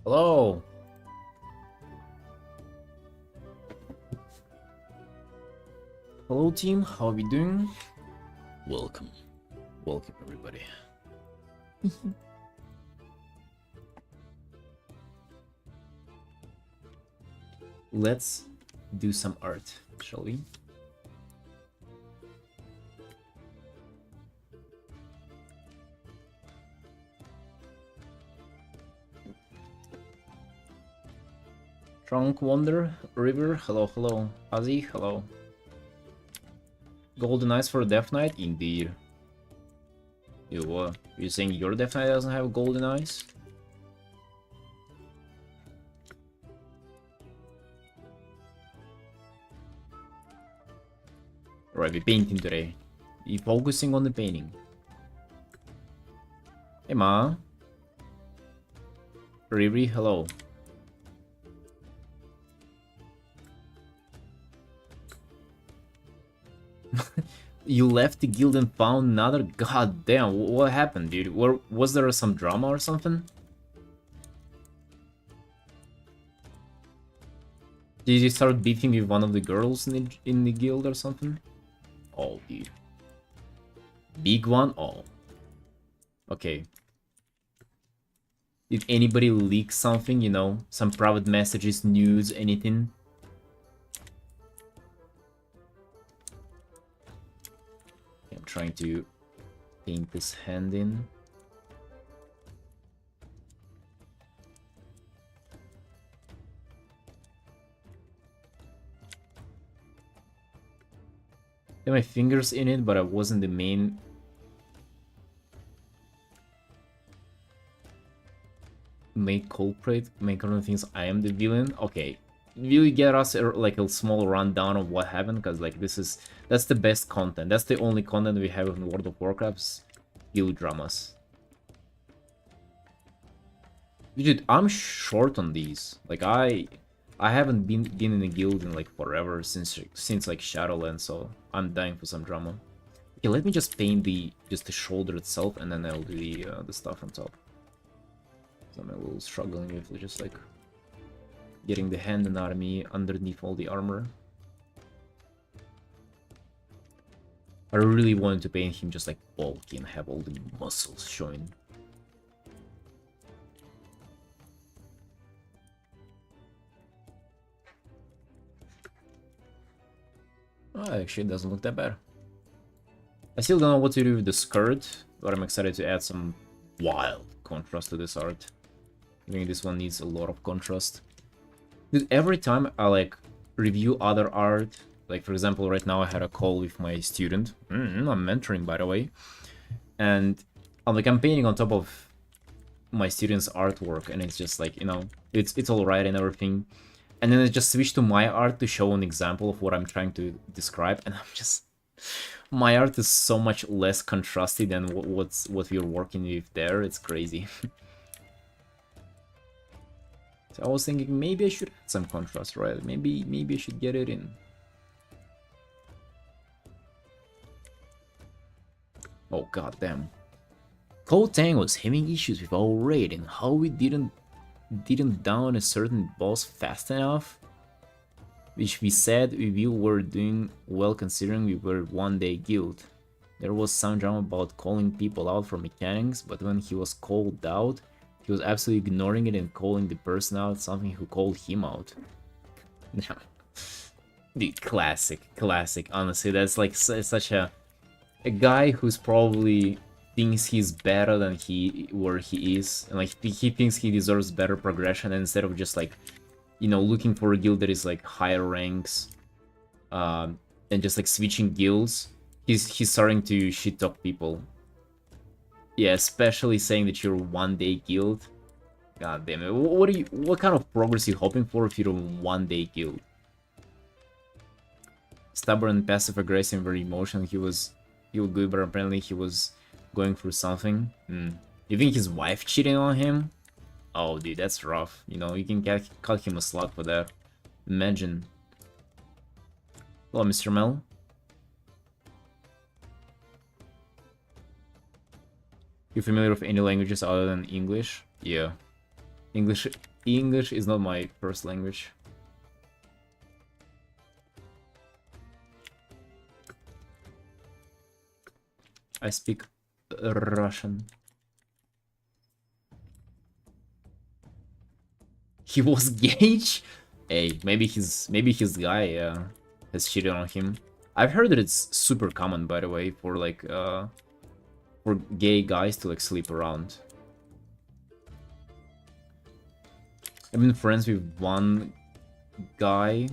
Hello. Hello team, how are we doing? Welcome. Welcome everybody. Let's do some art, shall we? Trunk Wonder, River, hello, hello. Ozzy, hello. Golden Eyes for Death Knight? Indeed. You saying your Death Knight doesn't have golden eyes? Right, we're painting today. We're focusing on the painting. Hey ma. Riri, hello. You left the guild and found another? God damn, what happened, dude? Was there some drama or something? Did you start beefing with one of the girls in the guild or something? Oh, dude. Big one? Oh. Okay. Did anybody leak something, you know? Some private messages, news, anything? I'm trying to paint this hand in. I had my fingers in it, but I wasn't the main culprit. Make other things. I am the villain. Okay, will you get us like a small rundown of what happened? Because like that's the best content. That's the only content we have in World of Warcraft's guild dramas. Dude, I'm short on these. Like I haven't been in a guild in like forever since like Shadowlands, so I'm dying for some drama. Okay, let me just paint the shoulder itself, and then I'll do the stuff on top. So I'm a little struggling with just like getting the hand anatomy underneath all the armor. I really wanted to paint him just like bulky and have all the muscles showing. Oh, actually, it doesn't look that bad. I still don't know what to do with the skirt, but I'm excited to add some wild contrast to this art. I think this one needs a lot of contrast. Dude, every time I like review other art, like for example, right now I had a call with my student. I'm mentoring, by the way, and I'm painting on top of my student's artwork, and it's just like, you know, it's all right and everything. And then I just switch to my art to show an example of what I'm trying to describe, and I'm just... My art is so much less contrasty than what we're working with there. It's crazy. So I was thinking maybe I should add some contrast, right? Maybe I should get it in. Oh god damn. Code Tang was having issues with our raid and how we didn't down a certain boss fast enough, which we said we were doing well considering we were one-day guild. There was some drama about calling people out for mechanics, but when he was called out, he was absolutely ignoring it and calling the person out, something who called him out. Dude, classic. Honestly, that's like such a guy who's probably thinks he's better than where he is, and like he thinks he deserves better progression, and instead of just like, you know, looking for a guild that is like higher ranks, and just like switching guilds, he's starting to shit talk people. Yeah, especially saying that you're one-day guild. God damn it! What kind of progress are you hoping for if you're a one-day guild? Stubborn, passive aggressive, very emotional. He was good, but apparently he was going through something. You think his wife cheating on him? Oh, dude, that's rough. You know, you can cut him a slot for that. Imagine. Hello, Mr. Mel. You familiar with any languages other than English? Yeah. English English is not my first language. I speak Russian. He was gauge? Hey, maybe his guy has cheated on him. I've heard that it's super common, by the way, for like for gay guys to like sleep around. I've been friends with one guy.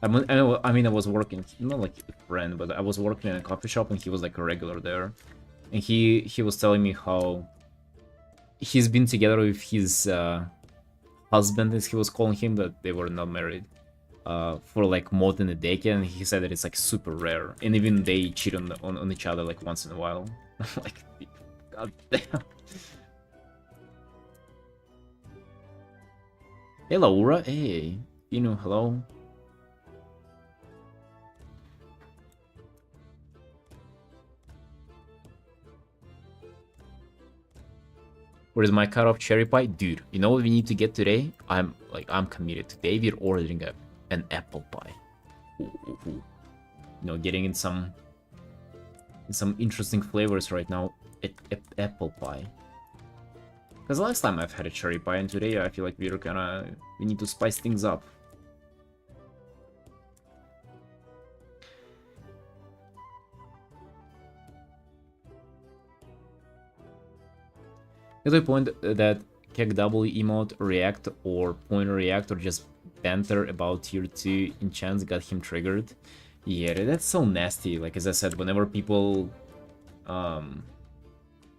I mean, I was working, not like a friend, but I was working in a coffee shop, and he was like a regular there. And he was telling me how he's been together with his husband, as he was calling him, that they were not married, for like more than a decade, and he said that it's like super rare, and even they cheat on each other like once in a while. Like, god damn. Hey Laura, hey, you know, hello. Where's my cut off cherry pie? Dude, you know what we need to get today? I'm committed. Today we're ordering an apple pie. Ooh, ooh, ooh. You know, getting in some interesting flavors right now. Apple pie. Because last time I've had a cherry pie, and today I feel like we need to spice things up. At the point that KEKW emote react or pointer react or just banter about tier 2 enchants got him triggered. Yeah, that's so nasty. Like, as I said, whenever people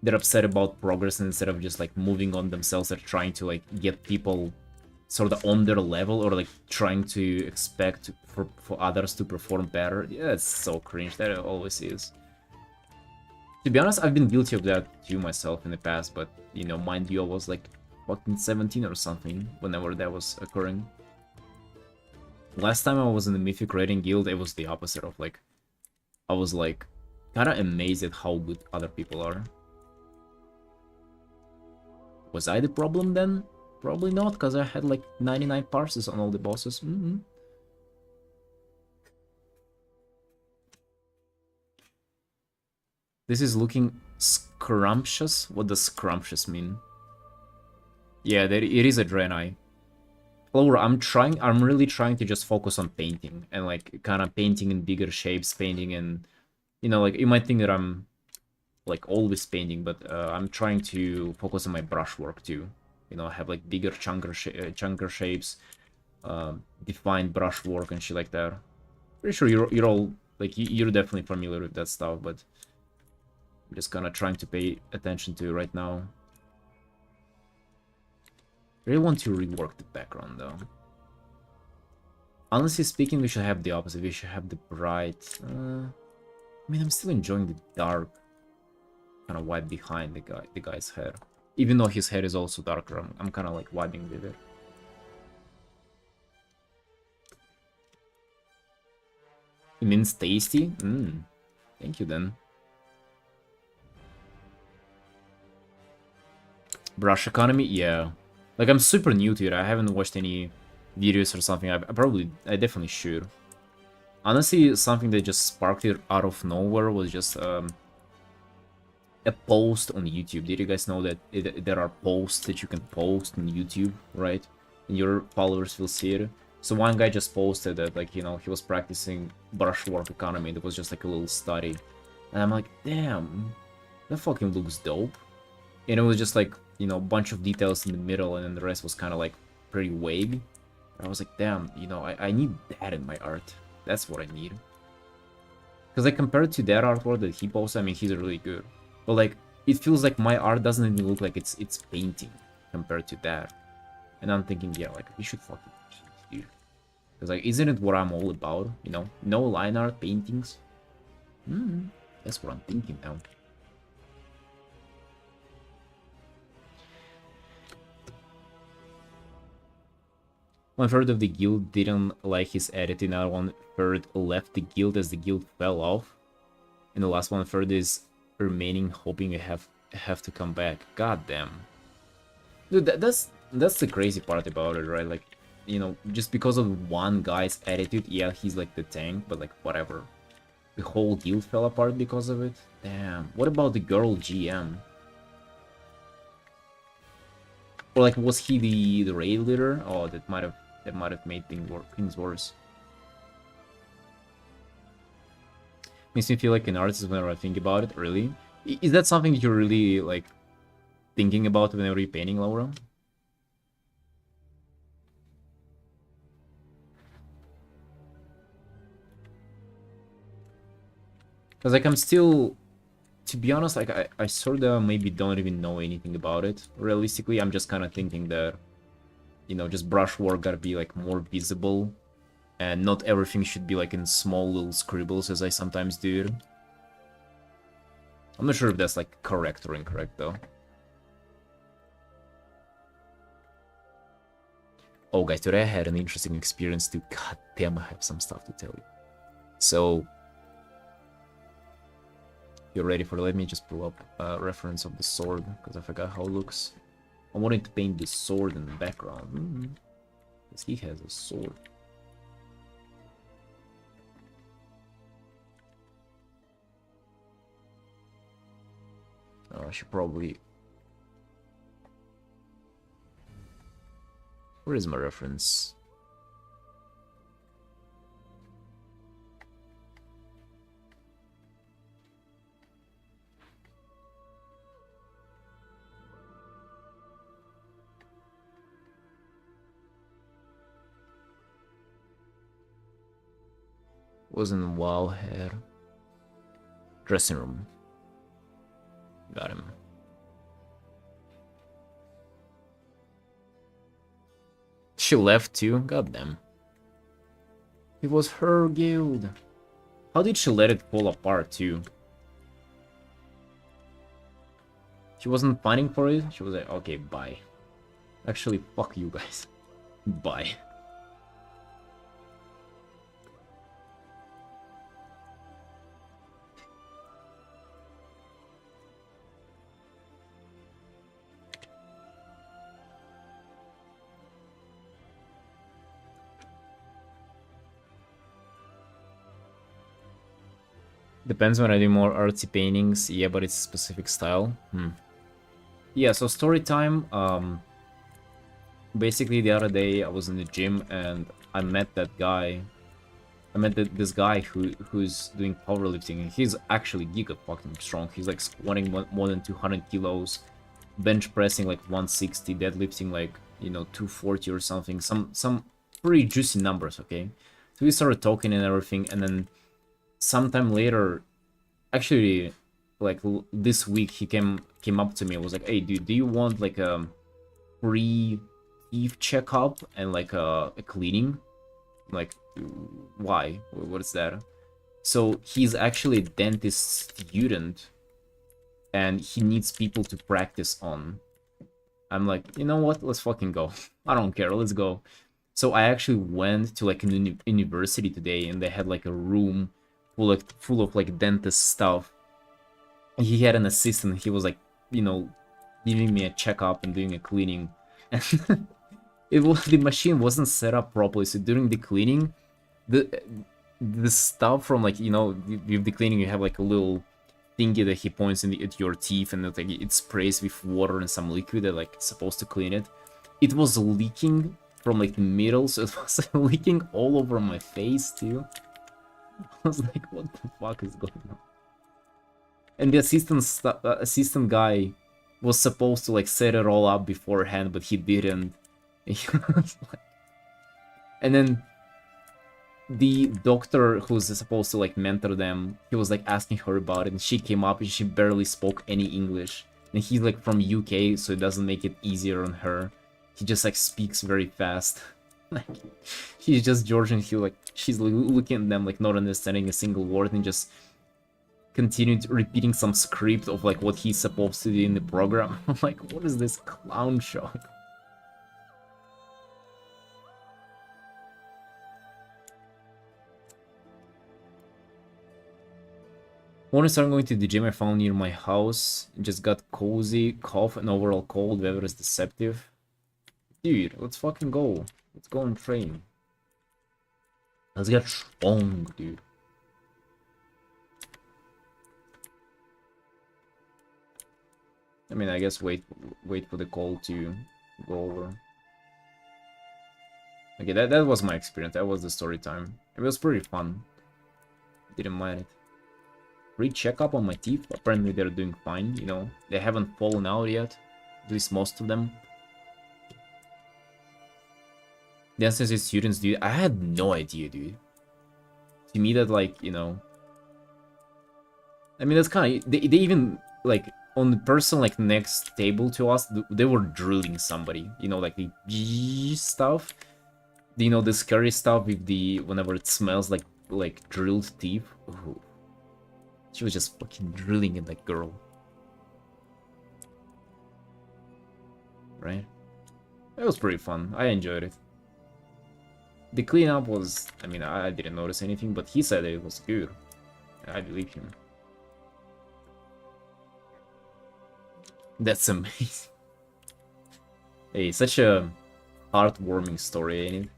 they're upset about progress, and instead of just like moving on themselves, they're trying to like get people sort of on their level, or like trying to expect for others to perform better. Yeah, it's so cringe. That it always is. To be honest, I've been guilty of that too myself in the past, but, you know, mind you, I was like fucking 17 or something whenever that was occurring. Last time I was in the Mythic Raiding Guild, it was the opposite of like, I was like kinda amazed at how good other people are. Was I the problem then? Probably not, because I had like 99 parses on all the bosses. This is looking scrumptious. What does scrumptious mean? Yeah, it is a Draenei. Laura, I'm really trying to just focus on painting, and like kind of painting in bigger shapes, painting in, you know, like you might think that I'm like always painting, but I'm trying to focus on my brushwork too. You know, I have like bigger chunker shapes, defined brushwork and shit like that. Pretty sure you're all like you're definitely familiar with that stuff, but I'm just kind of trying to pay attention to it right now. I really want to rework the background though. Honestly speaking, we should have the opposite. We should have the bright. I mean, I'm still enjoying the dark kind of white behind the guy's hair, even though his hair is also darker. I'm kind of like vibing with it. It means tasty. Thank you then. Brush economy, yeah. Like, I'm super new to it. I haven't watched any videos or something. I definitely should. Honestly, something that just sparked it out of nowhere was just a post on YouTube. Did you guys know that there are posts that you can post on YouTube, right? And your followers will see it. So one guy just posted that, like, you know, he was practicing brushwork economy. It was just like a little study. And I'm like, damn, that fucking looks dope. And it was just like, you know, a bunch of details in the middle, and then the rest was kind of like pretty vague. I was like, damn, you know, I need that in my art. That's what I need. Because like compared to that artwork that he posted, I mean, he's really good. But like, it feels like my art doesn't even look like it's painting compared to that. And I'm thinking, yeah, like, we should fucking do. Because like, isn't it what I'm all about? You know, no line art paintings. That's what I'm thinking now. One third of the guild didn't like his edit, another one third left the guild as the guild fell off, and the last one third is remaining, hoping you have to come back. God damn, dude, that's That's the crazy part about it, right? Like, you know, just because of one guy's attitude, yeah, he's like the tank, but like, whatever. The whole guild fell apart because of it? Damn. What about the girl GM? Or like, was he the raid leader? Oh, that might have made things worse. Makes me feel like an artist whenever I think about it, really. Is that something you're really, like, thinking about whenever you're painting, Laura? Because, like, I'm still... To be honest, like, I sort of maybe don't even know anything about it. Realistically, I'm just kind of thinking that, you know, just brushwork gotta be, like, more visible. And not everything should be, like, in small little scribbles, as I sometimes do. I'm not sure if that's, like, correct or incorrect, though. Oh, guys, today I had an interesting experience too. God damn, I have some stuff to tell you. So... You're ready for it? Let me just pull up a reference of the sword, because I forgot how it looks. I wanted to paint the sword in the background. Because he has a sword. Oh, I should probably... Where is my reference? Wasn't WoW hair. Dressing room. Got him. She left too? Goddamn. It was her guild. How did she let it fall apart too? She wasn't fighting for it? She was like, okay, bye. Actually, fuck you guys. Bye. Depends when I do more artsy paintings. Yeah, but it's a specific style. Yeah, so story time. Basically the other day I was in the gym and I met that guy. I met this guy who's doing powerlifting, and he's actually giga fucking strong. He's like squatting more than 200 kilos, bench pressing like 160, deadlifting like, you know, 240 or something. Some pretty juicy numbers, okay? So we started talking and everything, and then sometime later, actually, like this week, he came up to me and was like, "Hey, dude, do you want like a free teeth checkup and like a cleaning?" Like, why? What is that? So he's actually a dentist student, and he needs people to practice on. I'm like, you know what? Let's fucking go. I don't care. Let's go. So I actually went to like an university today, and they had like a room full of like dentist stuff. He had an assistant. He was like, you know, giving me a checkup and doing a cleaning. And the machine wasn't set up properly. So during the cleaning, the stuff from like, you know, with the cleaning, you have like a little thingy that he points at your teeth, and like it sprays with water and some liquid that like supposed to clean it. It was leaking from like the middle, so it was leaking all over my face too. I was like, what the fuck is going on? And the assistant guy was supposed to like set it all up beforehand, but he didn't. And then the doctor who's supposed to like mentor them, he was like asking her about it, and she came up and she barely spoke any English. And he's like from UK, so it doesn't make it easier on her. He just like speaks very fast. Like, he's just Georgian. She's looking at them like not understanding a single word, and just continued repeating some script of like what he's supposed to do in the program. I'm like, what is this clown show? When I started going to the gym I found near my house, it just got cozy, cough, and overall cold. Weather is deceptive. Dude, let's fucking go. Let's go and train. Let's get strong, dude. I mean, I guess wait for the call to go over. Okay, that was my experience. That was the story time. It was pretty fun. Didn't mind it. Free checkup on my teeth. Apparently they're doing fine, you know. They haven't fallen out yet. At least most of them. The NCSC students, dude, I had no idea, dude. To me that, like, you know... I mean, that's kind of... They even, like, on the person, like, next table to us, they were drilling somebody. You know, like, the stuff. You know, the scary stuff with the... Whenever it smells like drilled teeth. Ooh. She was just fucking drilling in that girl. Right? It was pretty fun. I enjoyed it. The cleanup was... I mean, I didn't notice anything, but he said it was good. I believe him. That's amazing. Hey, such a heartwarming story,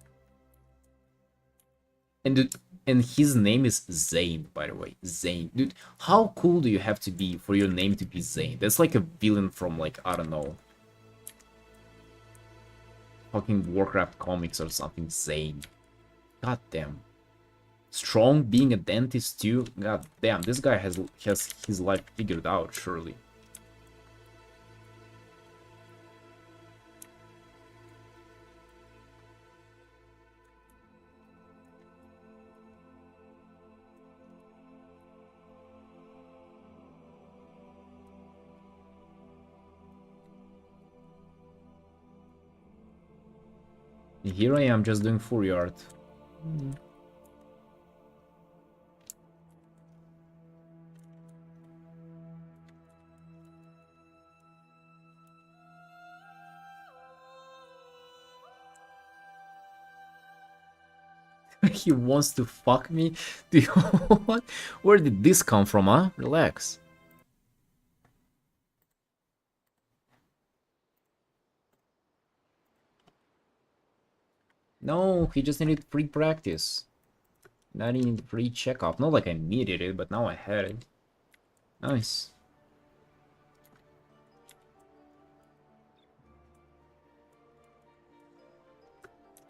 ain't it? And his name is Zane, by the way. Zane. Dude, how cool do you have to be for your name to be Zane? That's like a villain from, like, I don't know. Fucking Warcraft comics or something. Zane. God damn. Strong being a dentist too? God damn, this guy has his life figured out, surely. And here I am just doing Fury art. He wants to fuck me? Do you what? Where did this come from, huh? Relax. No, he just needed free practice. Not even free checkup. Not like I needed it, but now I had it. Nice.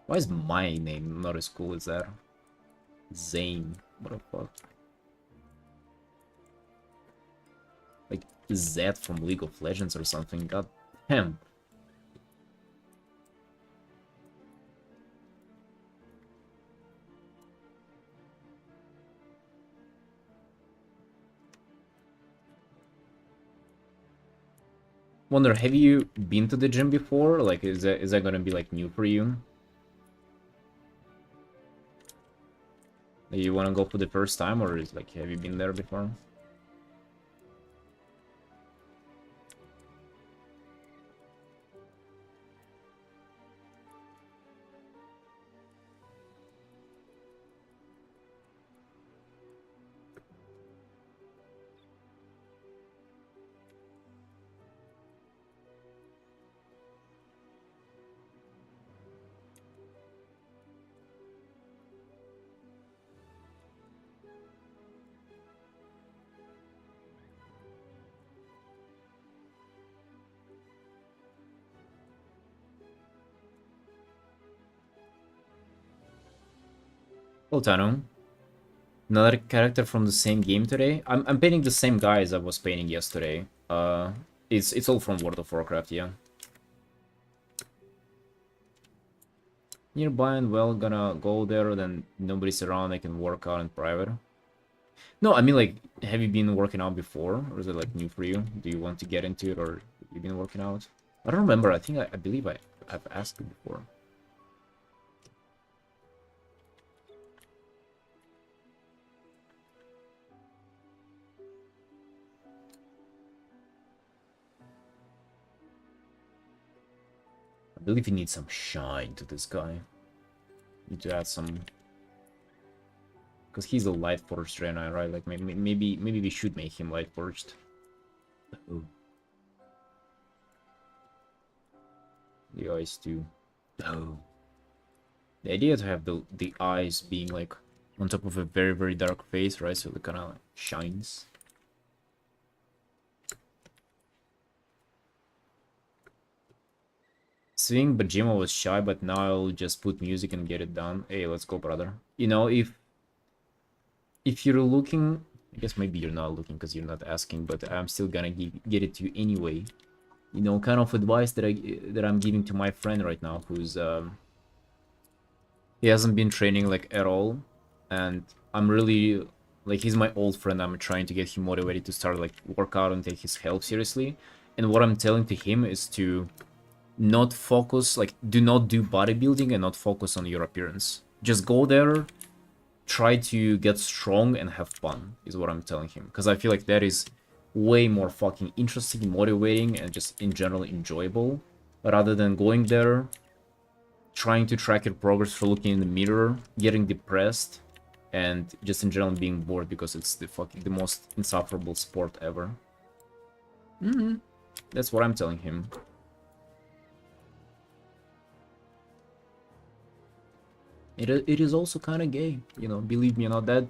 Why is my name not as cool as that? Zane. What the fuck? Like Zed from League of Legends or something. God damn. Wonder, have you been to the gym before? Like, is that gonna be like new for you? You wanna go for the first time, or is like, have you been there before? Well, Tano. Another character from the same game today. I'm painting the same guy as I was painting yesterday. It's all from World of Warcraft, yeah. Nearby and well, gonna go there, then nobody's around, I can work out in private. No, I mean, like, have you been working out before? Or is it, like, new for you? Do you want to get into it, or have you been working out? I don't remember, I think, I believe I've asked you before. I believe you need some shine to this guy. Need to add some... Because he's a light forged trainer, right? Like, maybe we should make him light forged. Oh. The ice too. Oh. The idea to have the eyes being like on top of a very, very dark face, right? So it kind of like shines. Swing, but Jima was shy, but now I'll just put music and get it done. Hey, let's go, brother. You know, if you're looking, I guess maybe you're not looking because you're not asking, but I'm still gonna get it to you anyway. You know, kind of advice that I'm giving to my friend right now, who's he hasn't been training like at all, and I'm really like he's my old friend. I'm trying to get him motivated to start like work out and take his health seriously. And what I'm telling to him is to not focus, like do not do bodybuilding and not focus on your appearance. Just go there, try to get strong and have fun is what I'm telling him, because I feel like that is way more fucking interesting, motivating, and just in general enjoyable, rather than going there, trying to track your progress for looking in the mirror, getting depressed, and just in general being bored because it's the most insufferable sport ever. That's what I'm telling him. It is also kind of gay, you know, believe me, you know, that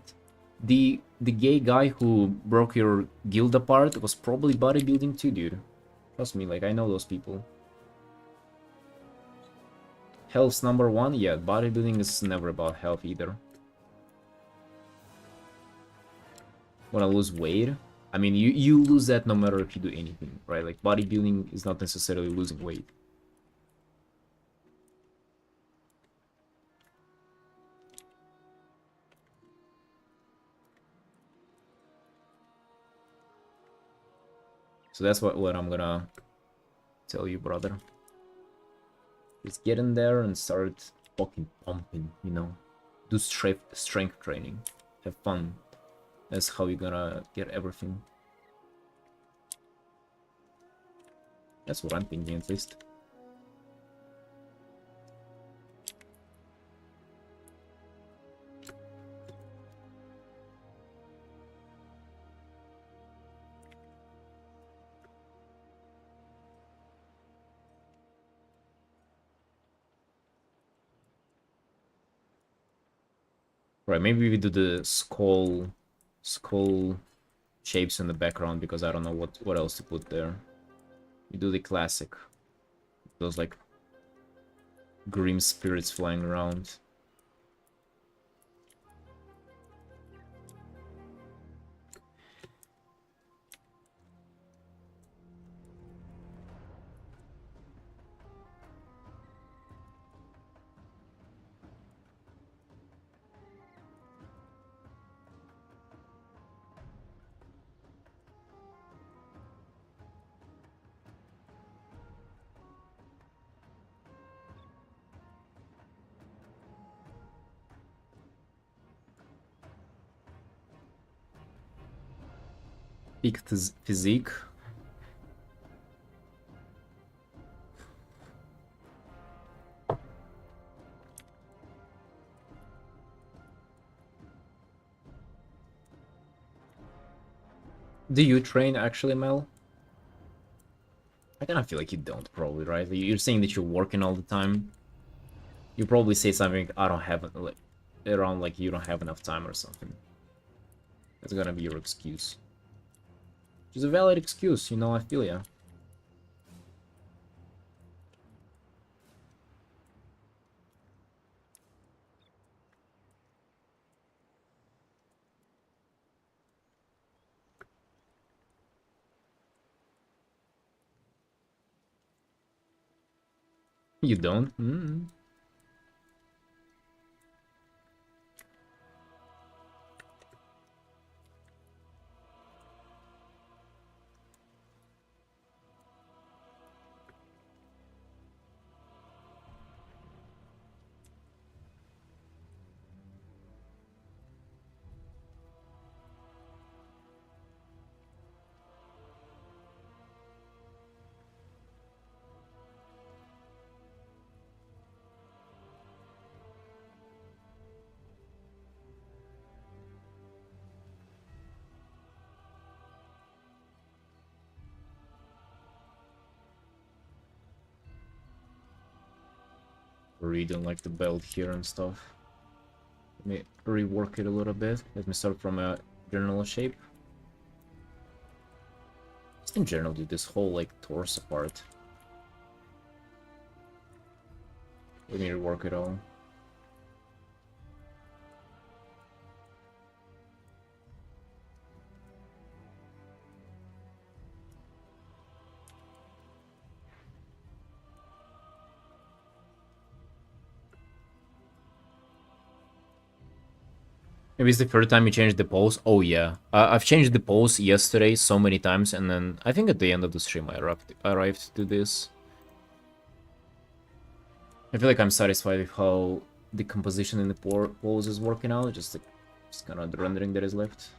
the gay guy who broke your guild apart was probably bodybuilding too, dude. Trust me, like, I know those people. Health's number one? Yeah, bodybuilding is never about health either. Wanna lose weight? I mean, you lose that no matter if you do anything, right? Like, bodybuilding is not necessarily losing weight. So that's what I'm gonna tell you, brother. Just get in there and start fucking pumping, you know? Do strength training. Have fun. That's how you're gonna get everything. That's what I'm thinking, at least. Right, maybe we do the skull shapes in the background because I don't know what else to put there. We do the classic. Those like grim spirits flying around. Peak physique. Do you train actually, Mel? I kind of feel like you don't, probably, right? You're saying that you're working all the time. You probably say something, I don't have, like, around, like, you don't have enough time or something. That's gonna be your excuse. Which is a valid excuse, you know, I feel ya. You don't? Really don't like the belt here and stuff. Let me rework it a little bit. Let me start from a general shape. Just in general, do this whole like torso part. Let me rework it all. Maybe it's the third time you changed the pose. Oh yeah, I've changed the pose yesterday so many times, and then I think at the end of the stream I arrived to this. I feel like I'm satisfied with how the composition in the pose is working out. Just kind of the rendering that is left.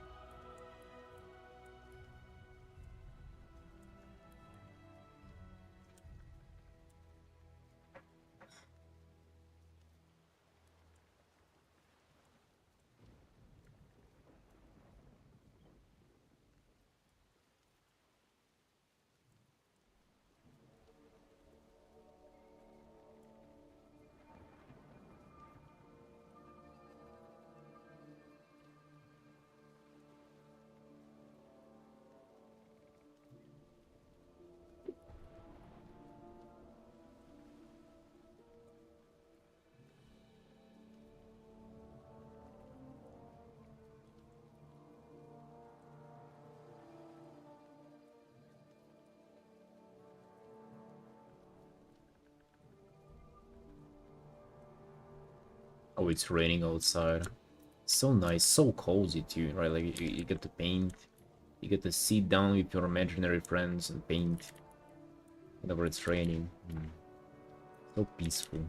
Oh, it's raining outside. So nice, so cozy too, right? Like you get to paint, you get to sit down with your imaginary friends and paint whenever it's raining. So peaceful.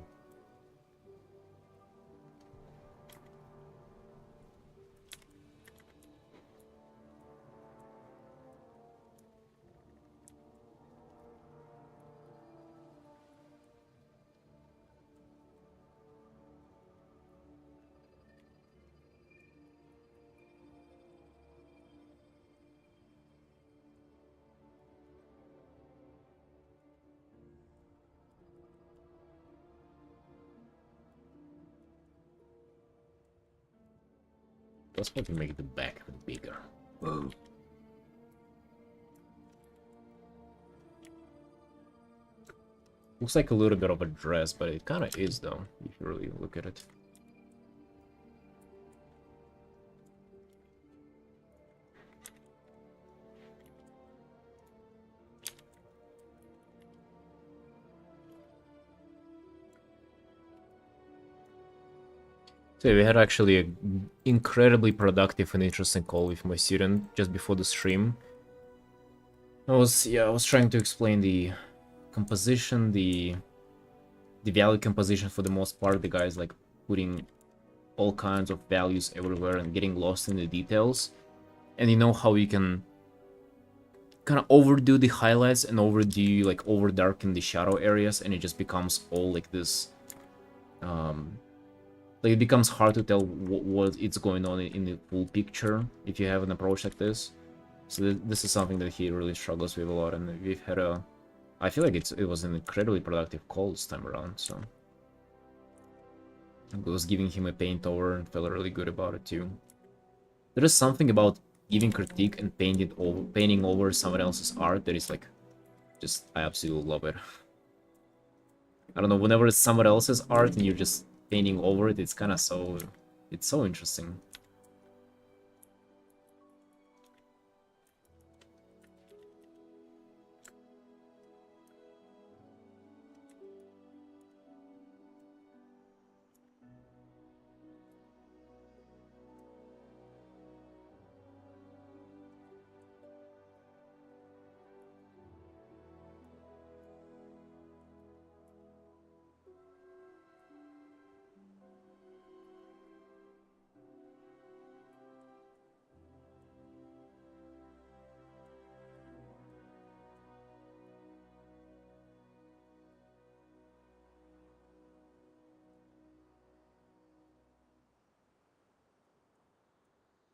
That's what will make the back bigger. Whoa. Looks like a little bit of a dress, but it kind of is though, if you really look at it. So we had actually an incredibly productive and interesting call with my student just before the stream. I was trying to explain the composition, the value composition for the most part. The guy's like putting all kinds of values everywhere and getting lost in the details. And you know how you can kind of overdo the highlights and over darken the shadow areas, and it just becomes all like this like it becomes hard to tell what it's going on in the full picture if you have an approach like this. So this is something that he really struggles with a lot, and we've had I feel like it was an incredibly productive call this time around, so I was giving him a paint over and felt really good about it too. There is something about giving critique and painting over someone else's art that is like, just, I absolutely love it. I don't know, whenever it's someone else's art and you're just painting over it, it's kind of it's so interesting.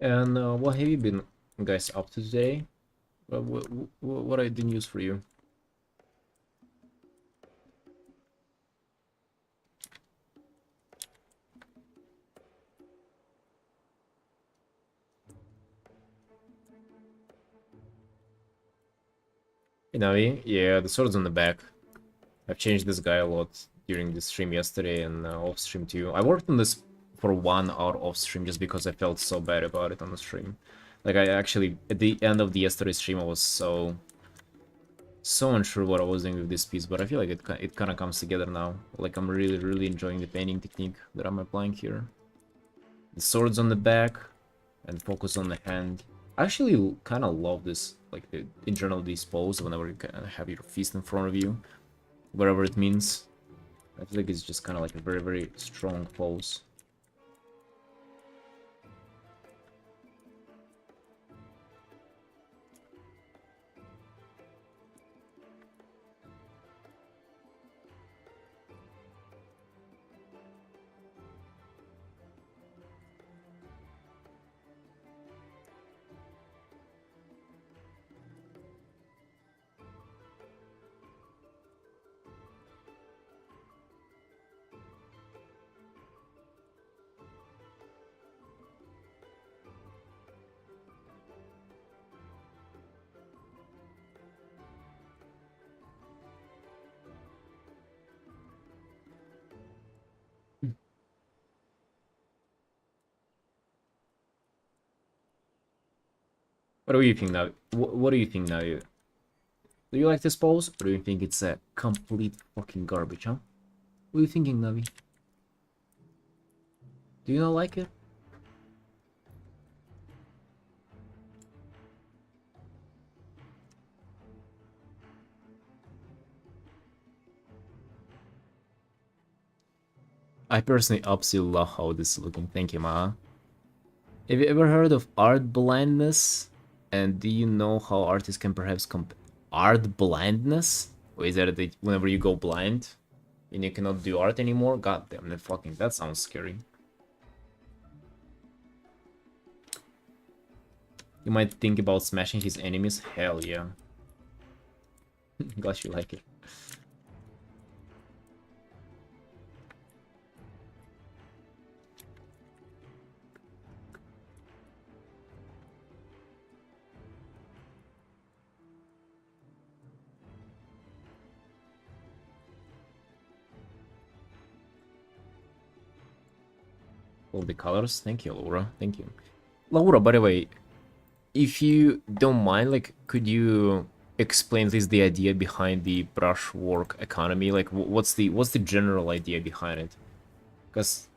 And what have you been, guys, up to today? What are the news for you? You know, yeah, the sword's on the back. I've changed this guy a lot during the stream yesterday and off stream too. I worked on this for 1 hour off stream just because I felt so bad about it on the stream. Like I actually, at the end of the yesterday stream, I was so unsure what I was doing with this piece, but I feel like it kind of comes together now. Like I'm really enjoying the painting technique that I'm applying here. The sword's on the back and focus on the hand. I actually kind of love this, like the internal dispose whenever you kind of have your fist in front of you, whatever it means. I feel like it's just kind of like a very strong pose. What do you think now? What do you think now? Do you like this pose, or do you think it's a complete fucking garbage, huh? What are you thinking, Navi? Do you not like it? I personally absolutely love how this is looking. Thank you, Ma. Have you ever heard of art blindness? And do you know how artists can perhaps art blindness? Or is that whenever you go blind and you cannot do art anymore? God damn, that sounds scary. You might think about smashing his enemies? Hell yeah. Glad you like it. All the colors? Thank you, Laura. Thank you. Laura, by the way, if you don't mind, like, could you explain at least the idea behind the brushwork economy? Like, what's the general idea behind it? Because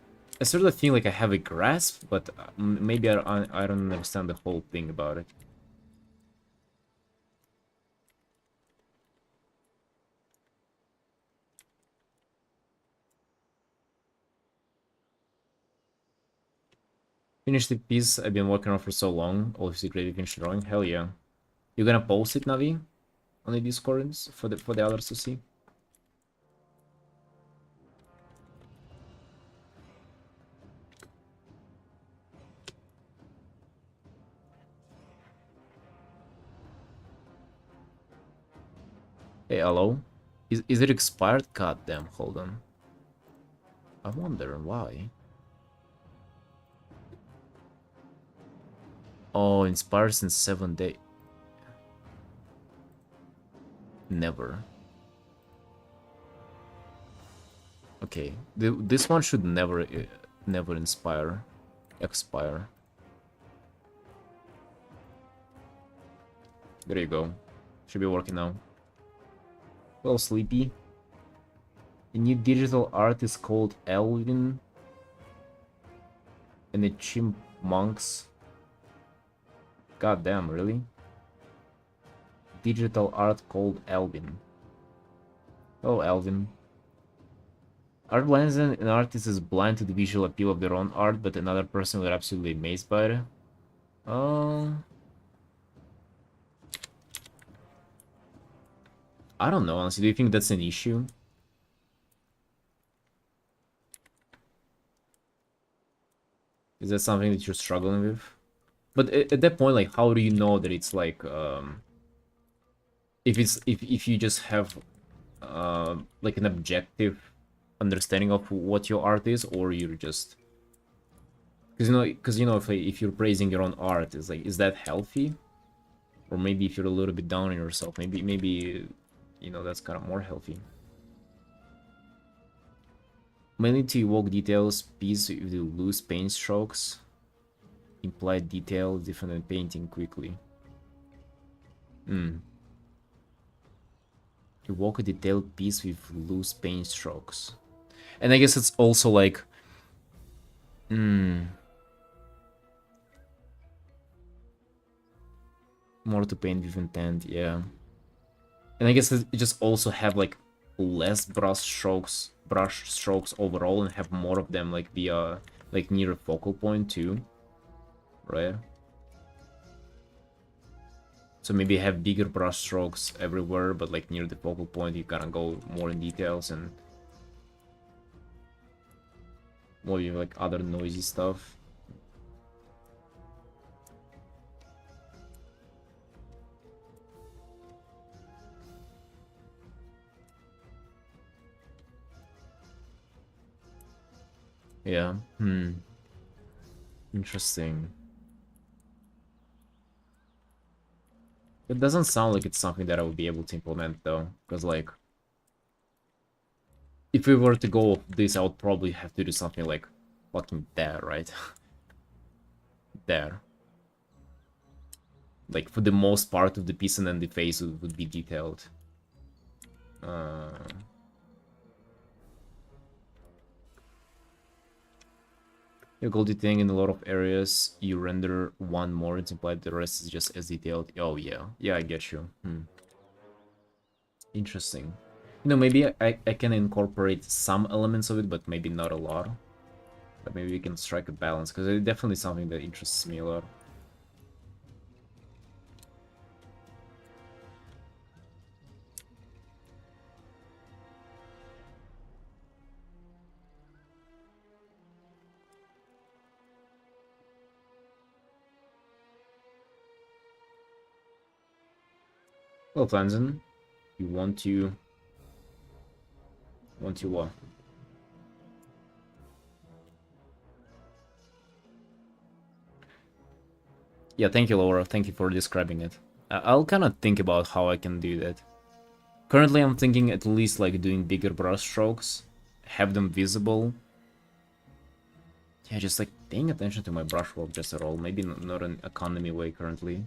I sort of feel like I have a grasp, but maybe I don't understand the whole thing about it. Finish the piece I've been working on for so long. Obviously, great finished drawing. Hell yeah. You're gonna post it, Navi? On the Discord for the others to see? Hey, hello? Is it expired? God damn, hold on. I wonder why. Oh, inspires in 7 days. Never. Okay, this one should never expire. There you go. Should be working now. Well, sleepy. The new digital art is called Elvin and the Chipmunks. God damn, really? Digital art called Elvin. Oh, Elvin. Art blinds an artist is blind to the visual appeal of their own art, but another person will absolutely amazed by it. I don't know, honestly. Do you think that's an issue? Is that something that you're struggling with? But at that point, like, how do you know that it's like, if you just have, like an objective understanding of what your art is, or you're just, because you know, if you're praising your own art, is that healthy? Or maybe if you're a little bit down on yourself, maybe you know, that's kind of more healthy. Mainly to evoke details, piece with the loose paint strokes. Implied detail, different than painting quickly. Evoke a detailed piece with loose paint strokes. And I guess it's also like... more to paint with intent, yeah. And I guess it just also have like less brush strokes overall, and have more of them like via like near a focal point too, right? So maybe have bigger brush strokes everywhere, but like near the focal point you kind of go more in details and more like other noisy stuff. Yeah. Interesting. It doesn't sound like it's something that I would be able to implement though, because like if we were to go off this, I would probably have to do something like fucking there, right? There. Like for the most part of the piece, and then the face would be detailed. You gold thing in a lot of areas, you render one more, it's implied the rest is just as detailed. Oh yeah, yeah, I get you. Interesting. You know, maybe I can incorporate some elements of it, but maybe not a lot. But maybe we can strike a balance, because it's definitely something that interests me a lot. Well, Flanzen, you want to... what? Yeah, thank you, Laura. Thank you for describing it. I'll kind of think about how I can do that. Currently, I'm thinking at least like doing bigger brush strokes, have them visible. Yeah, just like paying attention to my brushwork just at all. Maybe not an economy way currently.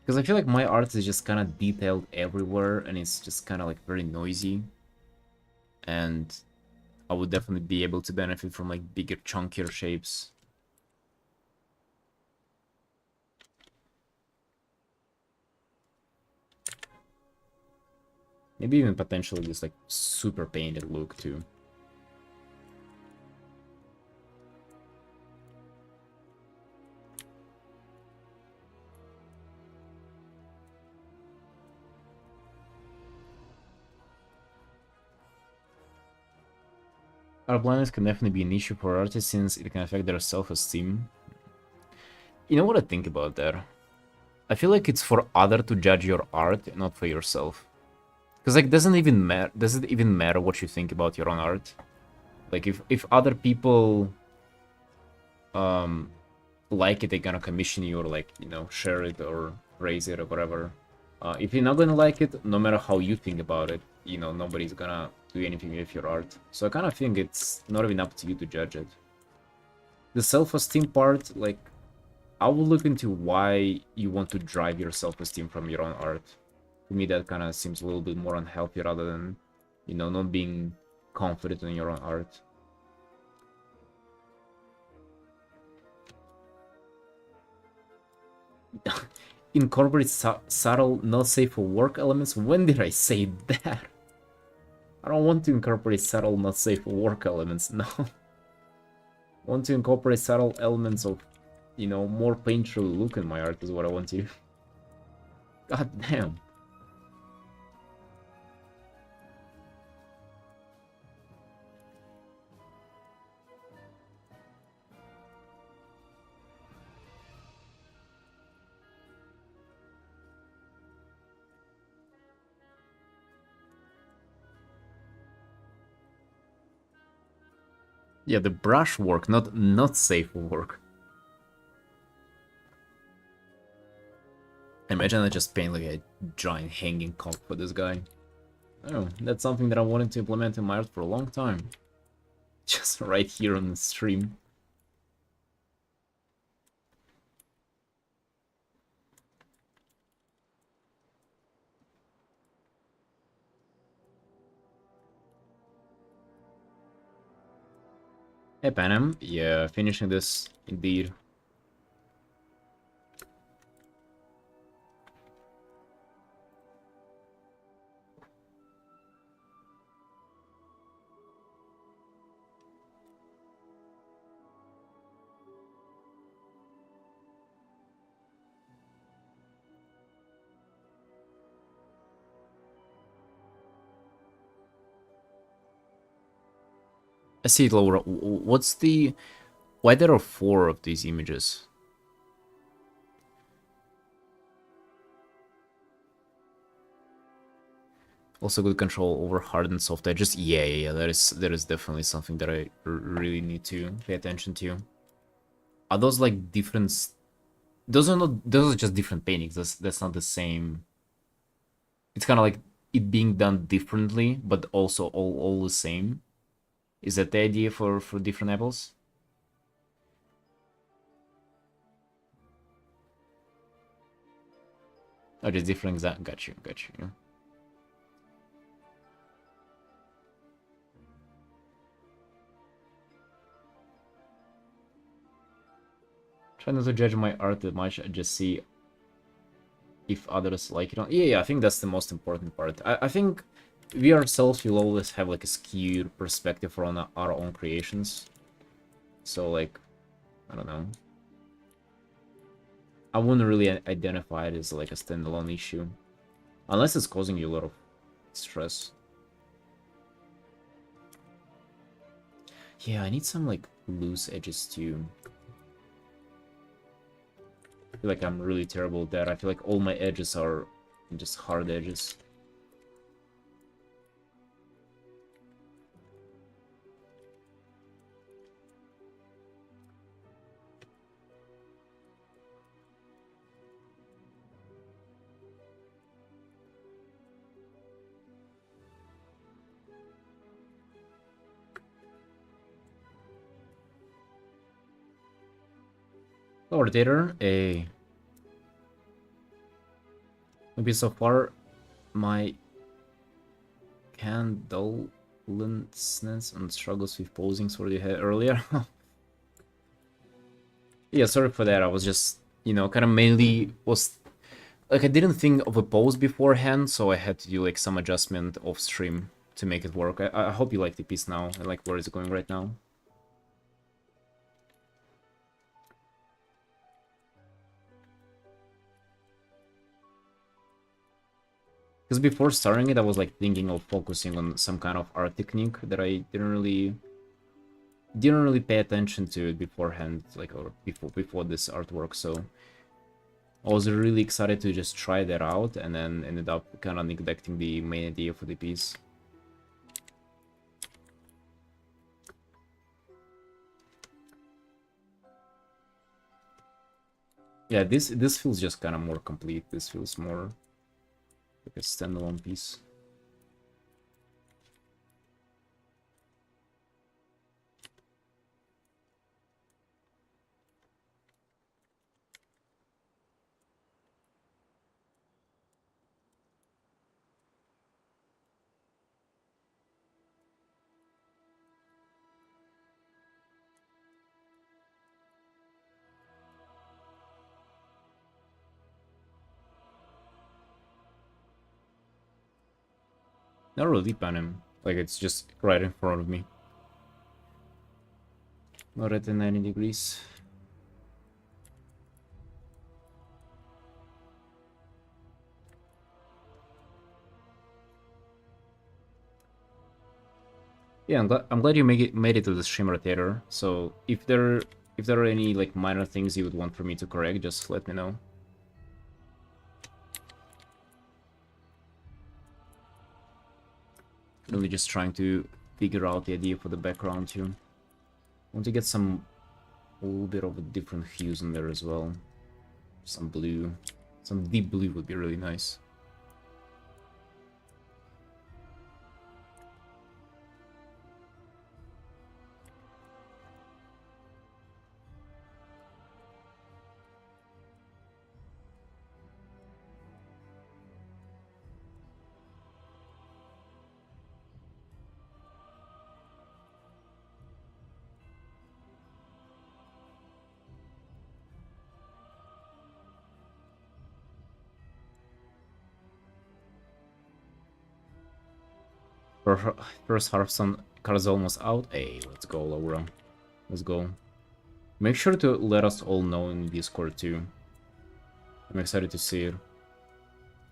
Because I feel like my art is just kind of detailed everywhere, and it's just kind of like very noisy. And I would definitely be able to benefit from like bigger, chunkier shapes. Maybe even potentially this like super painted look too. Our blindness can definitely be an issue for artists since it can affect their self-esteem. You know what I think about that? I feel like it's for other to judge your art, not for yourself. Because like does it even matter what you think about your own art? Like if other people like it, they're gonna commission you or like, you know, share it or raise it or whatever. If you're not gonna like it, no matter how you think about it, you know, nobody's gonna do anything with your art. So I kind of think it's not even up to you to judge it. The self-esteem part, like, I will look into why you want to drive your self-esteem from your own art. To me, that kind of seems a little bit more unhealthy rather than, you know, not being confident in your own art. Incorporate subtle, not safe for work elements. When did I say that? I don't want to incorporate subtle, not safe for work elements, no. I want to incorporate subtle elements of, you know, more painterly look in my art is what I want to. God damn. Yeah, the brush work, not safe for work. Imagine I just paint like a giant hanging cock for this guy. I don't know, that's something that I wanted to implement in my art for a long time. Just right here on the stream. Hey Panem, yeah, finishing this indeed. I see it, Laura. What's the... Why there are 4 of these images? Also good control over hard and soft edges. Yeah. That is definitely something that I really need to pay attention to. Are those like different... Those are not... Those are just different paintings. That's not the same... It's kind of like it being done differently, but also all the same. Is that the idea for different apples? Oh, just different exact. Got you. Try not to judge my art that much. I just see if others like it. Yeah, I think that's the most important part. I think we ourselves will always have like a skewed perspective on our own creations. So like, I don't know. I wouldn't really identify it as like a standalone issue. Unless it's causing you a lot of stress. Yeah, I need some like loose edges too. I feel like I'm really terrible at that. I feel like all my edges are just hard edges. Lord Data, maybe so far my condolences and struggles with posing for you had earlier. Yeah, sorry for that. I was just, you know, kind of mainly was like I didn't think of a pose beforehand, so I had to do like some adjustment off stream to make it work. I hope you like the piece now and like where it's going right now. Because before starting it, I was like thinking of focusing on some kind of art technique that I didn't really pay attention to it beforehand, like or before this artwork. So I was really excited to just try that out, and then ended up kind of neglecting the main idea for the piece. Yeah, this feels just kind of more complete. This feels more like a standalone piece. Not really deep on him. Like it's just right in front of me. Not at the 90 degrees. Yeah, I'm glad you made it to the stream rotator. So if there are any like minor things you would want for me to correct, just let me know. Really just trying to figure out the idea for the background too. Want to get a little bit of a different hues in there as well. Some blue. Some deep blue would be really nice. First Hearthstone card's almost out. Hey, let's go, Laura. Let's go. Make sure to let us all know in Discord too. I'm excited to see it.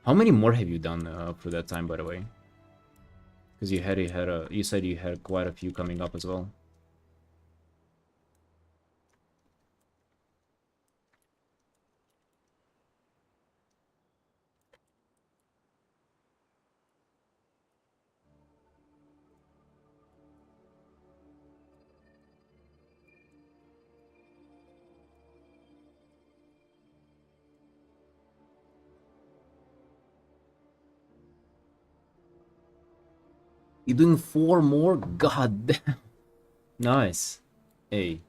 How many more have you done for that time, by the way? Because you said you had quite a few coming up as well. You're doing 4 more? God damn. Nice. Hey.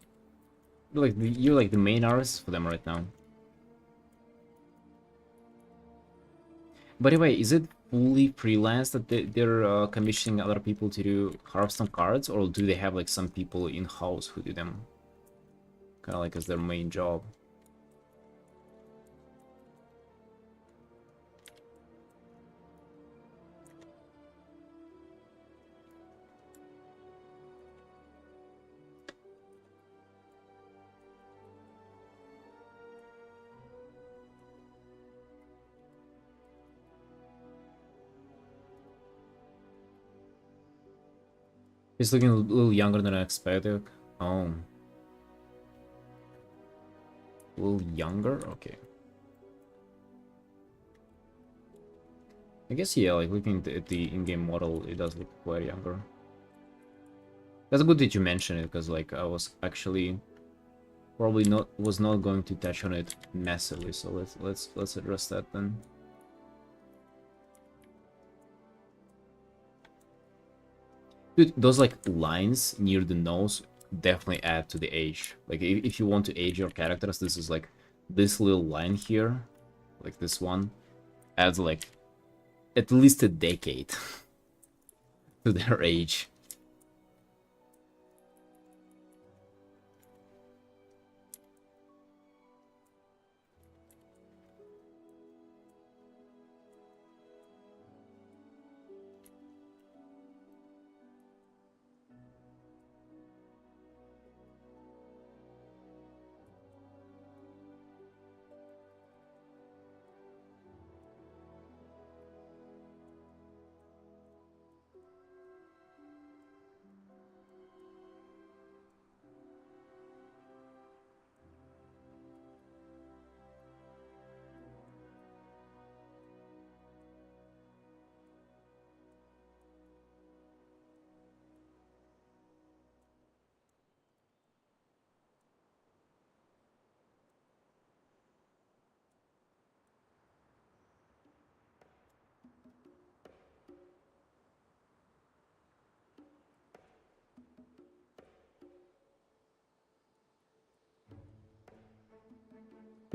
You're like the main artist for them right now. By the way, is it fully freelance that they're commissioning other people to do Hearthstone cards, or do they have like some people in-house who do them? Kind of like as their main job. He's looking a little younger than I expected. Oh. A little younger? Okay. I guess, yeah, like looking at the in-game model, it does look quite younger. That's good that you mentioned it, because like I was actually probably was not going to touch on it massively, so let's address that then. Dude, those like lines near the nose definitely add to the age. Like if you want to age your characters, this is like this little line here, like this one, adds like at least a decade to their age.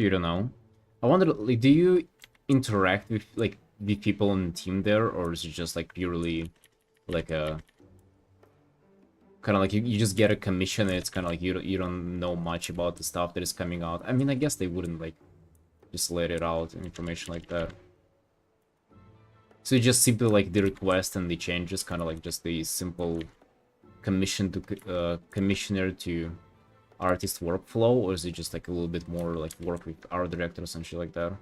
You don't know. I wonder, like, do you interact with like the people on the team there, or is it just like purely like a kind of like you just get a commission and it's kind of like you don't know much about the stuff that is coming out? I mean, I guess they wouldn't like just let it out and information like that. So it's just simply like the request and the changes, kind of like just the simple commission to commissioner to artist workflow, or is it just like a little bit more like work with art directors and shit like that?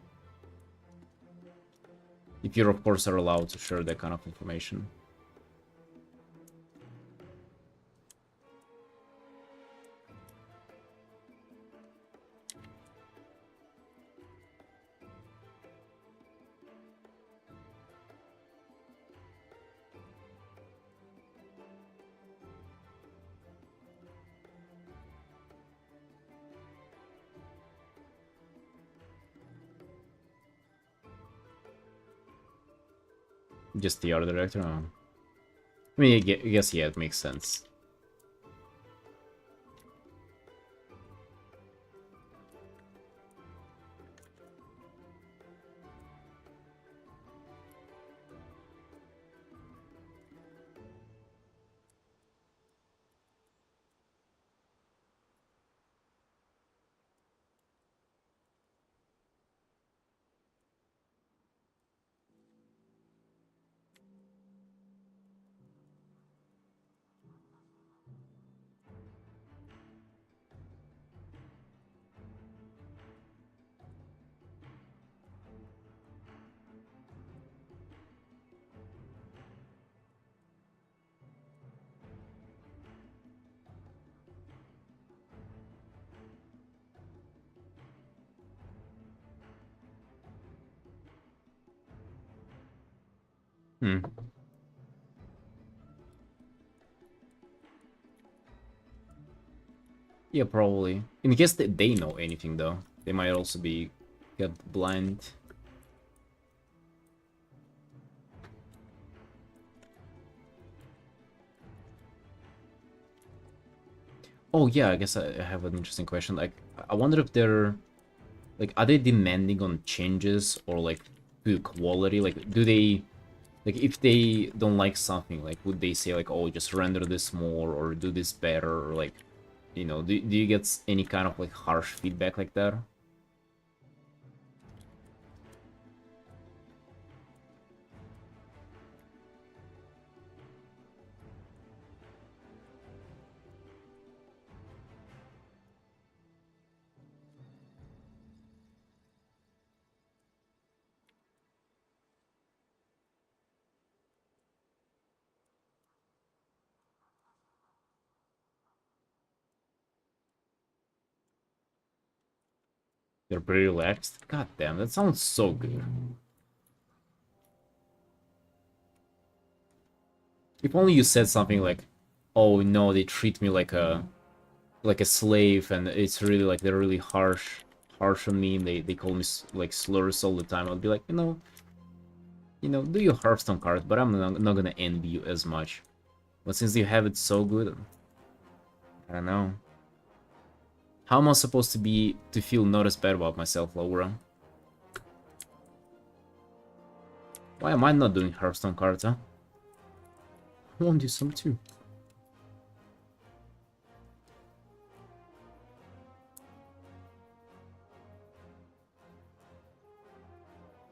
If you, of course, are allowed to share that kind of information. Just the art director? Oh. I mean, I guess, yeah, it makes sense. Hmm. Yeah, probably. In case they know anything, though. They might also be get blind. Oh, yeah, I guess I have an interesting question. Like, I wonder if they're... Like, are they demanding on changes or, like, to quality? Like, do they... Like, if they don't like something, like, would they say, like, oh, just render this more or do this better? Or, like, you know, do you get any kind of, like, harsh feedback like that? They're pretty relaxed? God damn, that sounds so good. If only you said something like, oh, no, they treat me like a slave, and it's really like they're really harsh on me, and they call me like slurs all the time. I'd be like, do your Hearthstone card, but I'm not gonna envy you as much. But since you have it so good, I don't know. How am I supposed to be to feel not as bad about myself, Laura? Why am I not doing Hearthstone cards, huh? I want to do some too.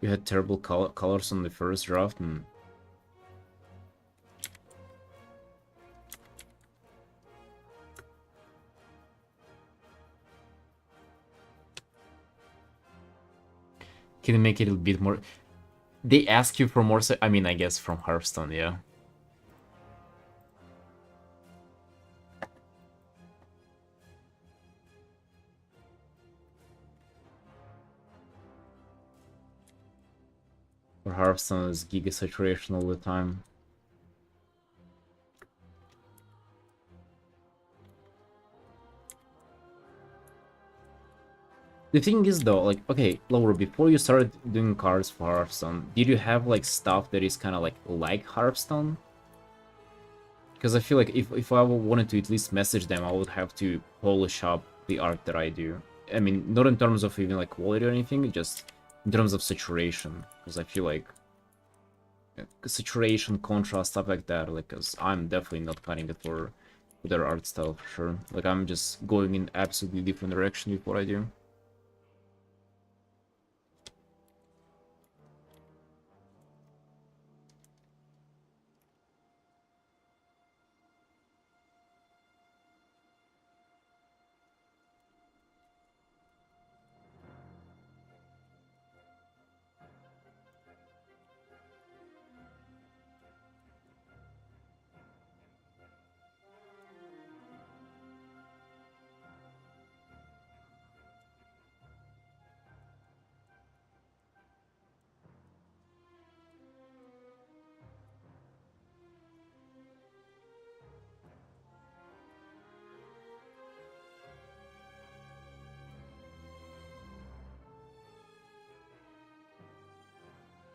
You had terrible colors on the first draft, and can you make it a bit more? They ask you for more. I mean, I guess from Hearthstone, yeah. For Hearthstone is giga saturation all the time. The thing is though, like, okay, Laura, before you started doing cards for Hearthstone, did you have like stuff that is kind of like Hearthstone? Because I feel like if I wanted to at least message them, I would have to polish up the art that I do. I mean, not in terms of even like quality or anything, just in terms of saturation. Because I feel like saturation, contrast, stuff like that. Like, cause I'm definitely not cutting it for their art style for sure. Like, I'm just going in absolutely different direction with what I do.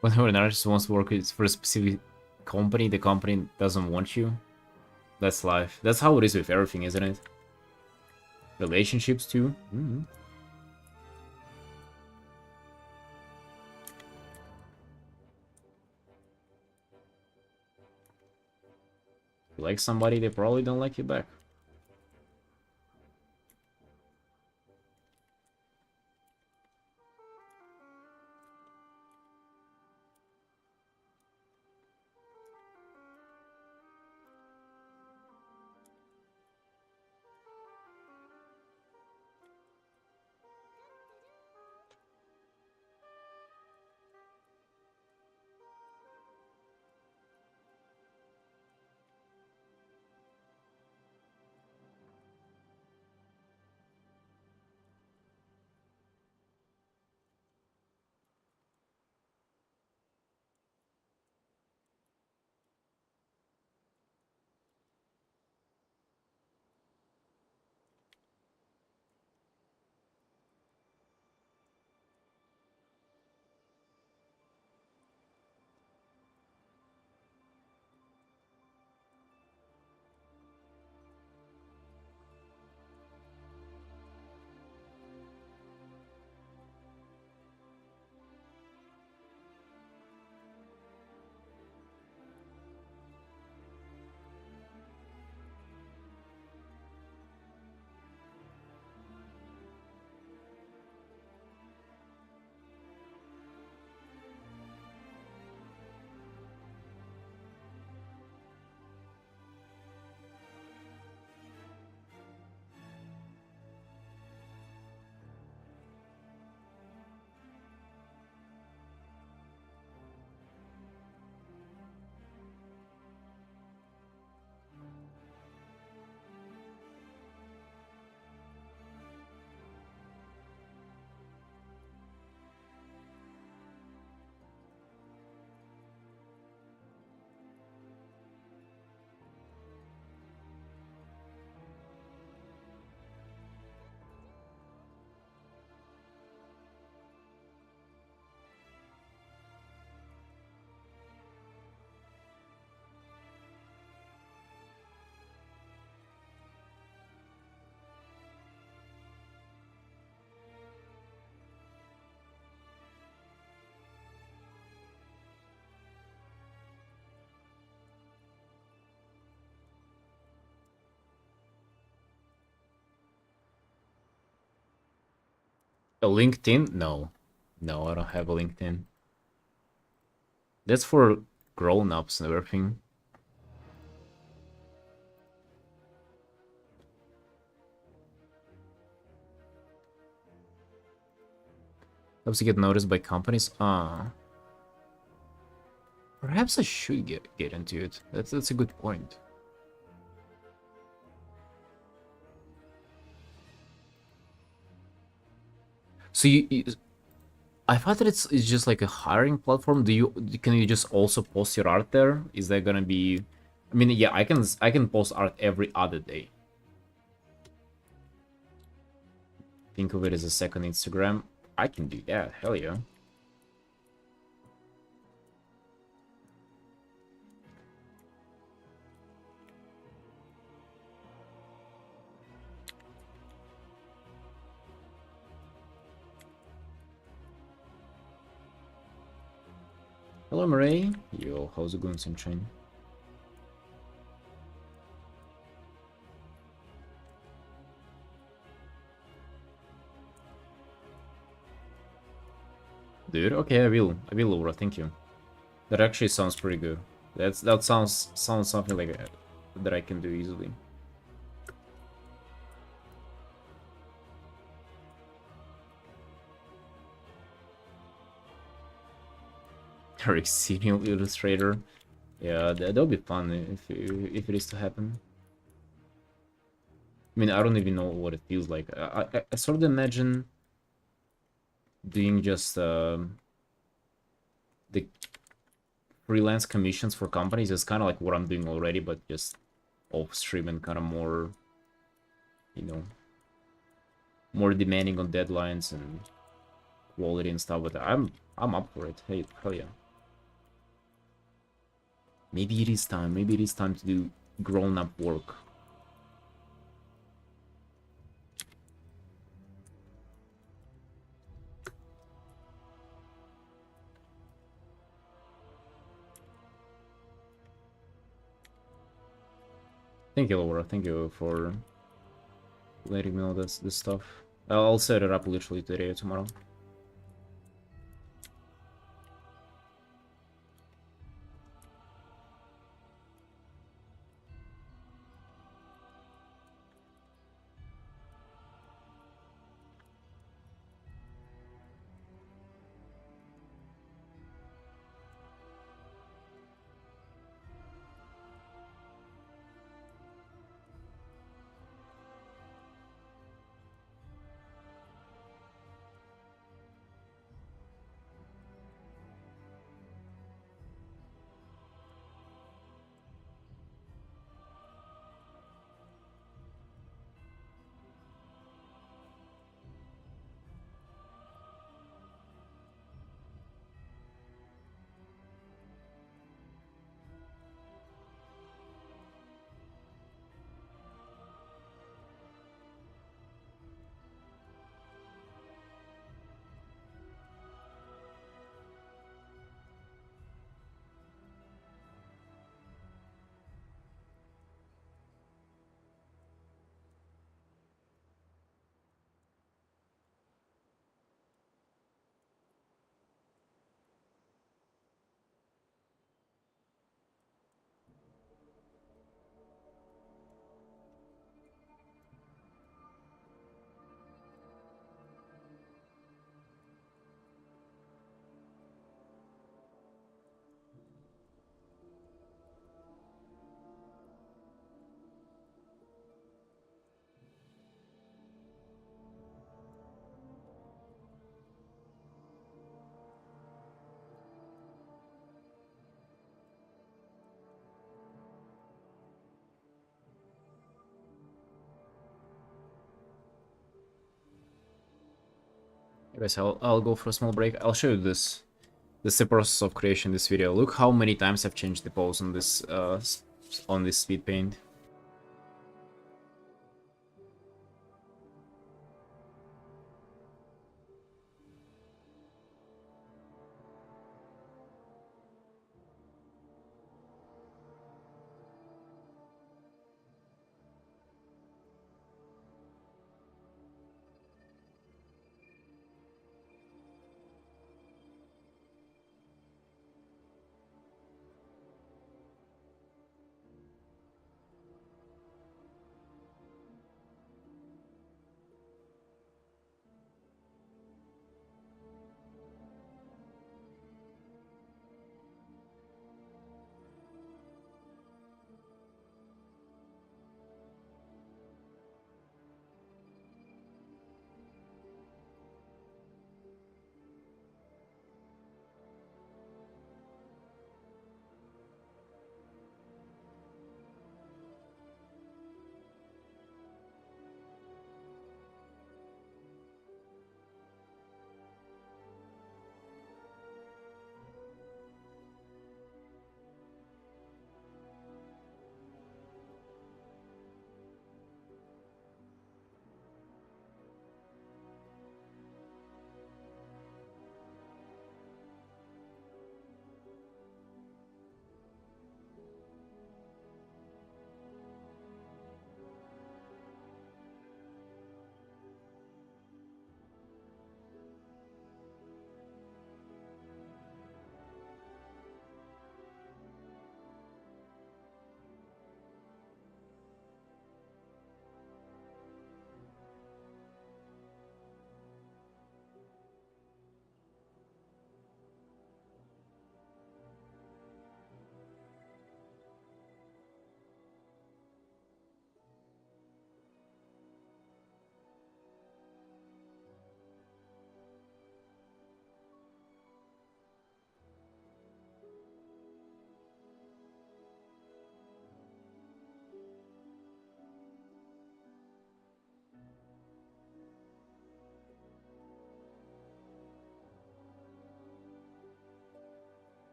Whenever an artist wants to work for a specific company, the company doesn't want you. That's life. That's how it is with everything, isn't it? Relationships too. You like somebody, they probably don't like you back. A LinkedIn? No. No, I don't have a LinkedIn. That's for grown-ups and everything. Helps you get noticed by companies. Perhaps I should get into it. That's a good point. So I thought that it's just like a hiring platform. Can you just also post your art there? Is that gonna be? I mean, yeah, I can post art every other day. Think of it as a second Instagram. I can do that. Hell yeah. Hello, Murray. Yo, how's it going, Sunshine? Dude, okay, I will, Laura. Thank you. That actually sounds pretty good. That sounds something like that I can do easily. Eric Senior Illustrator. Yeah, that'll be fun if it is to happen. I mean, I don't even know what it feels like. I sort of imagine doing just the freelance commissions for companies is kind of like what I'm doing already, but just off stream and kind of more, you know, more demanding on deadlines and quality and stuff. But I'm up for it. Hey, hell yeah. Maybe it is time. Maybe it is time to do grown-up work. Thank you, Laura. Thank you for letting me know this stuff. I'll set it up literally today or tomorrow. Guys, I'll go for a small break. I'll show you this. This is the process of creation this video. Look how many times I've changed the pose on this speed paint.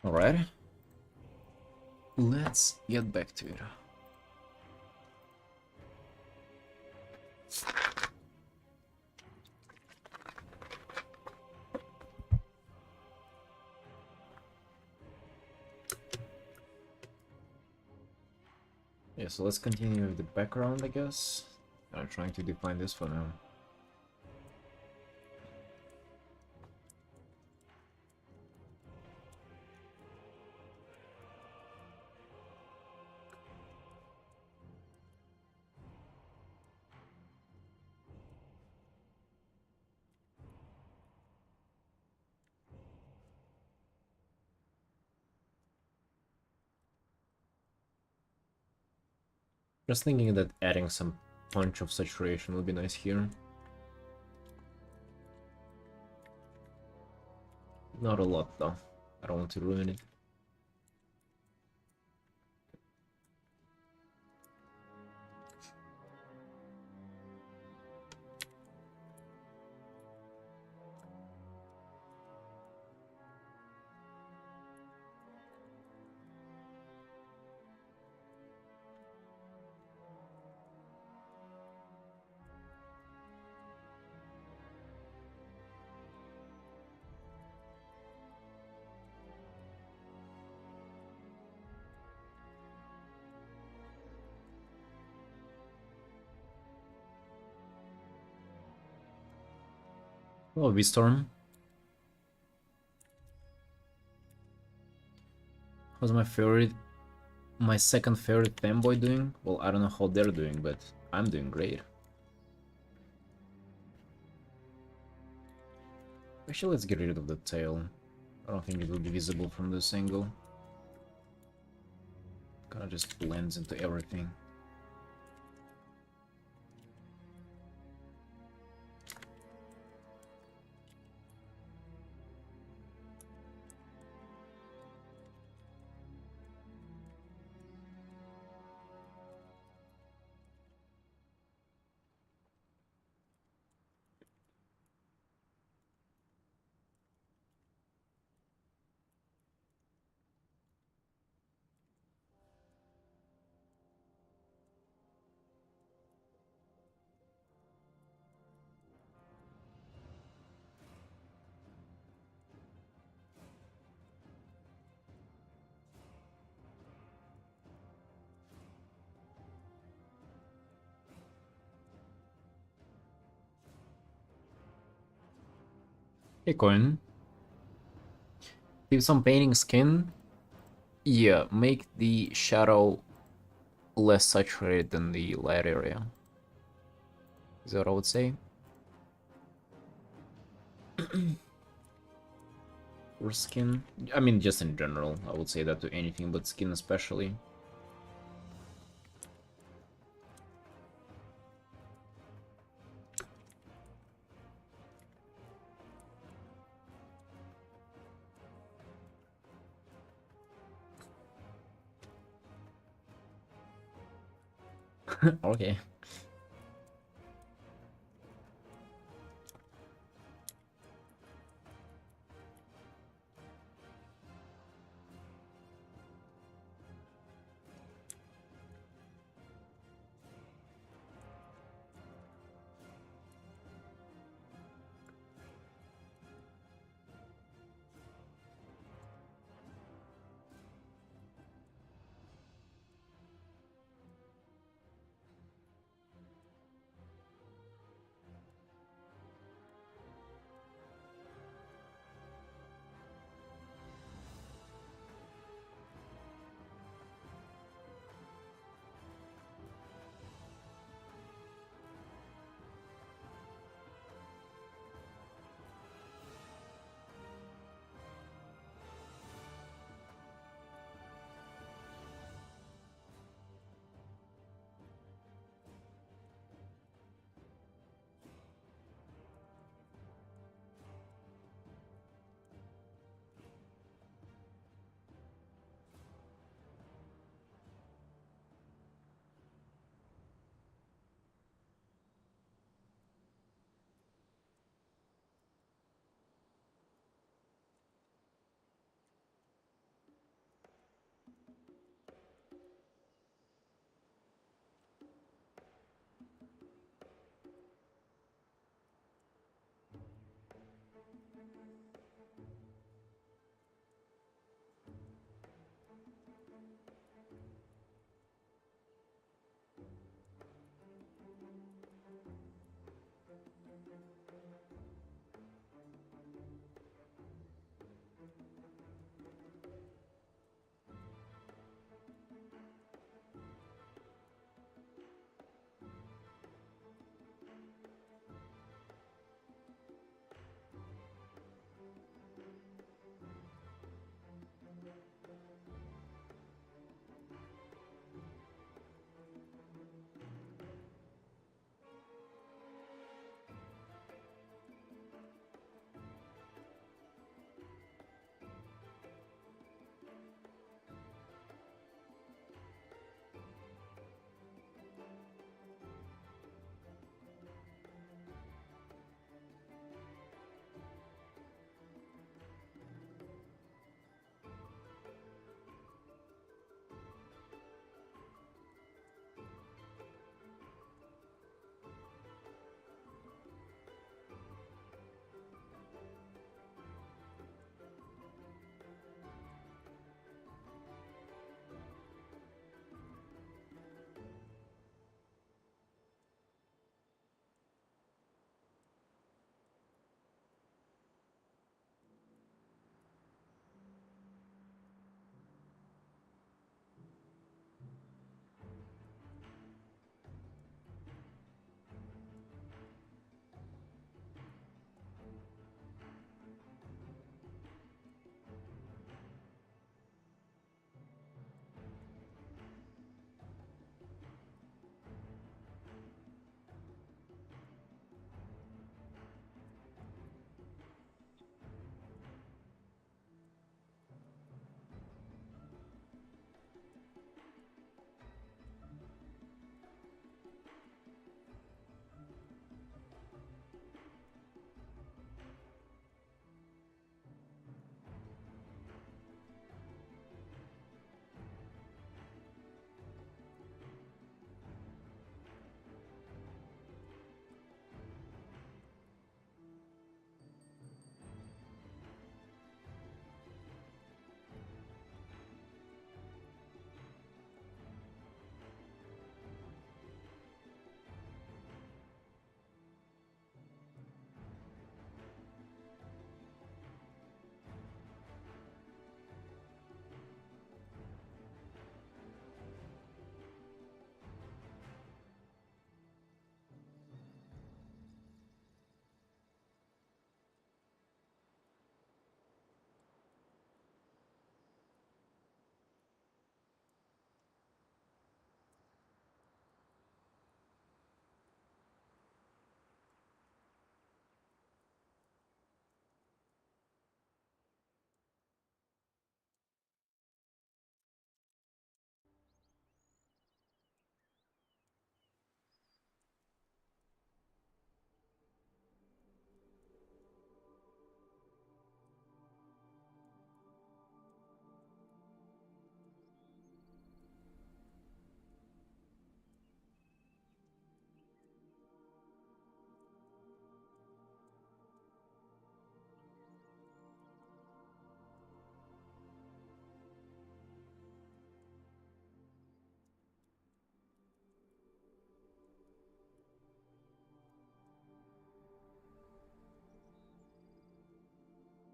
Alright. Let's get back to it. Yeah, so let's continue with the background, I guess. I'm trying to define this for now. Just thinking that adding some punch of saturation would be nice here. Not a lot though. I don't want to ruin it. Oh, V-Storm. How's my second favorite fanboy doing? Well, I don't know how they're doing, but I'm doing great. Actually, let's get rid of the tail. I don't think it will be visible from this angle. Kinda just blends into everything. Hey, Coin. Leave some painting skin. Yeah, make the shadow less saturated than the light area. Is that what I would say? Or skin? I mean, just in general, I would say that to anything but skin especially. Okay.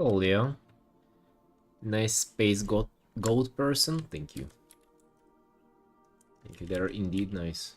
Oh, yeah. Nice space goat person. Thank you. Thank you. They're indeed nice.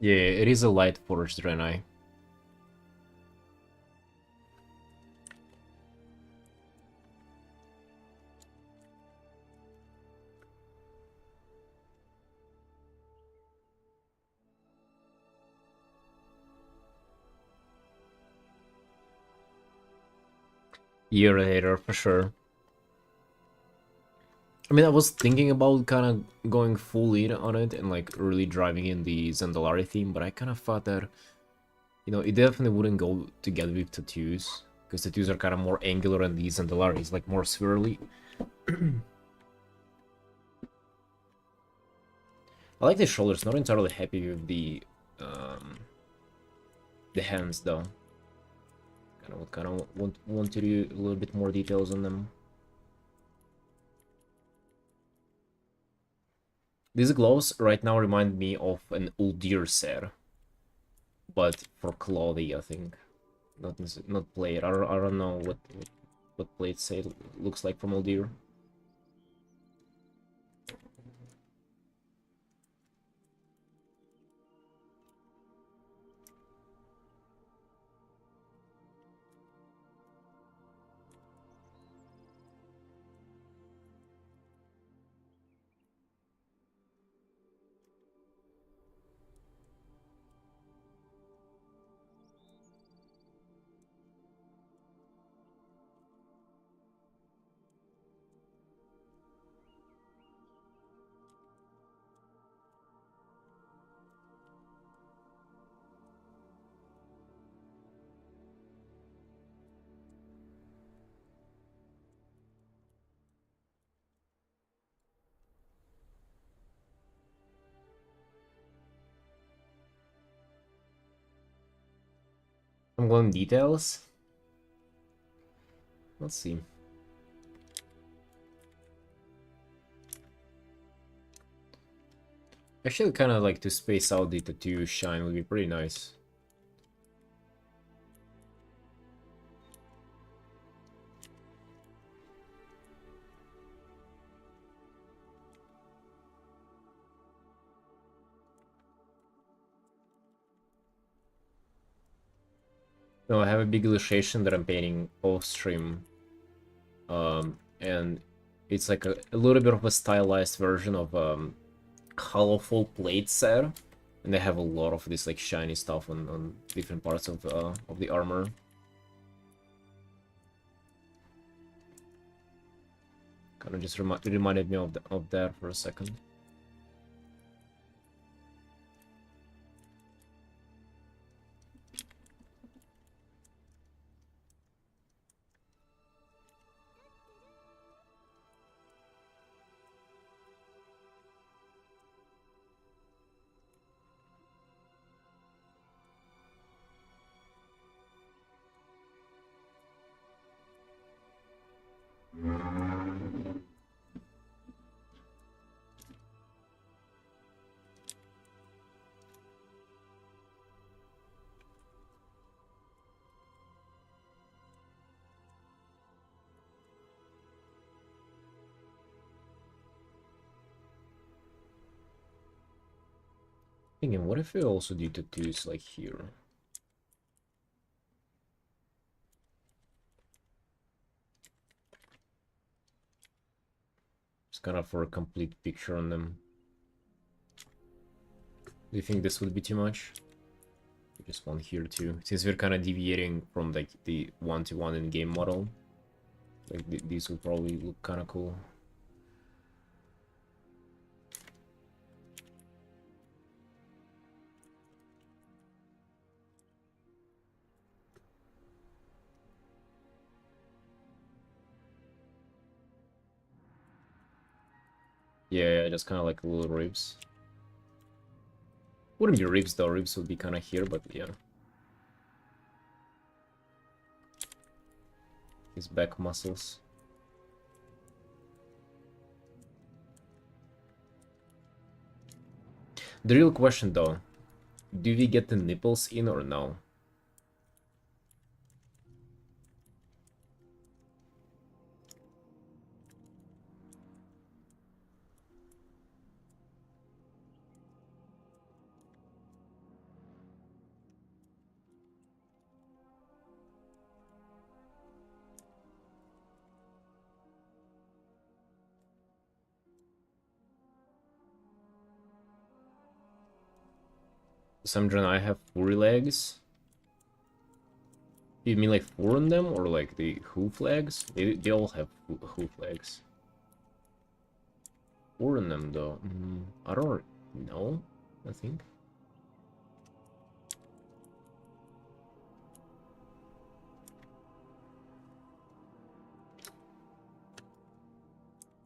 Yeah, it is a light forged Draenei. Year later, for sure. I mean, I was thinking about kind of going full in on it and like really driving in the Zandalari theme, but I kind of thought that, you know, it definitely wouldn't go together with tattoos, because tattoos are kind of more angular and the Zandalari is like more swirly. I like the shoulders, not entirely happy with the hands though. Want to do a little bit more details on them. These gloves right now remind me of an Uldir set, but for Claudia, I think. Not Blade. I don't know what Blade set looks like from Uldir. I'm going details. Let's see. Actually, kind of like to space out the tattoo shine would be pretty nice. No, I have a big illustration that I'm painting off stream. And it's like a little bit of a stylized version of colorful plate set, and they have a lot of this like shiny stuff on different parts of the armor. Kind of just reminded me of that for a second. Thinking, what if we also do tattoos like here? Just kind of for a complete picture on them. Do you think this would be too much? Just one here too, since we're kind of deviating from like the one-to-one in-game model. Like these would probably look kind of cool. Yeah, just kind of like little ribs. Wouldn't be ribs though, ribs would be kind of here, but yeah. His back muscles. The real question though, do we get the nipples in or no? Samdra and I have furry legs. You mean like four on them or like the hoof legs? They all have hoof legs. Four on them though. I don't know, I think.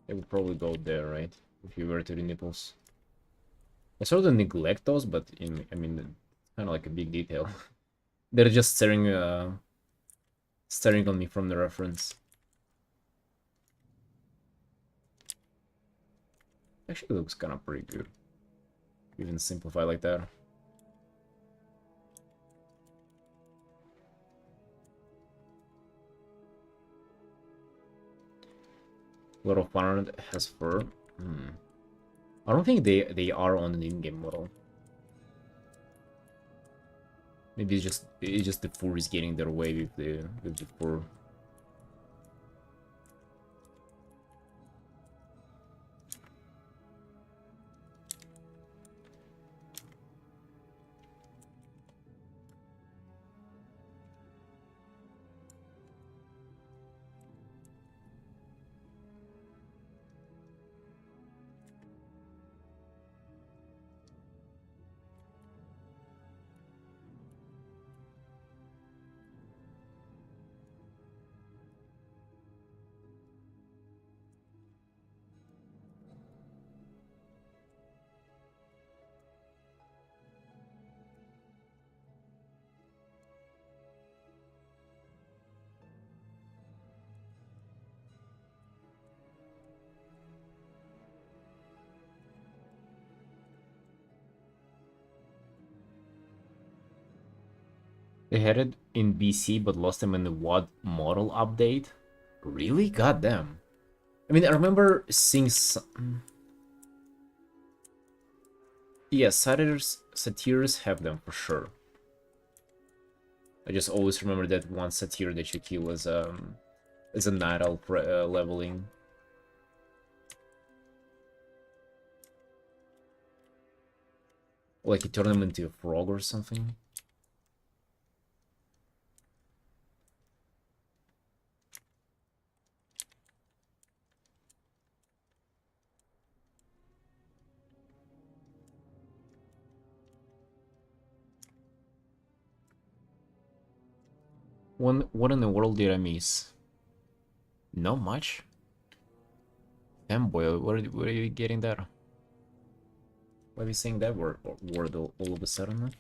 It would probably go there, right? If you were to the nipples. I sort of neglect those, but I mean, it's kind of like a big detail. They're just staring on me from the reference. Actually, looks kind of pretty good. Even simplify like that. A lot of fun has fur. I don't think they are on an in-game model. Maybe it's just the fur is getting their way with the fur. They had it in BC, but lost them in the WOD model update. Really? Goddamn. I mean, I remember seeing some... Yeah, satyrs have them for sure. I just always remember that one satyr that you kill as a night elf leveling. Like you turn them into a frog or something. What in the world did I miss? Not much. Fanboy, where are you getting that? Why are you saying that word all of a sudden?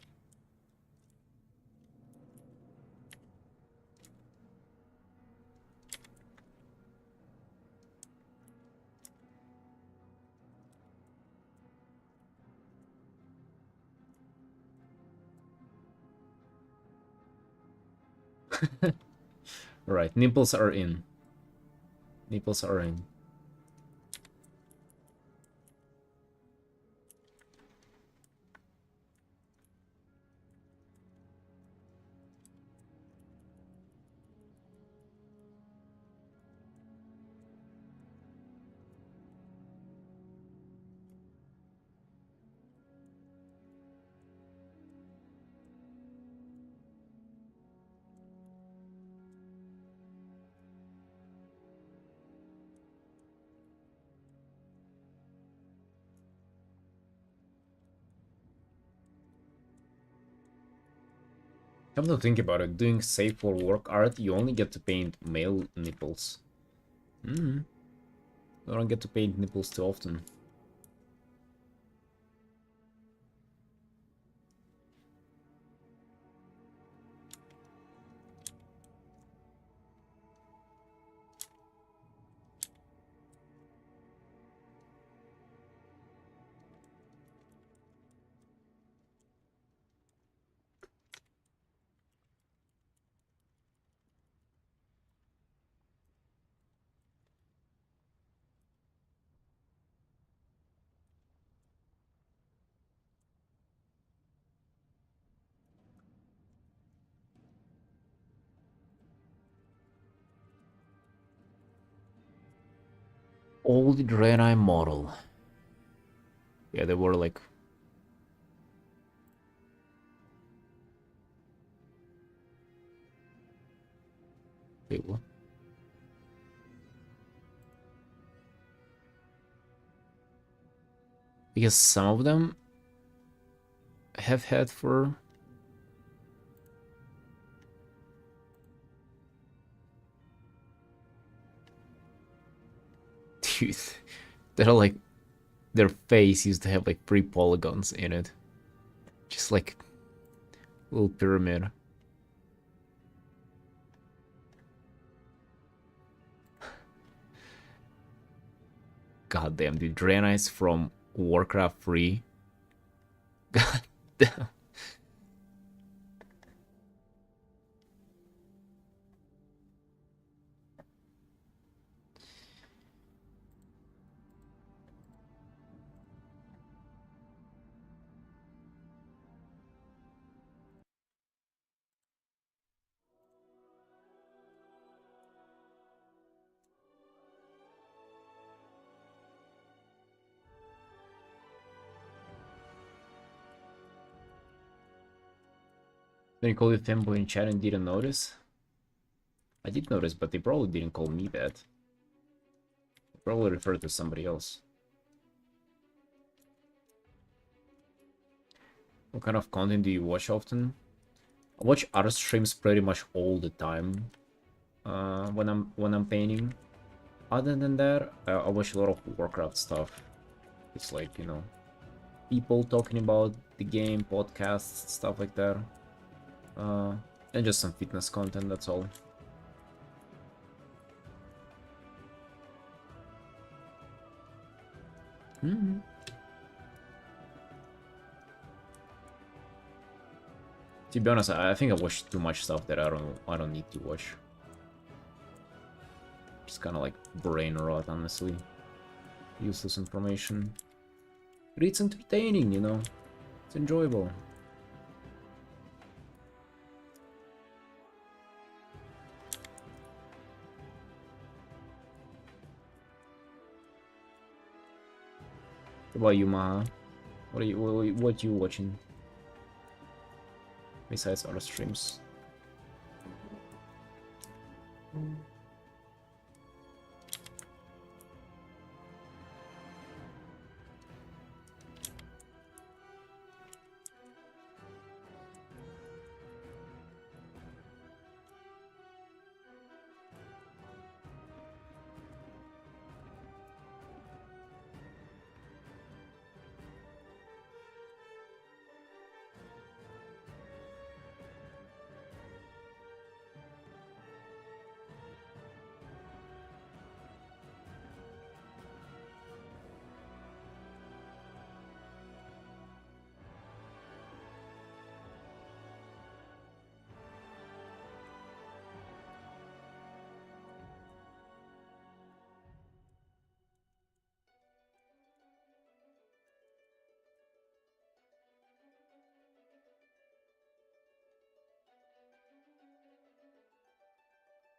Right, nipples are in. Nipples are in. Come to think about it, doing safe for work art, you only get to paint male nipples. Hmm. I don't get to paint nipples too often. Old Draenei model. Yeah, they were like... Wait, what? Because some of them have had fur. Dude, they're like... Their face used to have like 3 polygons in it. Just like... Little pyramid. God damn, dude. Draenei's from Warcraft 3. God damn. Then you called it femboy in chat and didn't notice? I did notice, but they probably didn't call me that. They probably referred to somebody else. What kind of content do you watch often? I watch art streams pretty much all the time. When I'm painting. Other than that, I watch a lot of Warcraft stuff. It's like, you know, people talking about the game, podcasts, stuff like that. And just some fitness content, that's all. To be honest, I think I watched too much stuff that I don't need to watch. Just kind of like brain rot, honestly. Useless information. But it's entertaining, you know. It's enjoyable. What about you, Maha? What are you watching? Besides other streams.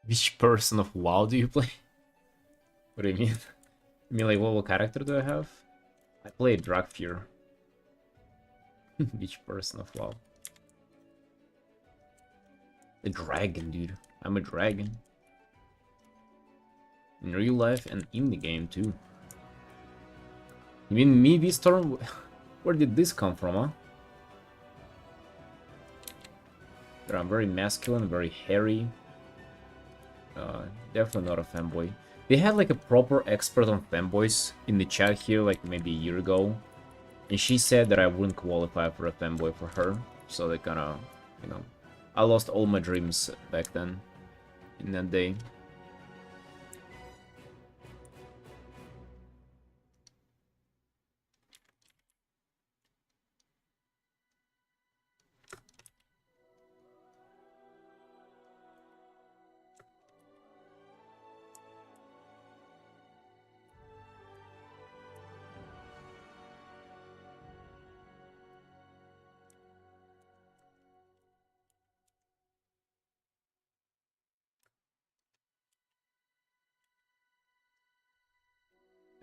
Which person of WoW do you play? What do you mean? You mean like what character do I have? I play Dragfear. Which person of WoW? A dragon, dude. I'm a dragon. In real life and in the game too. You mean me, V-Storm? Where did this come from, huh? They're very masculine, very hairy. Definitely not a femboy. They had like a proper expert on femboys in the chat here, like maybe a year ago. And she said that I wouldn't qualify for a femboy for her. So they kind of, you know, I lost all my dreams back then, in that day.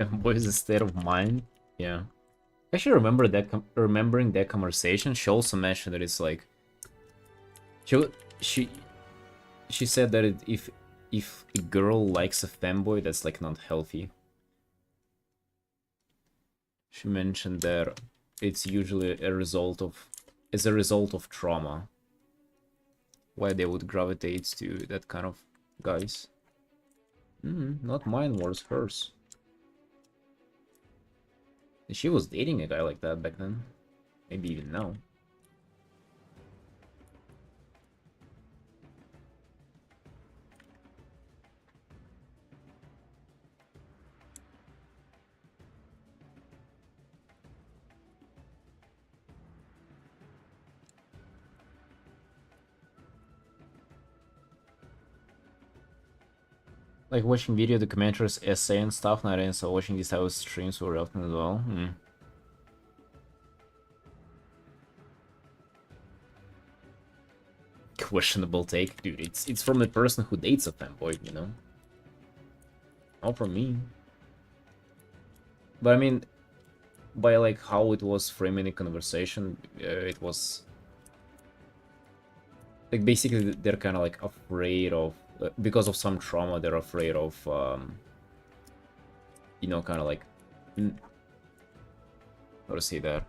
Femboy is a state of mind. Yeah. I actually remember that remembering that conversation. She also mentioned that it's like she she she said that if a girl likes a femboy, that's like not healthy. She mentioned that it's usually a result of trauma. Why they would gravitate to that kind of guys. Not mine, was hers. She was dating a guy like that back then. Maybe even now. Like watching video documentaries, essay and stuff nowadays, so watching these type of streams very often as well. Questionable take, dude. It's from a person who dates a femboy, you know. Not from me. But I mean, by like how it was framing the conversation, it was like basically they're kind of like afraid of because of some trauma. They're afraid of you know, kind of like how to say that,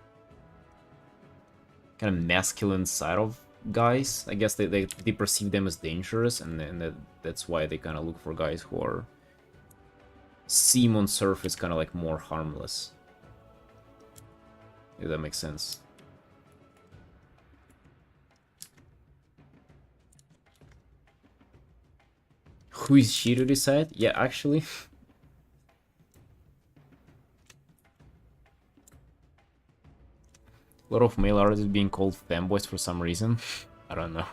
kind of masculine side of guys. I guess they perceive them as dangerous, and that's why they kind of look for guys who are seem on surface kind of like more harmless. If that makes sense. Who is she to decide? Yeah, actually. A lot of male artists being called femboys for some reason. I don't know.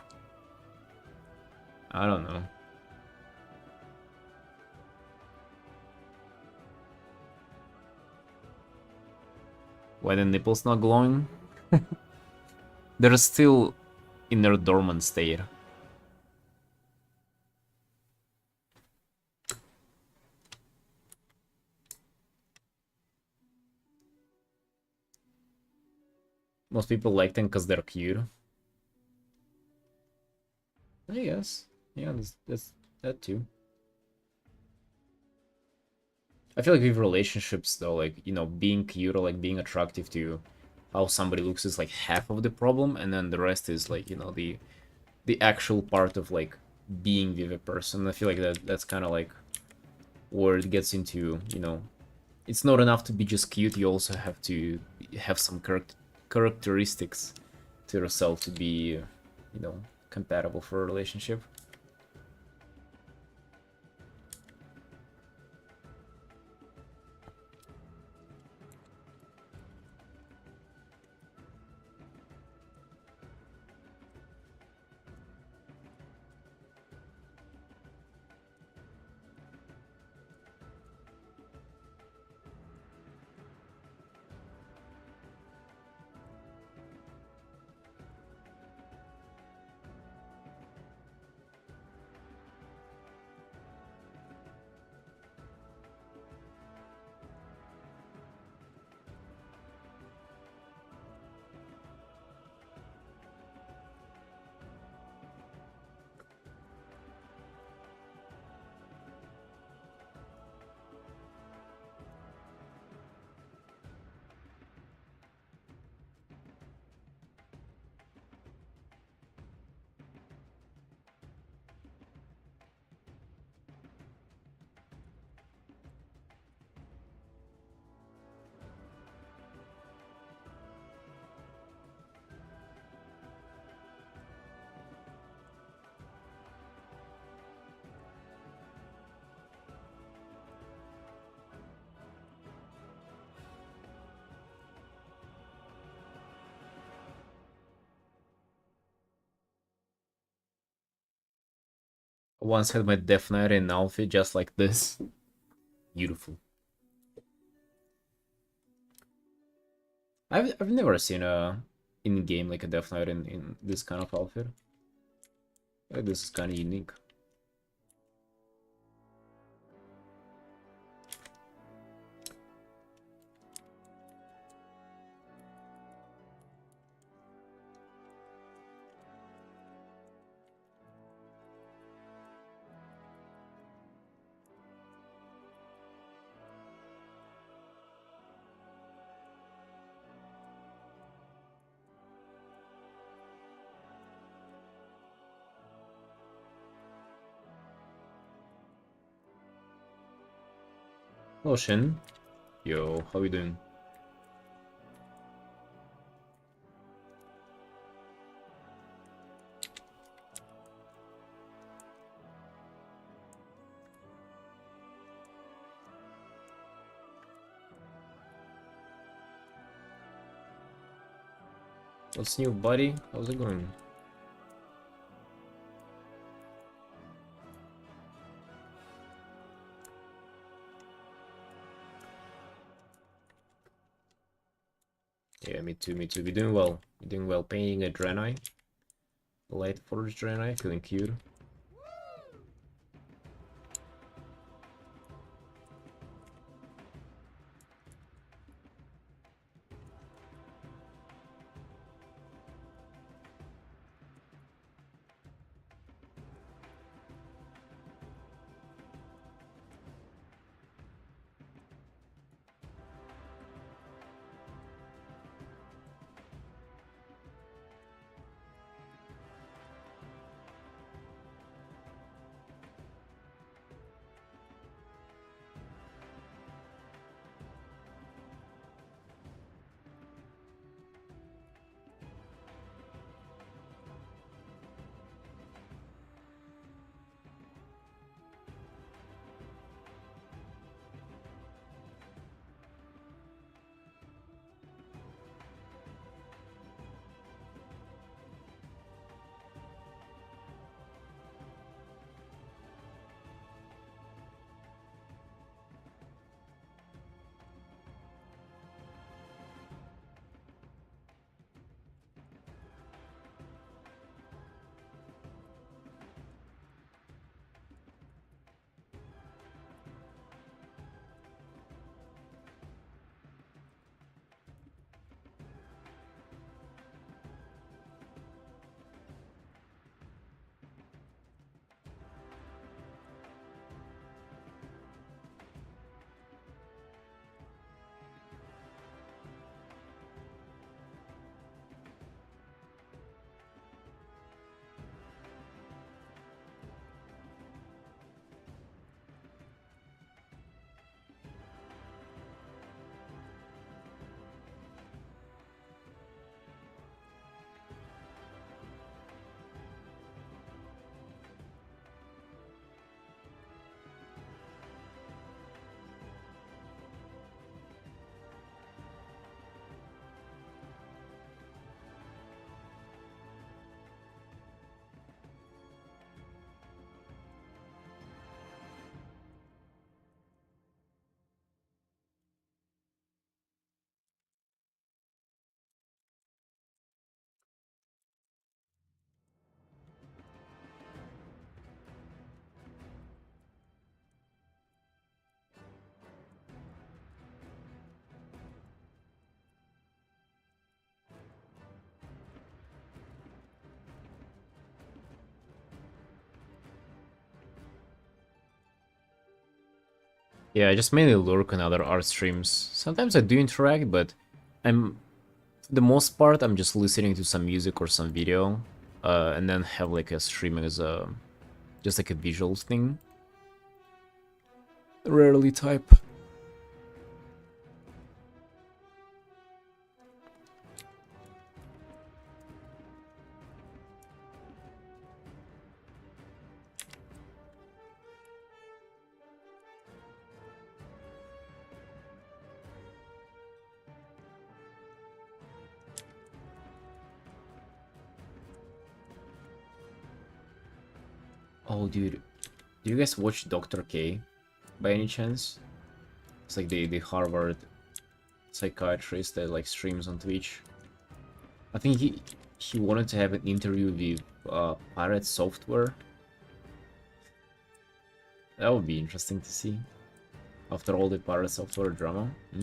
I don't know. Why the nipples not glowing? They're still in their dormant state. Most people like them because they're cute. I guess. Yeah, that's that too. I feel like with relationships though, like, you know, being cute or like being attractive to how somebody looks is like half of the problem, and then the rest is like, you know, the actual part of like being with a person. I feel like that's kind of like where it gets into, you know, it's not enough to be just cute, you also have to have some characteristics to yourself to be, you know, compatible for a relationship. Once had my Death Knight in outfit just like this. Beautiful. I've never seen a in game like a Death Knight in this kind of outfit. Like, this is kind of unique. Oh, Shin. Yo, how you doing? What's new, buddy? How's it going? Yeah, me too, me too. We're doing well. We're doing well. Painting a Draenei. Light Forged Draenei, feeling cute. Yeah, I just mainly lurk on other art streams. Sometimes I do interact, but I'm for the most part I'm just listening to some music or some video, and then have like a stream as a just like a visual thing. Rarely type. Oh, dude, Do you guys watch Dr. K by any chance? It's like the Harvard psychiatrist that like streams on Twitch. I think he wanted to have an interview with Pirate Software. That would be interesting to see. After all the Pirate Software drama. Hmm?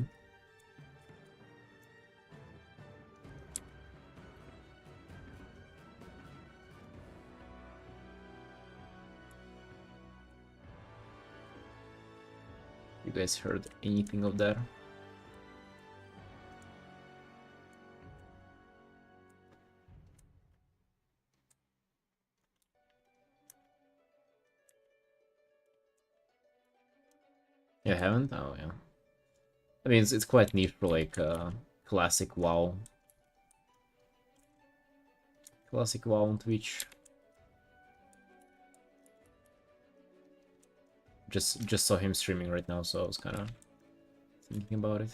You guys heard anything of that? You haven't? Oh yeah. I mean, it's quite neat for like classic WoW. Classic WoW on Twitch. Just saw him streaming right now, so I was kind of thinking about it.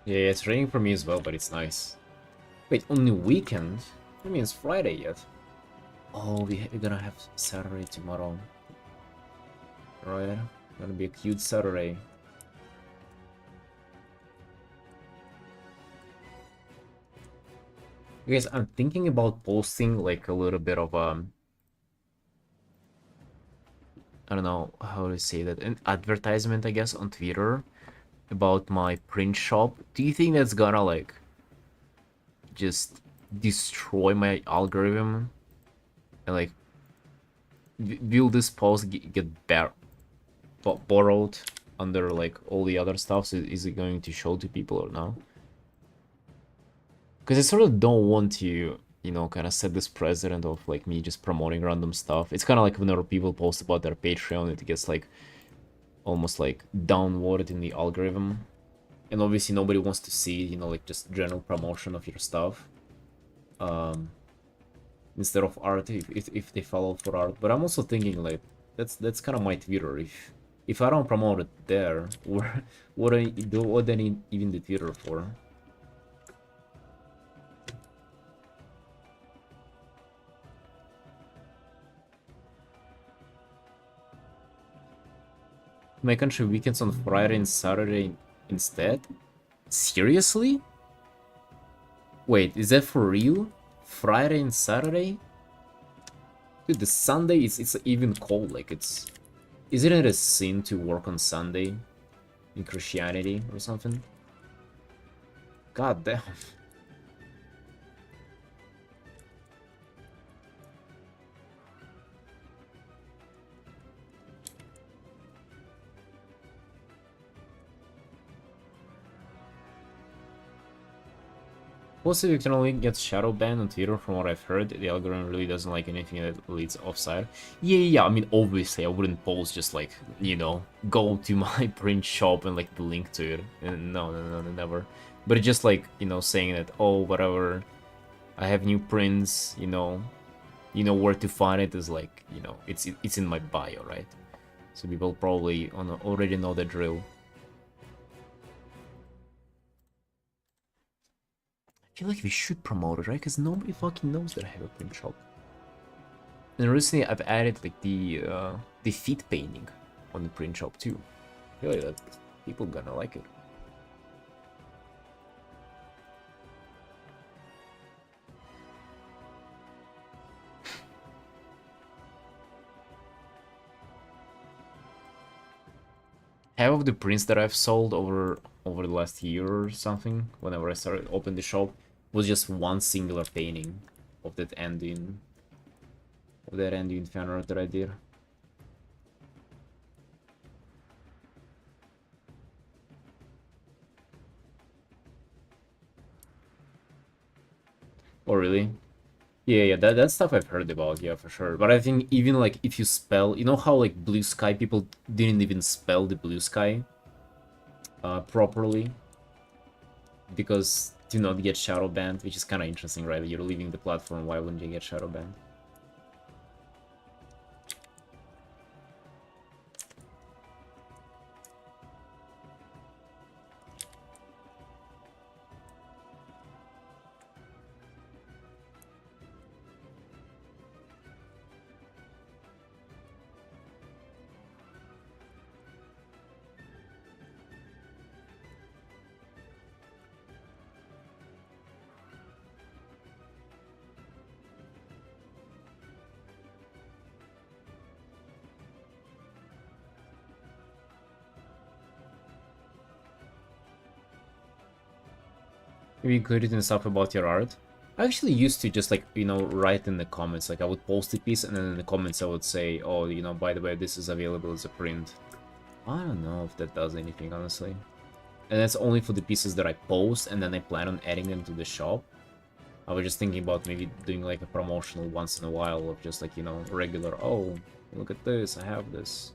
Yeah, it's raining for me as well, but it's nice. Wait, only weekend? I mean, it's Friday yet. Oh, we're gonna have Saturday tomorrow. Right? Gonna be a cute Saturday. Guys, I'm thinking about posting like a little bit of I don't know how to say that, an advertisement, I guess, on Twitter about my print shop. Do you think that's gonna like just destroy my algorithm? And like, will this post get borrowed under like all the other stuff? So is it going to show to people or not? Because I sort of don't want to, you know, kind of set this precedent of like me just promoting random stuff. It's kind of like whenever people post about their Patreon, it gets like almost like downvoted in the algorithm. And obviously nobody wants to see, you know, like just general promotion of your stuff. Instead of art, if they follow for art. But I'm also thinking like that's kind of my Twitter. If I don't promote it there, what do I do? What do I need even the Twitter for? My country weekends on Friday and Saturday instead? Seriously? Wait, is that for real? Friday and Saturday? Dude, the Sunday is it's even cold. Like it's, isn't it a sin to work on Sunday in Christianity or something? God damn. Also, you can only get shadow banned on Twitter from what I've heard. The algorithm really doesn't like anything that leads offside. Yeah, I mean, obviously, I wouldn't post just like, you know, go to my print shop and like the link to it. No, never. But it's just like, you know, saying that, oh, whatever, I have new prints, you know where to find it is like, you know, it's in my bio, right? So people probably already know the drill. I feel like we should promote it, right? Because nobody fucking knows that I have a print shop. And recently I've added like the feet painting on the print shop too. I feel like that people gonna like it. Half of the prints that I've sold over the last year or something, whenever I started open the shop, was just one singular painting of that ending fan art that I did. Oh really? Yeah, that stuff I've heard about, yeah, for sure. But I think even like if you spell, you know how like blue sky people didn't even spell the blue sky properly because to not get shadow banned, which is kind of interesting, right? You're leaving the platform, why wouldn't you get shadow banned? You included in stuff about your art. I actually used to just like, you know, write in the comments, like I would post a piece and then in the comments I would say, oh, you know, by the way, this is available as a print. I don't know if that does anything, honestly. And that's only for the pieces that I post and then I plan on adding them to the shop. I was just thinking about maybe doing like a promotional once in a while of just like, you know, regular, oh, look at this, I have this.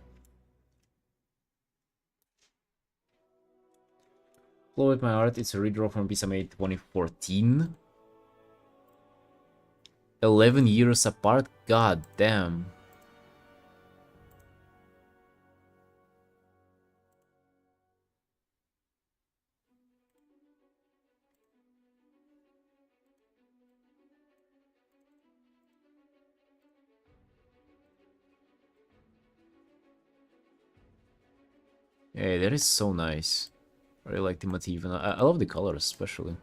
Flow with my art, it's a redraw from piece I made 2014. 11 years apart? God damn. Yeah, that is so nice. I really like the motif, and I love the colors, especially.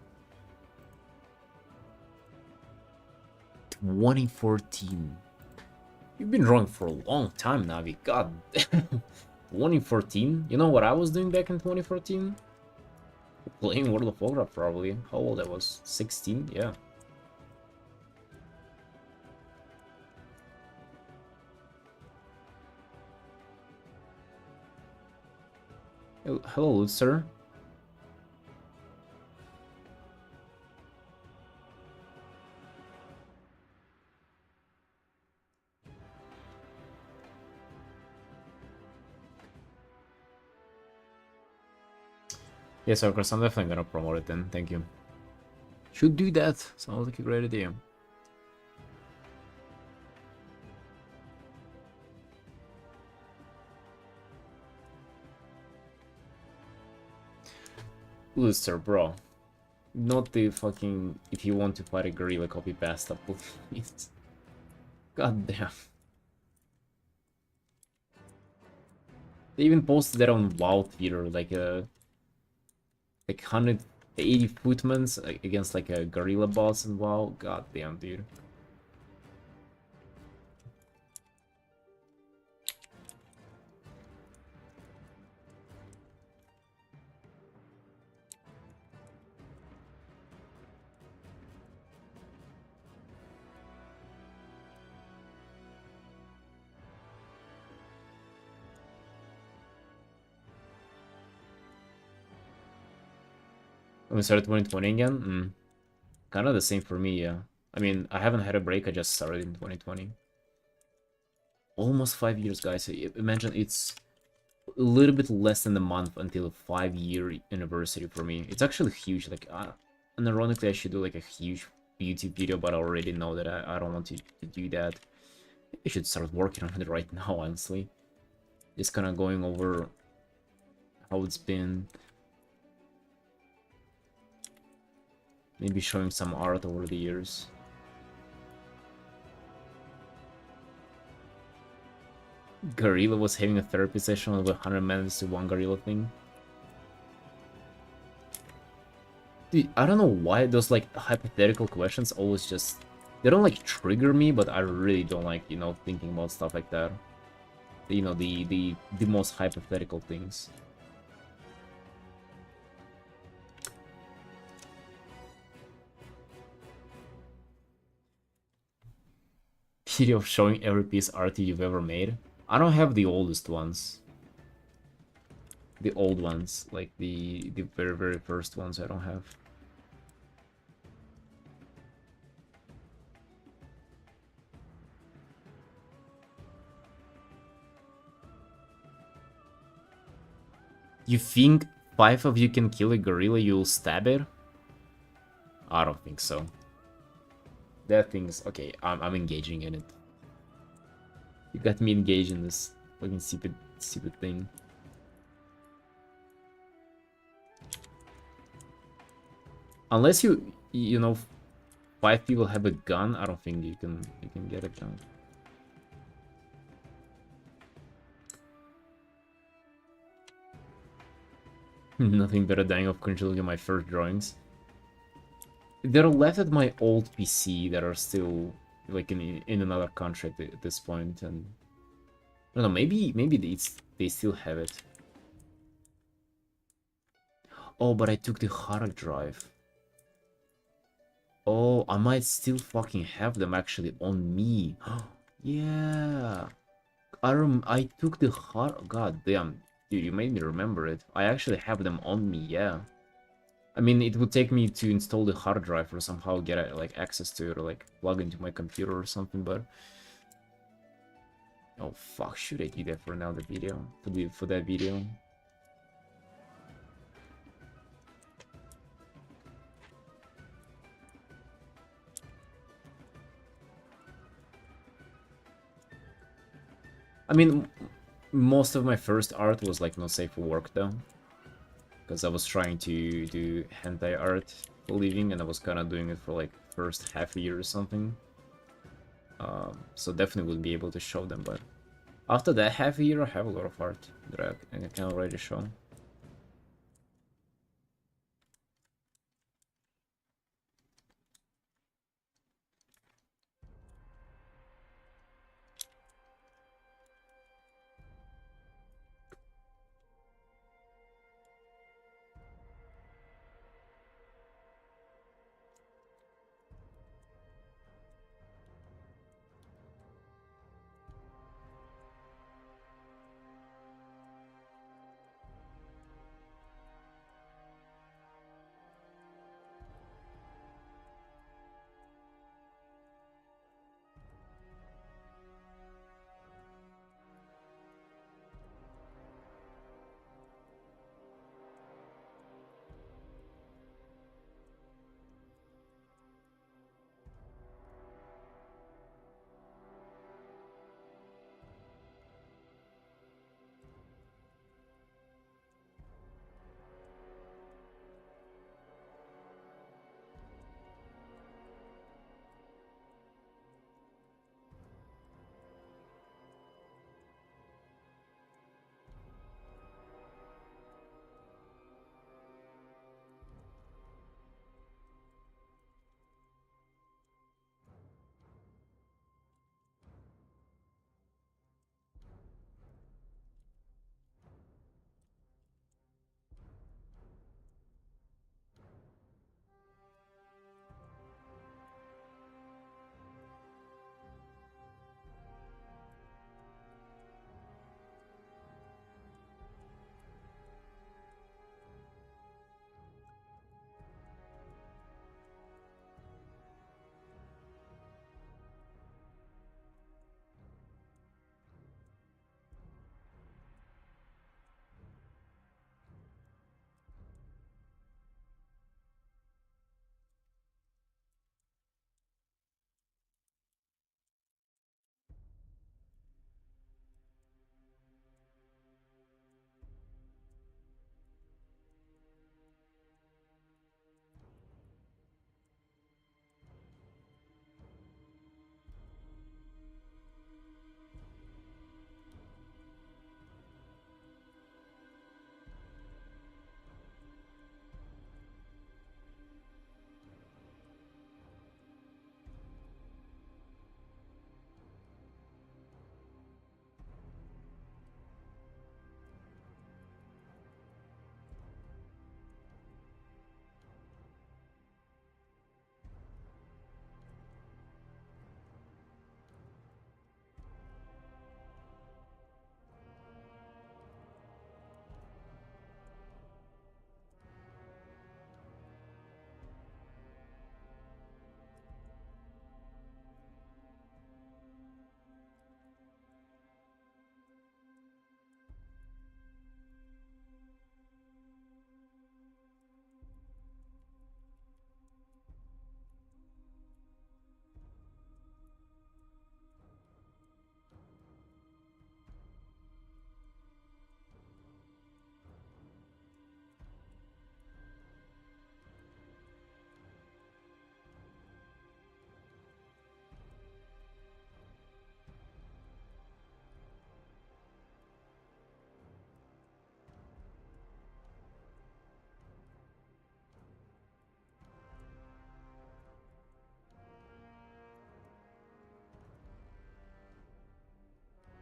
2014. You've been drawing for a long time, Navi. God damn. 2014? You know what I was doing back in 2014? Playing World of Warcraft, probably. How old I was? 16? Yeah. Hello, sir. Yes, of course, I'm definitely gonna promote it then. Thank you. Should do that. Sounds like a great idea. Luster, bro. Not the fucking... If you want to fight a gorilla, copy pasta, please. God damn. They even posted that on WoW Twitter, like 180 footmans against like a gorilla boss and WoW. God damn, dude. When we started 2020 again? Kind of the same for me, yeah. I mean, I haven't had a break, I just started in 2020. Almost 5 years, guys. Imagine it's a little bit less than a month until 5 year anniversary for me. It's actually huge. Like, and ironically, I should do like a huge YouTube video, but I already know that I don't want to do that. I should start working on it right now, honestly. Just kind of going over how it's been. Maybe showing some art over the years. Gorilla was having a therapy session of 100 minutes to one gorilla thing. Dude, I don't know why those like hypothetical questions always just they don't like trigger me, but I really don't like, you know, thinking about stuff like that. You know, the most hypothetical things. Video of showing every piece art you've ever made. I don't have the oldest ones. The old ones, like the very first ones I don't have. You think 5 of you can kill a gorilla, you'll stab it? I don't think so. That thing's okay, I'm engaging in it. You got me engaged in this fucking stupid thing. Unless you know 5 people have a gun, I don't think you can get a gun. Nothing better dying of controlling my first drawings. They're left at my old PC that are still like in another country at this point, and I don't know, maybe they still have it. Oh, but I took the hard drive. Oh, I might still fucking have them actually on me. Yeah. I took the hard... God damn. Dude, you made me remember it. I actually have them on me, yeah. I mean, it would take me to install the hard drive or somehow get like access to it or like plug into my computer or something, but... Oh fuck, should I do that for another video? For that video? I mean, most of my first art was like not safe for work though. Because I was trying to do hentai art for a living and I was kind of doing it for like first half a year or something. So definitely would be able to show them, but after that half a year I have a lot of art that I can already show.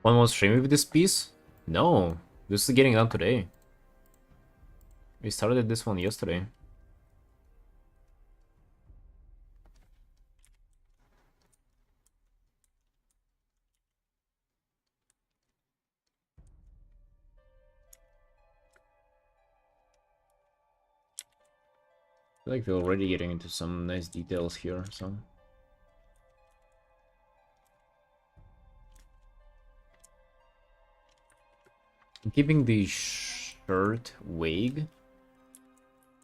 One more stream with this piece? No, this is getting done today. We started this one yesterday. I feel like we're already getting into some nice details here, so... I'm keeping the shirt vague,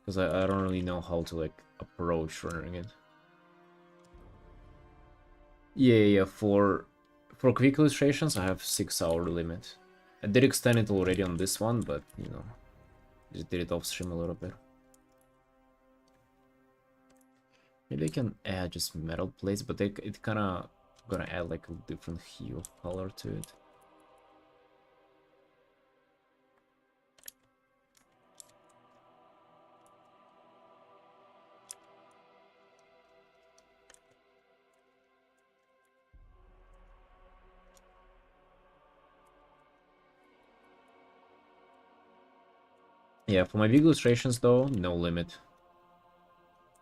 because I don't really know how to, like, approach rendering it. Yeah, for quick illustrations, I have 6-hour limit. I did extend it already on this one, but, you know, just did it off stream a little bit. Maybe I can add just metal plates, but it kind of gonna add like a different hue of color to it. Yeah, for my big illustrations though, no limit.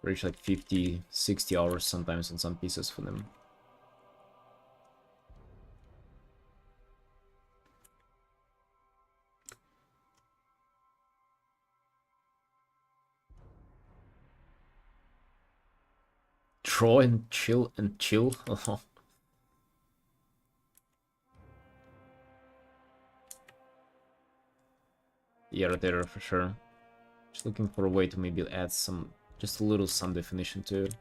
Reach like 50, 60 hours sometimes on some pieces for them. Draw and chill and chill. Yeah, there for sure. Just looking for a way to maybe add some, just a little sun definition to it.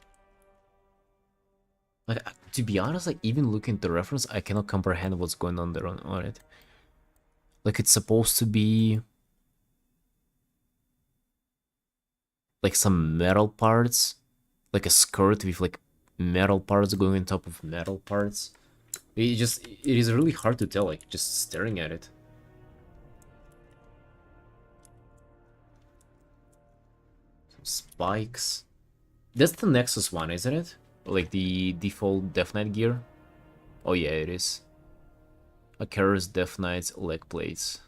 Like, to be honest, like, even looking at the reference, I cannot comprehend what's going on there on it. Like, it's supposed to be... like some metal parts. Like a skirt with, like, metal parts going on top of metal parts. It is really hard to tell, like, just staring at it. Some spikes. That's the Nexus one, isn't it? Like the default Death Knight gear? Oh yeah, it is. Akira's Death Knight's leg plates.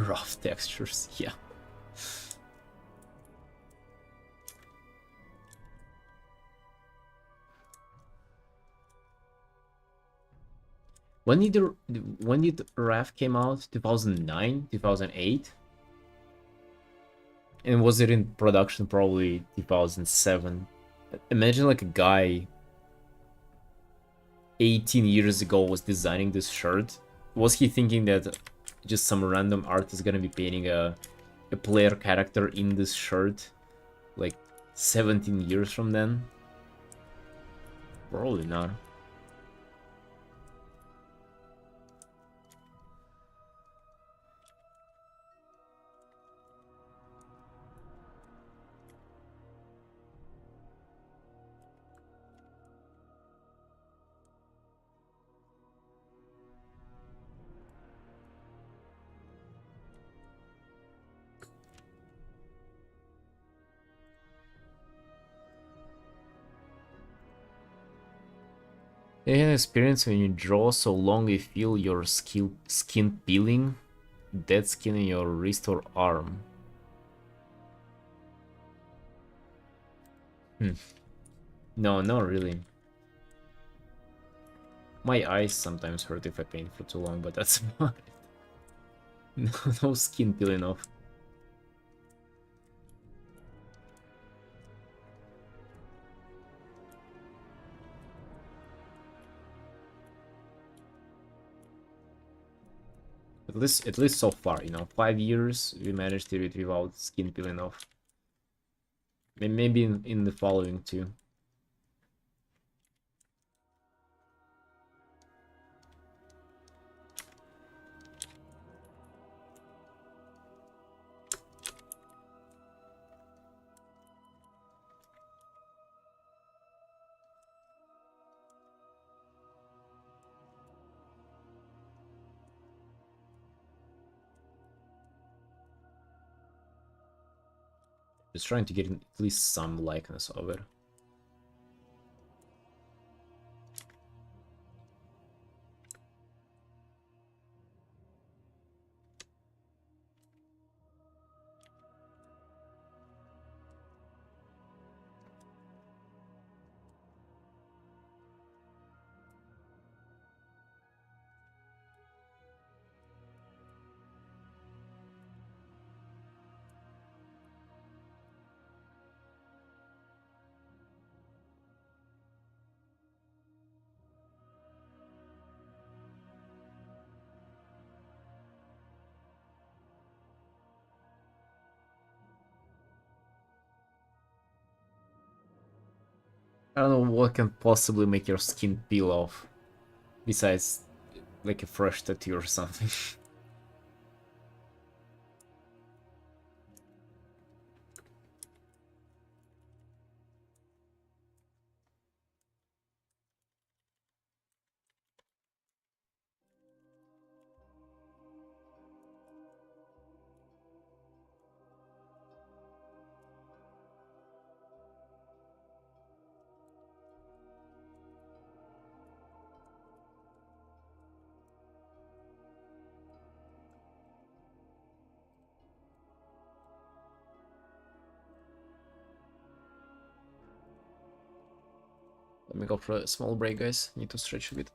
Rough textures, yeah. When did RAF came out? 2009? 2008? And was it in production probably 2007? Imagine like a guy 18 years ago was designing this shirt. Was he thinking that just some random artist is gonna be painting a player character in this shirt like 17 years from then? Probably not. You have an experience when you draw so long you feel your skin peeling, dead skin in your wrist or arm. No, not really. My eyes sometimes hurt if I paint for too long, but that's about it. No, no skin peeling off. At least so far, you know, 5 years we managed to do it without skin peeling off. Maybe in the following too. Just trying to get at least some likeness of it. I don't know what can possibly make your skin peel off, besides like a fresh tattoo or something. Let me go for a small break, guys. Need to stretch a bit.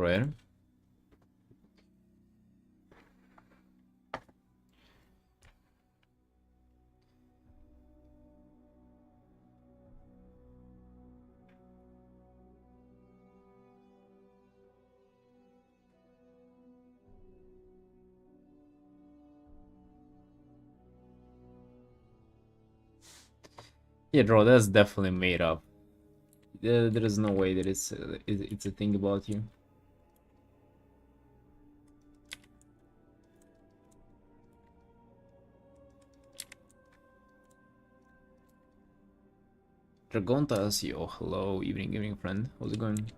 Right? Yeah, bro, that's definitely made up. There is no way that it's a thing about you. Dragontas, yo, hello, evening friend. How's it going?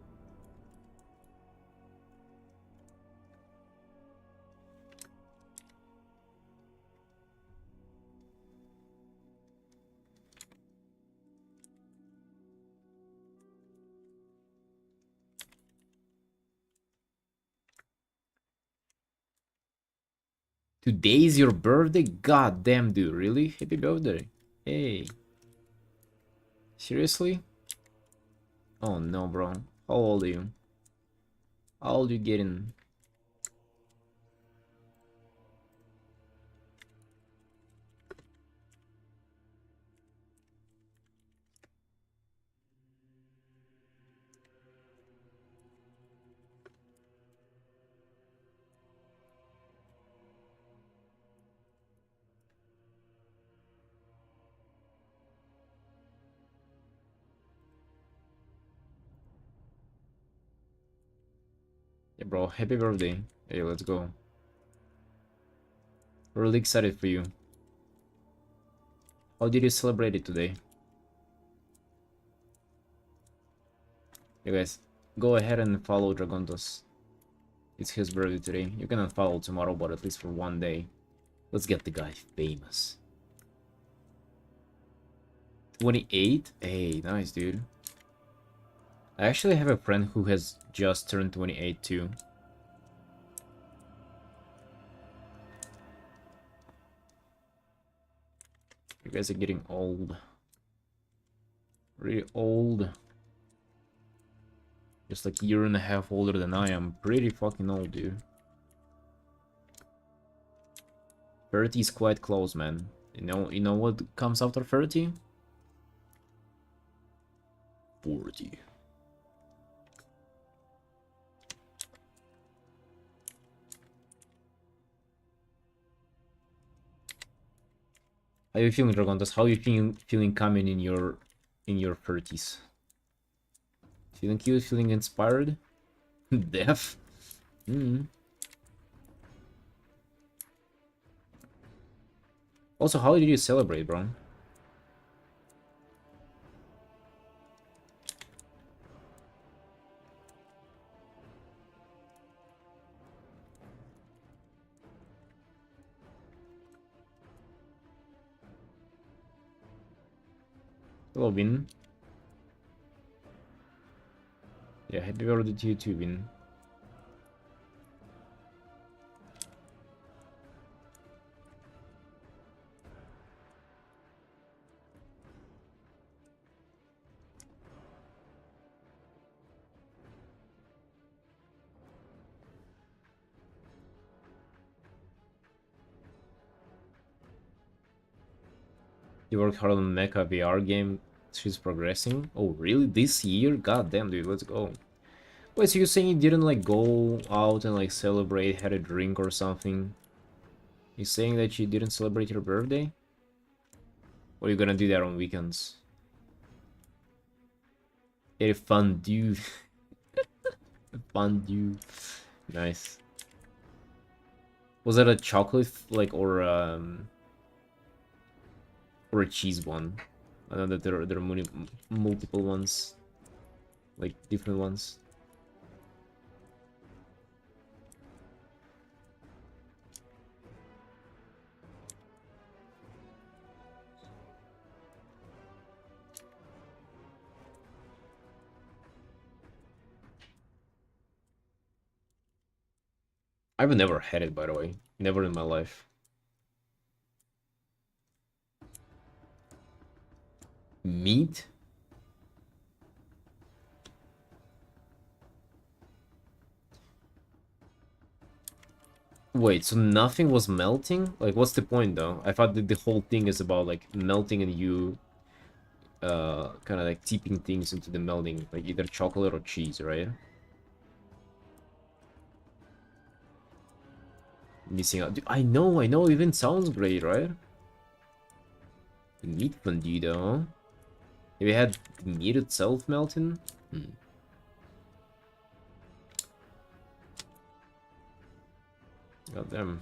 Today's your birthday? God damn, dude, really? Happy birthday. Hey. Seriously? Oh no, bro. How old are you? How old you getting? Yeah, bro, happy birthday. Hey, let's go. Really excited for you. How did you celebrate it today? You guys, go ahead and follow Dragontos. It's his birthday today. You can unfollow tomorrow, but at least for one day. Let's get the guy famous. 28? Hey, nice, dude. I actually have a friend who has just turned 28 too. You guys are getting old. Really old. Just like a year and a half older than I am. Pretty fucking old, dude. 30 is quite close, man. You know what comes after 30? 40. How you feeling, Dragontas? How you feeling coming in your 30s? Feeling cute? Feeling inspired? Deaf? Mm. Also, how did you celebrate, bro? Hello, Vin. Yeah, happy birthday to you too, Vin. You worked hard on Mecha VR game. She's progressing. Oh, really? This year? God damn, dude. Let's go. Wait, so you're saying you didn't like go out and like celebrate, had a drink or something? You saying that you didn't celebrate your birthday? Or you gonna do that on weekends? A fondue. Fondue. Nice. Was that a chocolate like or a cheese one? I know that there are multiple ones, like different ones. I've never had it, by the way. Never in my life. Meat? Wait, so nothing was melting? Like, what's the point, though? I thought that the whole thing is about, like, melting and you, kind of, like, tipping things into the melting. Like, either chocolate or cheese, right? Missing out. Dude, I know, it even sounds great, right? The meat fondue, though. Have you had the meat itself melting? Hmm. God damn.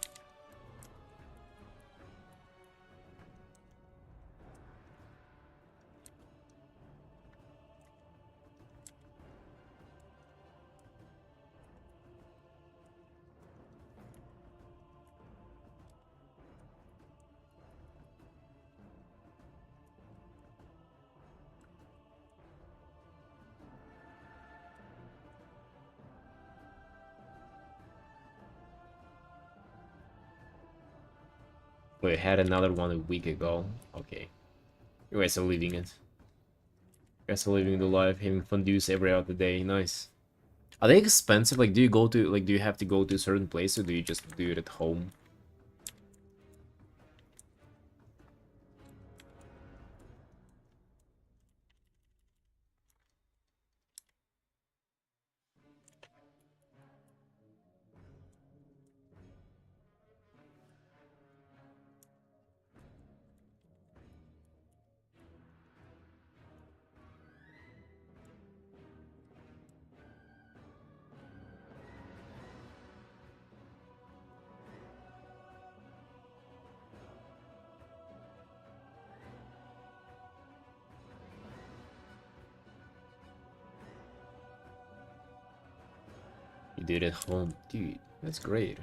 Wait, I had another one a week ago. Okay. You guys are living it. You guys are living the life, having fondues every other day. Nice. Are they expensive? Like, do you go to, like, do you have to go to a certain place, or do you just do it at home? You do it at home. Dude, that's great.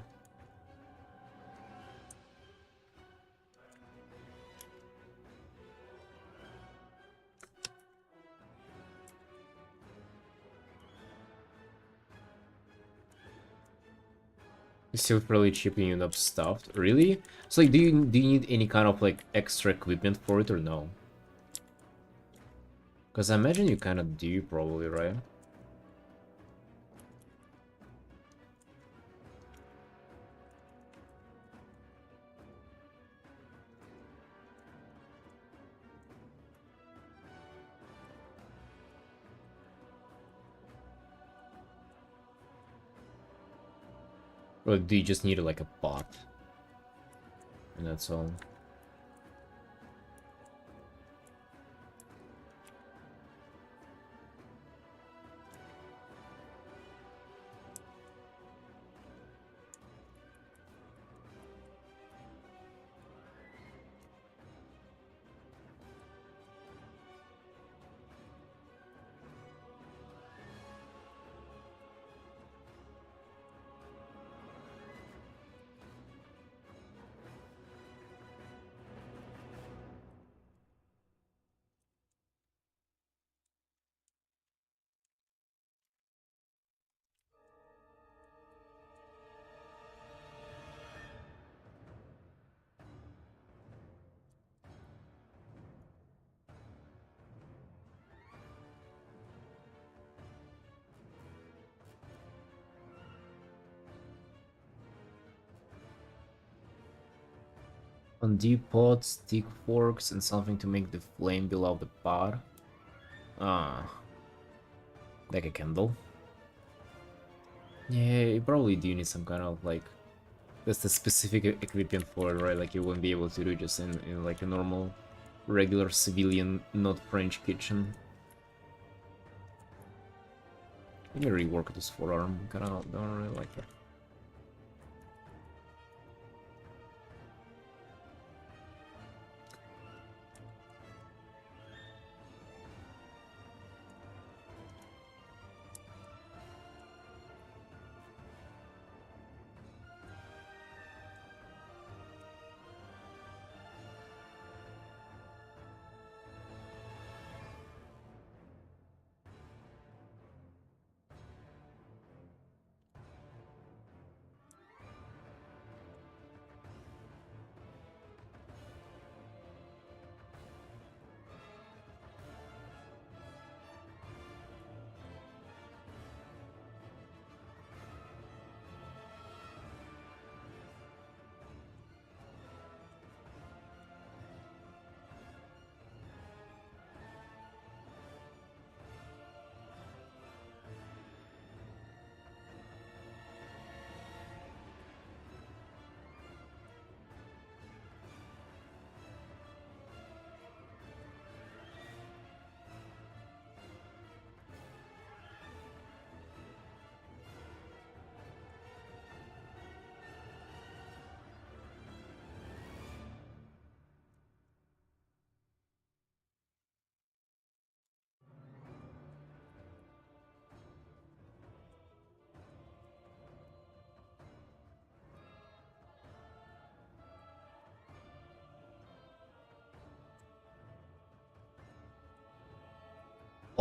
It's still fairly cheap and you end up stuffed. Really? So, like, do you need any kind of, like, extra equipment for it, or no? Because I imagine you kind of do, probably, right? Or do you just need, like, a pot? And that's all. Undo pot, stick forks, and something to make the flame below the pot. Ah, like a candle. Yeah, you probably do need some kind of, like, that's the specific equipment for it, right? Like, you wouldn't be able to do just in like a normal, regular civilian, not French kitchen. Let me rework this forearm. Kinda don't really like it.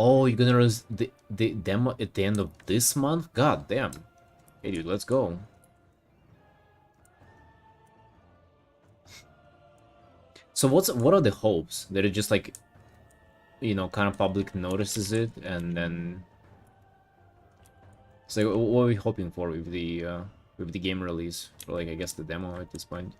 Oh, you're gonna release the demo at the end of this month? God damn. Hey dude, let's go. So what are the hopes? That it just like, you know, kind of public notices it and then... So what are we hoping for with the game release? Or like, I guess the demo at this point.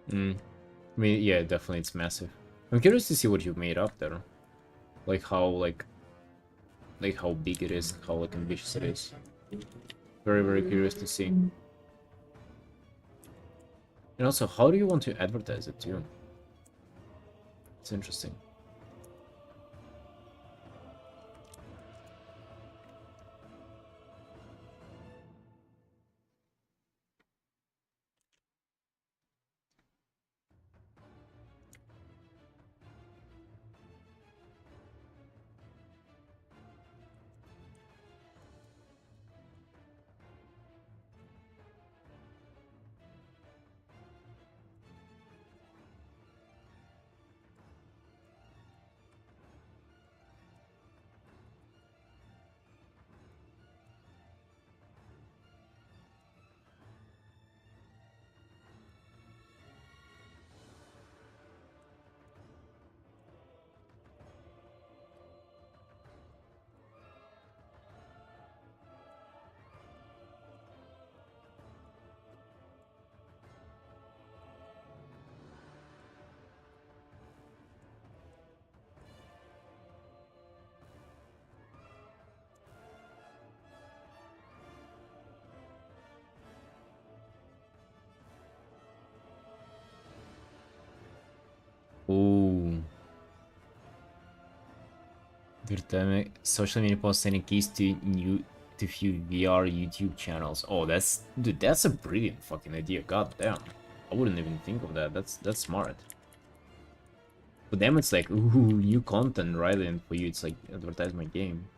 Mm. I mean, yeah, definitely it's massive. I'm curious to see what you've made up there. Like how how big it is, how like ambitious it is. Very, very curious to see. And also, how do you want to advertise it too? It's interesting. Ooh. Dynamic social media posts sending keys to few VR YouTube channels. Oh, dude, that's a brilliant fucking idea. God damn. I wouldn't even think of that. That's smart. For them it's like, ooh, new content, right? And for you it's like advertise my game.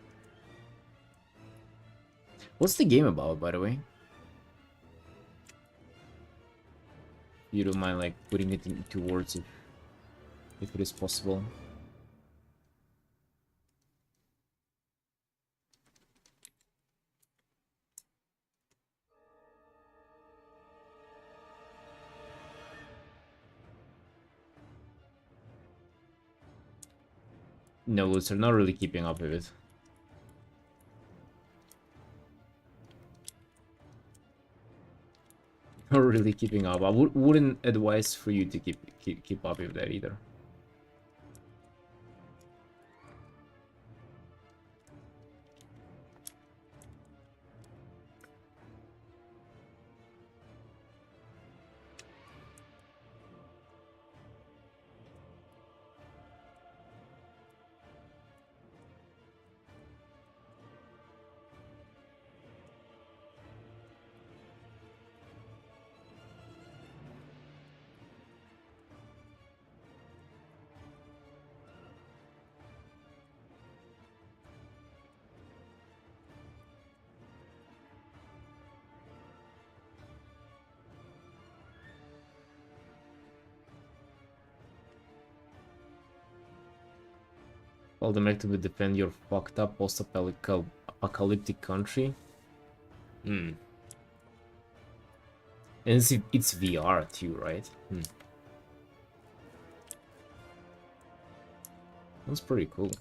What's the game about, by the way? You don't mind like putting it into words if it is possible. No, Lutzer, not really keeping up with it. Not really keeping up. I wouldn't advise for you to keep up with that either. All the mech to defend your fucked up post-apocalyptic country. Hmm. And it's VR too, right? Hmm. That's pretty cool.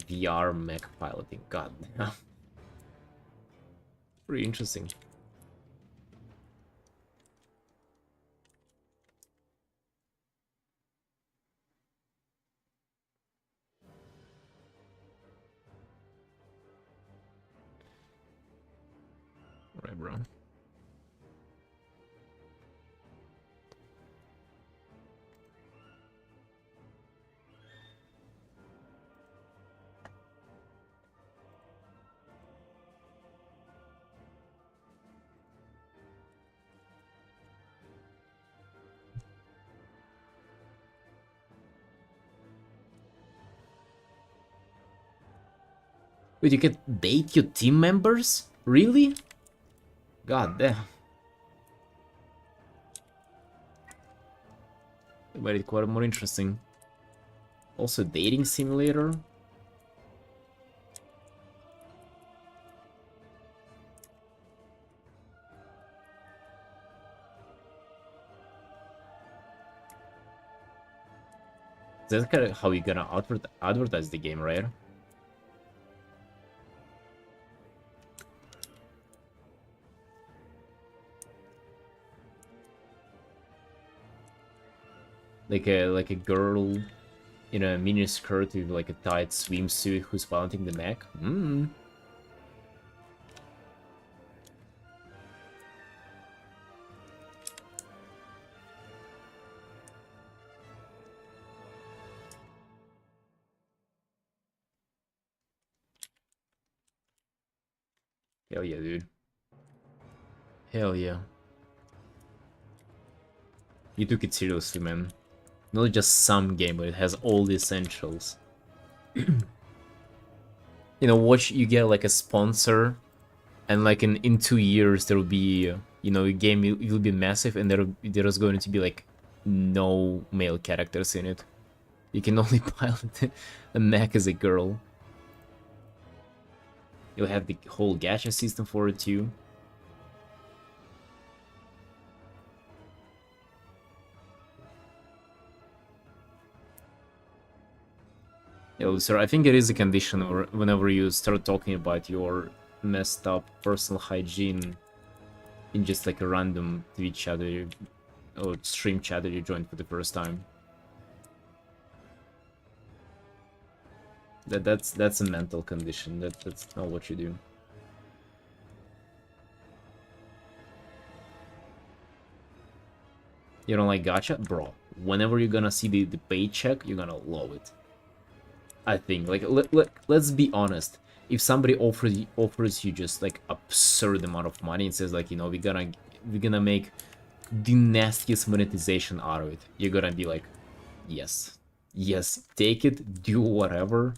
VR mech piloting. God damn. Pretty interesting. Alright, bro. Wait, you can bait your team members? Really? God damn. It made it quite more interesting. Also, dating simulator? That's kind of how you're gonna advertise the game, right? Like a girl in a mini skirt with like a tight swimsuit who's piloting the mech. Hmm. Hell yeah, dude. Hell yeah. You took it seriously, man. Not just some game, but it has all the essentials. You know, watch you get like a sponsor, and like in 2 years there will be, you know, a game will be massive, and there's going to be like no male characters in it. You can only pilot a mech as a girl. You'll have the whole gacha system for it too. Yo, sir, I think it is a condition whenever you start talking about your messed up personal hygiene in just like a random Twitch chat or stream chat that you joined for the first time. That's a mental condition. That's not what you do. You don't like gacha? Bro, whenever you're gonna see the paycheck, you're gonna love it. I think, like, let's be honest. If somebody offers you just like absurd amount of money and says like, you know, we're gonna make the nastiest monetization out of it, you're gonna be like, yes, yes, take it, do whatever.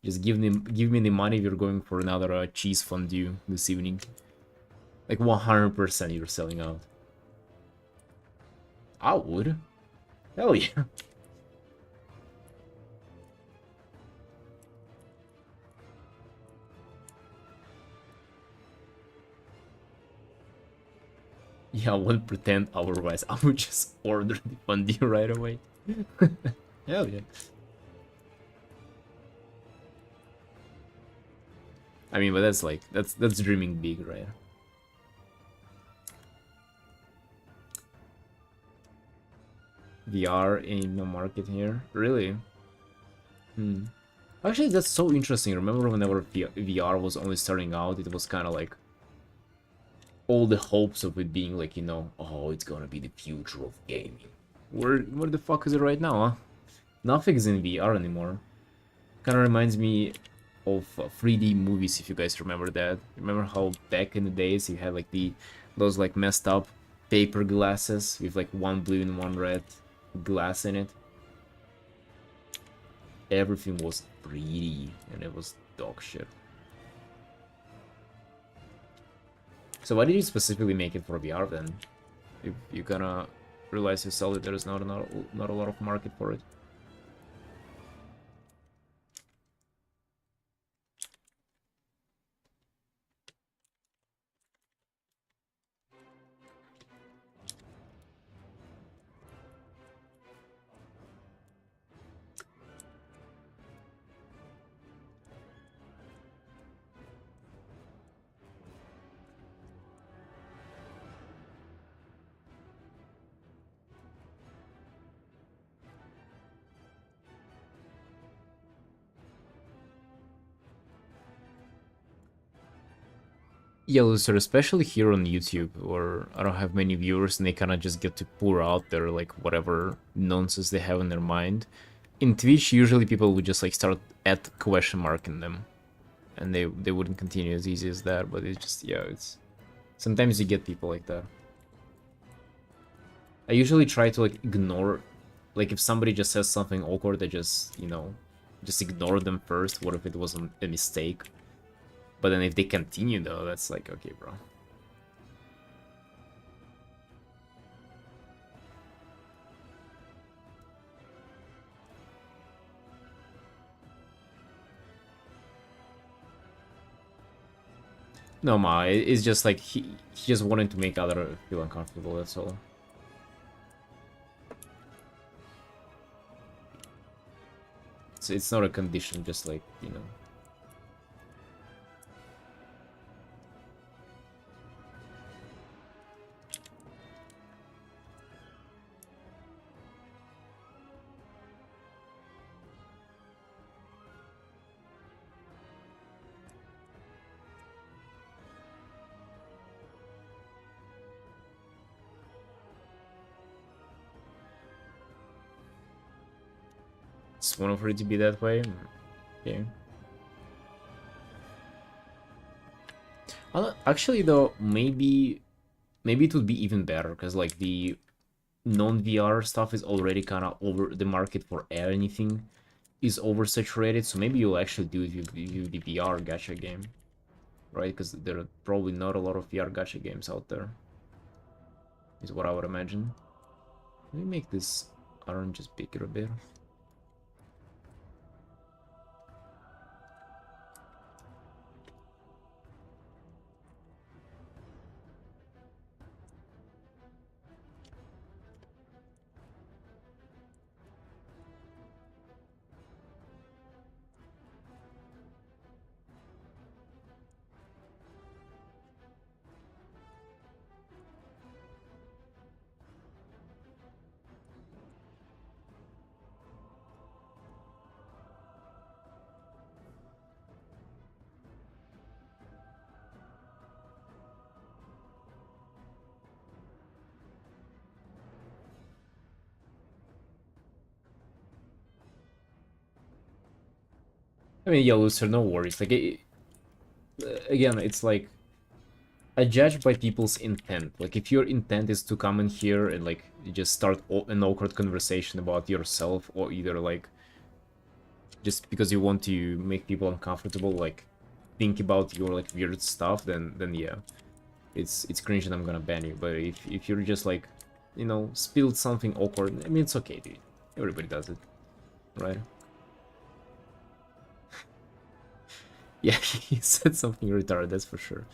Just give me the money. We're going for another cheese fondue this evening. Like 100% you're selling out. I would. Hell yeah. Yeah, I wouldn't pretend otherwise. I would just order the fondue right away. Hell yeah. I mean, but that's like, that's dreaming big, right? VR in the market here? Really? Hmm. Actually, that's so interesting. Remember whenever VR was only starting out, it was kind of like all the hopes of it being like, you know, oh, it's gonna be the future of gaming. Where the fuck is it right now, huh? Nothing's in VR anymore. Kind of reminds me of 3D movies, if you guys remember that. Remember how back in the days you had like those like messed up paper glasses with like one blue and one red glass in it? Everything was 3D and it was dog shit. So why did you specifically make it for VR then? If you're gonna realize yourself that there is not a lot of market for it. Yeah, Lucer, especially here on YouTube, where I don't have many viewers and they kind of just get to pour out their, like, whatever nonsense they have in their mind. In Twitch, usually people would just, like, start at question mark in them. And they wouldn't continue as easy as that, but it's just, yeah, it's... Sometimes you get people like that. I usually try to, like, ignore... Like, if somebody just says something awkward, I just, you know, just ignore them first. What if it wasn't a mistake? But then if they continue, though, that's like, okay, bro. No, Ma, it's just like, he just wanted to make other feel uncomfortable, that's all. It's not a condition, just like, you know. It's one for it to be that way. Okay. Actually, though, maybe it would be even better, because, like, the non-VR stuff is already kind of over the market for anything is oversaturated, so maybe you'll actually do it with the VR gacha game, right? Because there are probably not a lot of VR gacha games out there, is what I would imagine. Let me make this Artin just bigger a bit. I mean, yeah, Lucer, no worries. Like, again, it's like, I judge by people's intent. Like, if your intent is to come in here and, like, you just start an awkward conversation about yourself, or either, like, just because you want to make people uncomfortable, like, think about your, like, weird stuff, then yeah, it's cringe and I'm gonna ban you. But if you're just, like, you know, spilled something awkward, I mean, it's okay, dude. Everybody does it, right? Yeah, he said something retarded, that's for sure.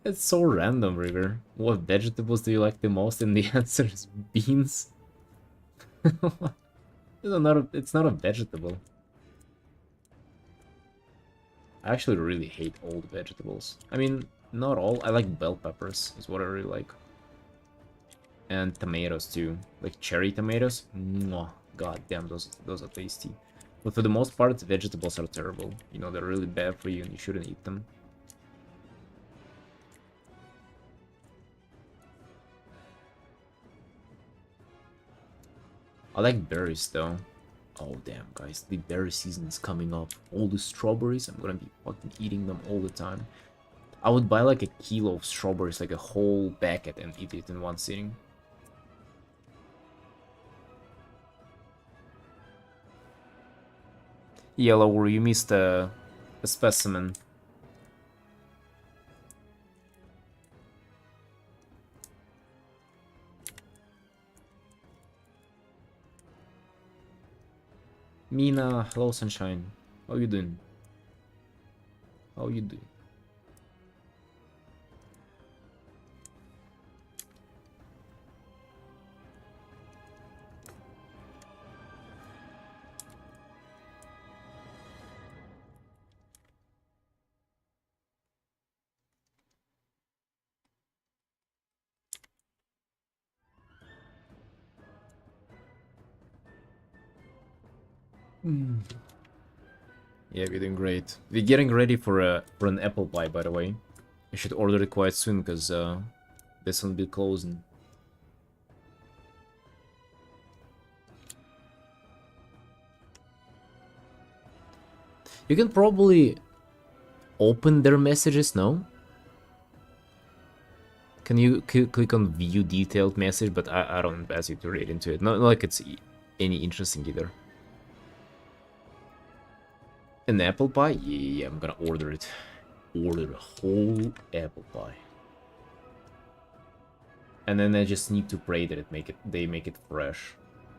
It's so random, River. What vegetables do you like the most? And the answer is beans. It's not a vegetable. I actually really hate old vegetables. I mean, not all. I like bell peppers, is what I really like. And tomatoes too. Like cherry tomatoes. Mwah. God damn, those are tasty. But for the most part, vegetables are terrible. You know, they're really bad for you and you shouldn't eat them. I like berries though. Oh damn, guys, the berry season is coming up. All the strawberries, I'm gonna be fucking eating them all the time. I would buy like a kilo of strawberries, like a whole packet, and eat it in one sitting. Yellow, where you missed a specimen. Mina, hello sunshine. How you doing? How you doing? Yeah, we're doing great. We're getting ready for an apple pie, by the way. I should order it quite soon, because this one will be closing. You can probably open their messages, no? Can you click on view detailed message, but I don't ask you to read into it. Not like it's any interesting either. An apple pie? Yeah, I'm gonna order it. Order a whole apple pie. And then I just need to pray that they make it fresh.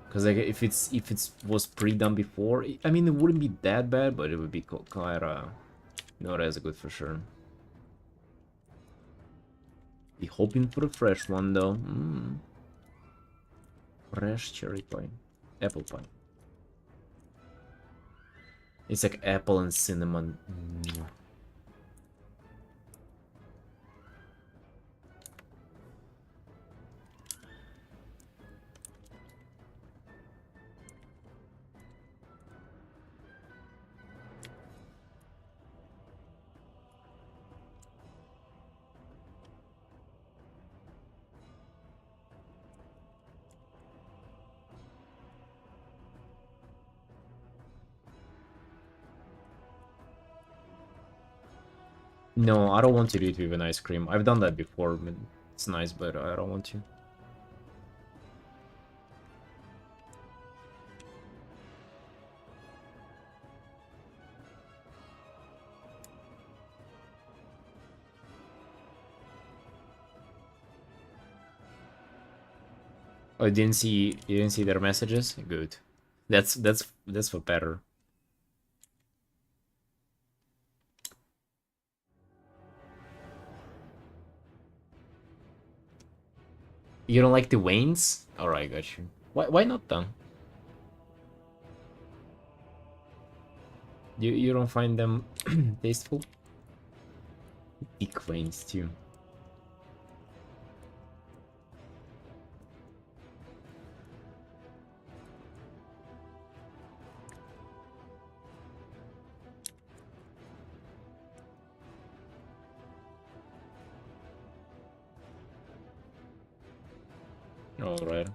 Because like if it was pre-done before, I mean it wouldn't be that bad, but it would be quite not as good for sure. Be hoping for a fresh one though. Fresh cherry pie, apple pie. It's like apple and cinnamon. No, I don't want to do it with an ice cream. I've done that before. It's nice, but I don't want to. Oh, you didn't see their messages? Good. That's for better. You don't like the Waynes? Alright, got you. Why not then? You don't find them tasteful? Big Waynes too. Alright.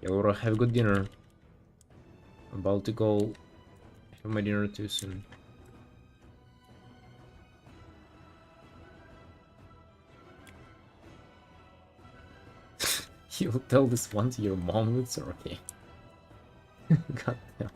Yeah, Laura, have a good dinner. I'm about to go have my dinner too soon. You'll tell this one to your mom, it's okay. God damn.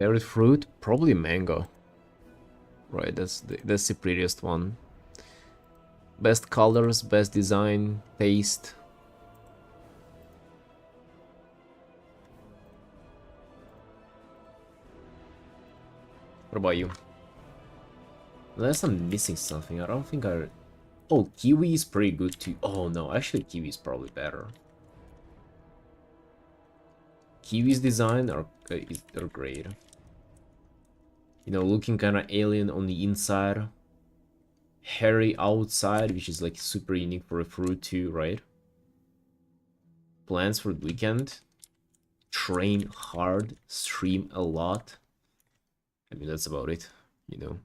Favorite fruit? Probably mango. Right, that's the prettiest one. Best colors, best design, taste. What about you? Unless I'm missing something, I don't think I... Oh, kiwi is pretty good too. Oh no, actually kiwi is probably better. Kiwi's design are great. You know, looking kind of alien on the inside. Hairy outside, which is like super unique for a fruit too, right? Plans for the weekend. Train hard, stream a lot. I mean, that's about it, you know.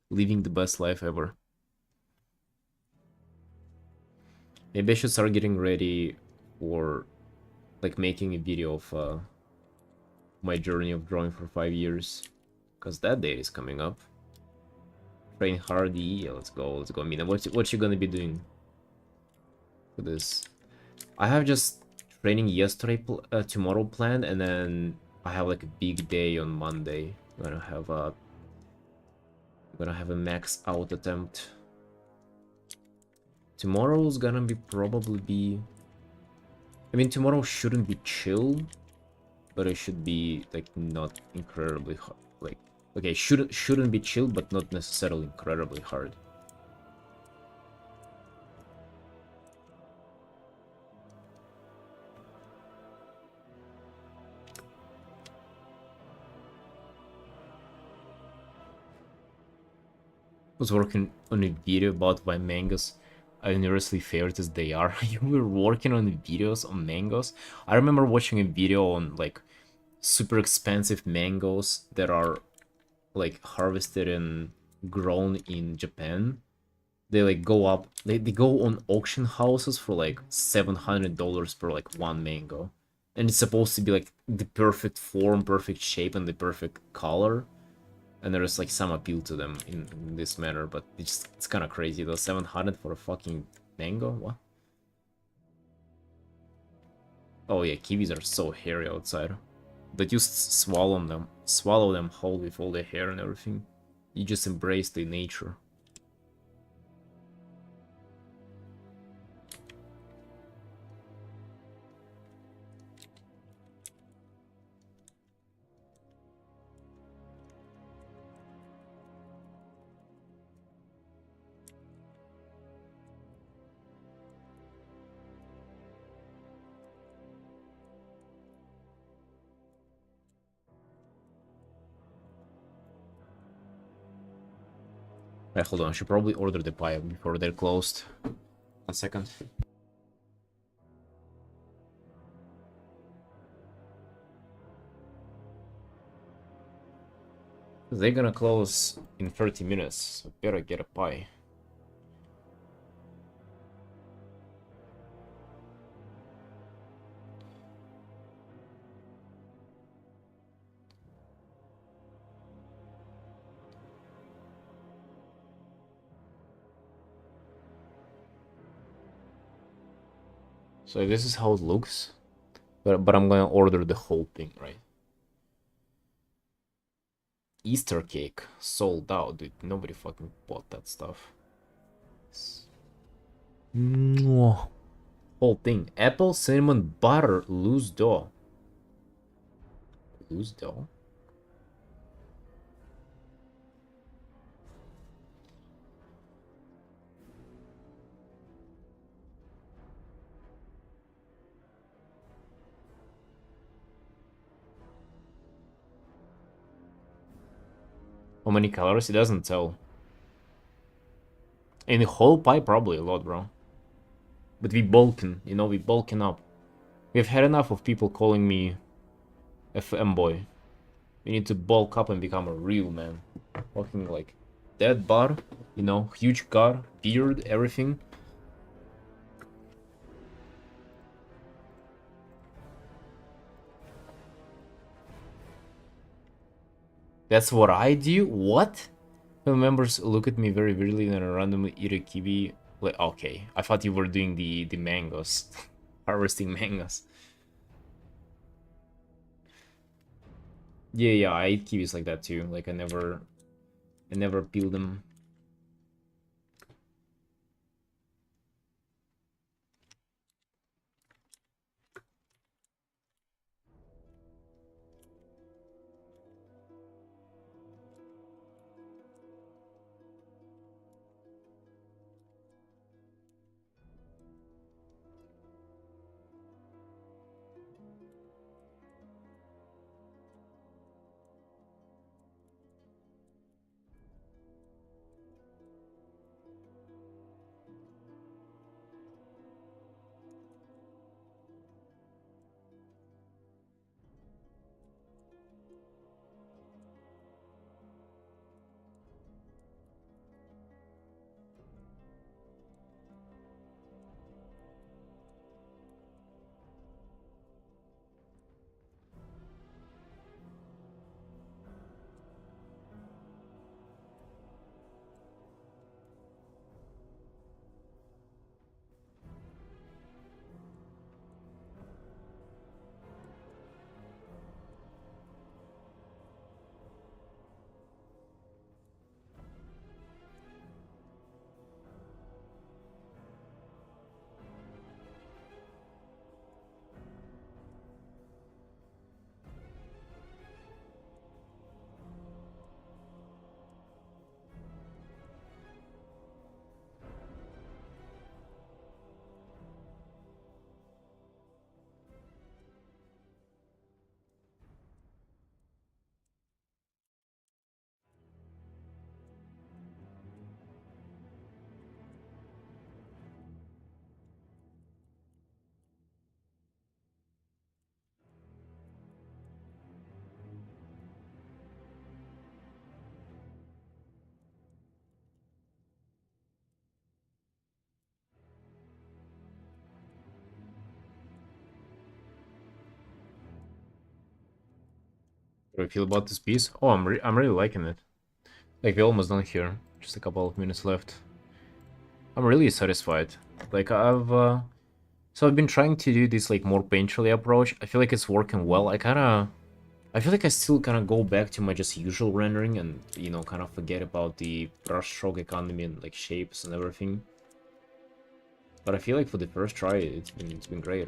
Living the best life ever. Maybe I should start getting ready for, like, making a video of my journey of drawing for 5 years. Because that day is coming up. Train hardy, yeah, let's go. Mina, what you gonna be doing for this? I have just training yesterday, tomorrow planned, and then I have like a big day on Monday. I'm gonna have a max out attempt. Tomorrow's gonna be probably be... I mean, tomorrow shouldn't be chill, but it should be like not incredibly hard. Like, okay, shouldn't be chill, but not necessarily incredibly hard. Was working on a video about why mangoes are universally favorite as they are. You were working on videos on mangoes? I remember watching a video on like super expensive mangoes that are like harvested and grown in Japan. They like go up, they go on auction houses for like $700 per like one mango. And it's supposed to be like the perfect form, perfect shape, and the perfect color. And there's like some appeal to them in this manner, but it's kind of crazy though. 700 for a fucking mango? What? Oh yeah, kiwis are so hairy outside. But you swallow them whole with all the hair and everything. You just embrace the nature. Right, hold on, I should probably order the pie before they're closed. 1 second. They're gonna close in 30 minutes, so better get a pie. So this is how it looks, but I'm gonna order the whole thing, right? Easter cake sold out, dude. Nobody fucking bought that stuff. Mwah. Whole thing. Apple, cinnamon, butter, loose dough. Loose dough? How many calories? It doesn't tell. In the whole pie, probably a lot, bro. But we bulking, you know, we bulking up. We've had enough of people calling me a femboy. We need to bulk up and become a real man. Fucking like dead bar, you know, huge car, beard, everything. That's what I do? What? Family members look at me very weirdly and I randomly eat a kiwi. Like, okay, I thought you were doing the mangoes. Harvesting mangoes. Yeah, yeah, I eat kiwis like that too. Like I never peel them. What do I feel about this piece? Oh, I'm really liking it. Like we're almost done here. Just a couple of minutes left. I'm really satisfied. Like so I've been trying to do this like more painterly approach. I feel like it's working well. I feel like I still kind of go back to my just usual rendering and, you know, kind of forget about the brushstroke economy and like shapes and everything. But I feel like for the first try, it's been great.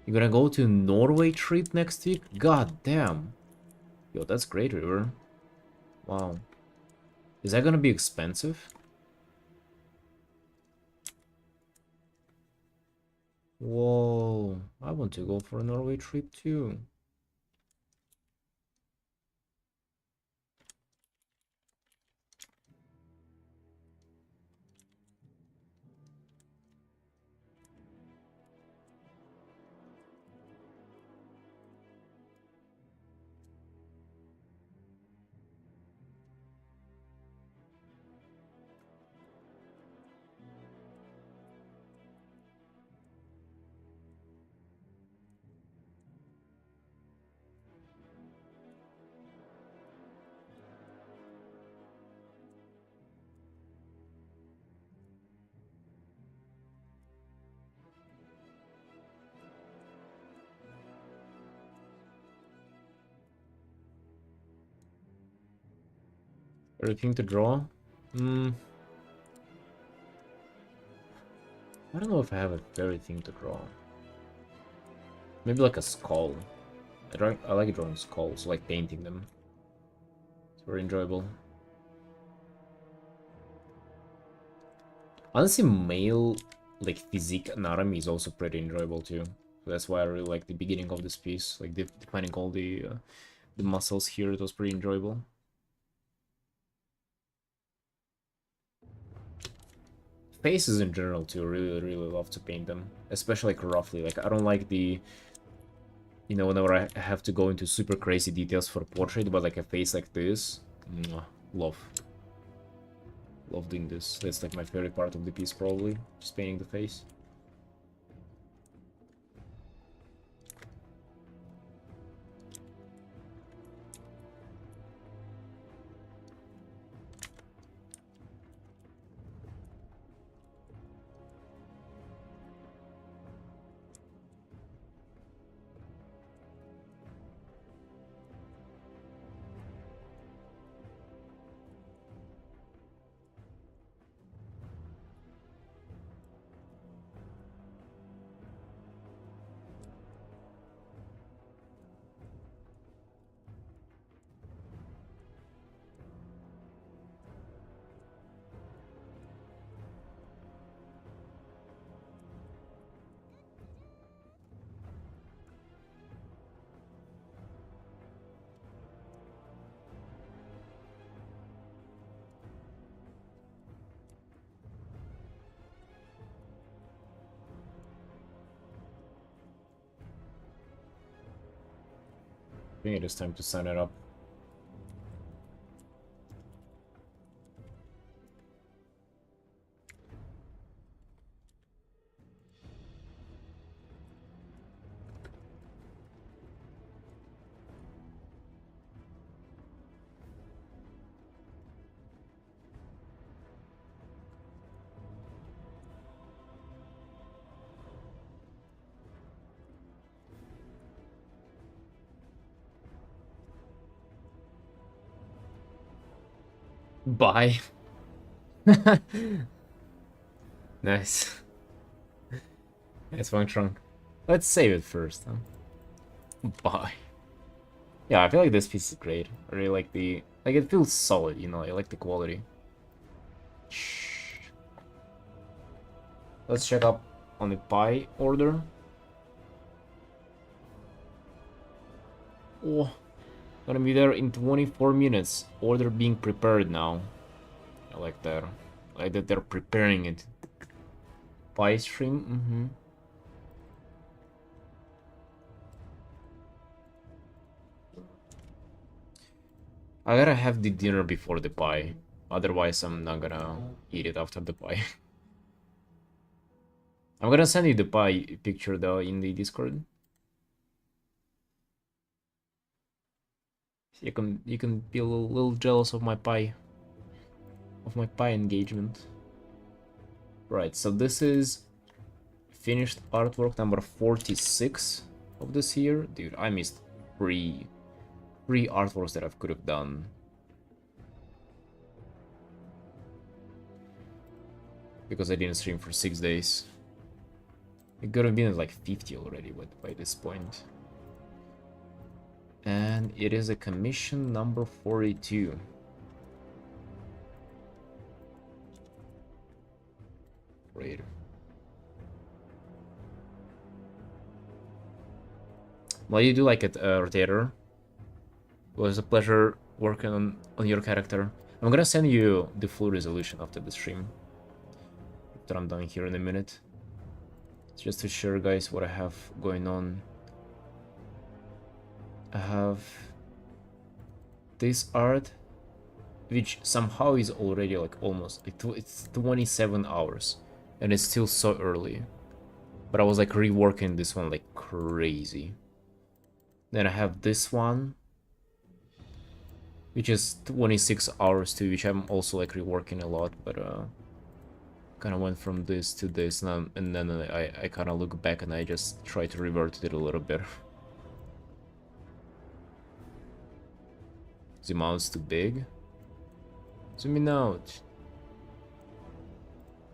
You're gonna go to Norway trip next week? God damn. Yo, that's great, River. Wow. Is that gonna be expensive? Whoa. I want to go for a Norway trip too. Everything to draw? Hmm. I don't know if I have a favorite thing to draw. Maybe like a skull. I like drawing skulls, like painting them. It's very enjoyable. Honestly, male like physique anatomy is also pretty enjoyable too. So that's why I really like the beginning of this piece, like defining all the muscles here. It was pretty enjoyable. Faces in general too, really love to paint them, especially like roughly. Like I don't like the, you know, whenever I have to go into super crazy details for portrait, but like a face like this, mwah, love. Love doing this. That's like my favorite part of the piece probably, just painting the face. I think it is time to sign it up. Bye. Nice. Nice function. Let's save it first, huh? Bye. Yeah, I feel like this piece is great. I really like the... Like, it feels solid, you know? I like the quality. Shh. Let's check up on the pie order. Oh, gonna be there in 24 minutes. Order being prepared now. I like that. I like that they're preparing it. Pie stream? I gotta have the dinner before the pie. Otherwise, I'm not gonna eat it after the pie. I'm gonna send you the pie picture though in the Discord. You can be a little jealous of my pie engagement. Right, so this is finished artwork number 46 of this year. Dude, I missed three artworks that I could have done. Because I didn't stream for 6 days. It could have been at like 50 already by this point. And it is a commission number 42. Great. What do you do like it, Rotator? It was a pleasure working on your character. I'm gonna send you the full resolution after the stream. After I'm done here in a minute. Just to share, guys, what I have going on. I have this art, which somehow is already like almost, it's 27 hours, and it's still so early. But I was like reworking this one like crazy. Then I have this one, which is 26 hours too, which I'm also like reworking a lot, but kind of went from this to this, and then I kind of look back and I just try to revert it a little bit. Zoom out's too big. Zoom in out.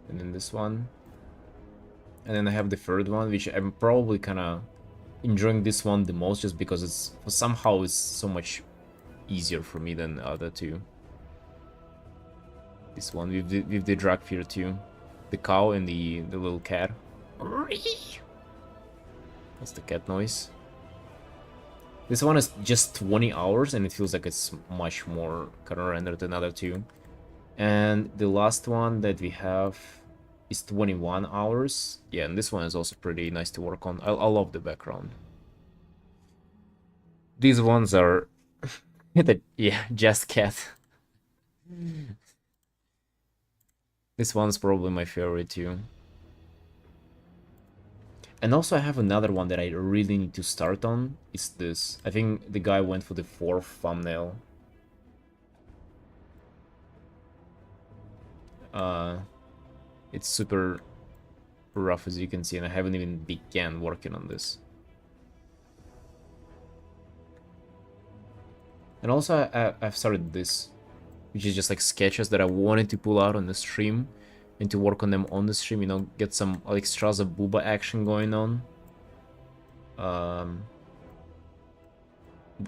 And then this one. And then I have the third one, which I'm probably kind of enjoying this one the most, just because it's so much easier for me than the other two. This one with the drag fear too. The cow and the little cat. That's the cat noise. This one is just 20 hours and it feels like it's much more kind of rendered than the other two. And the last one that we have is 21 hours. Yeah, and this one is also pretty nice to work on. I love the background. These ones are... yeah, just cat. This one's probably my favorite too. And also I have another one that I really need to start on. It's this. I think the guy went for the 4th thumbnail. It's super rough, as you can see, and I haven't even began working on this. And also I've started this, which is just like sketches that I wanted to pull out on the stream and to work on them on the stream, you know, get some like Straza Booba action going on. But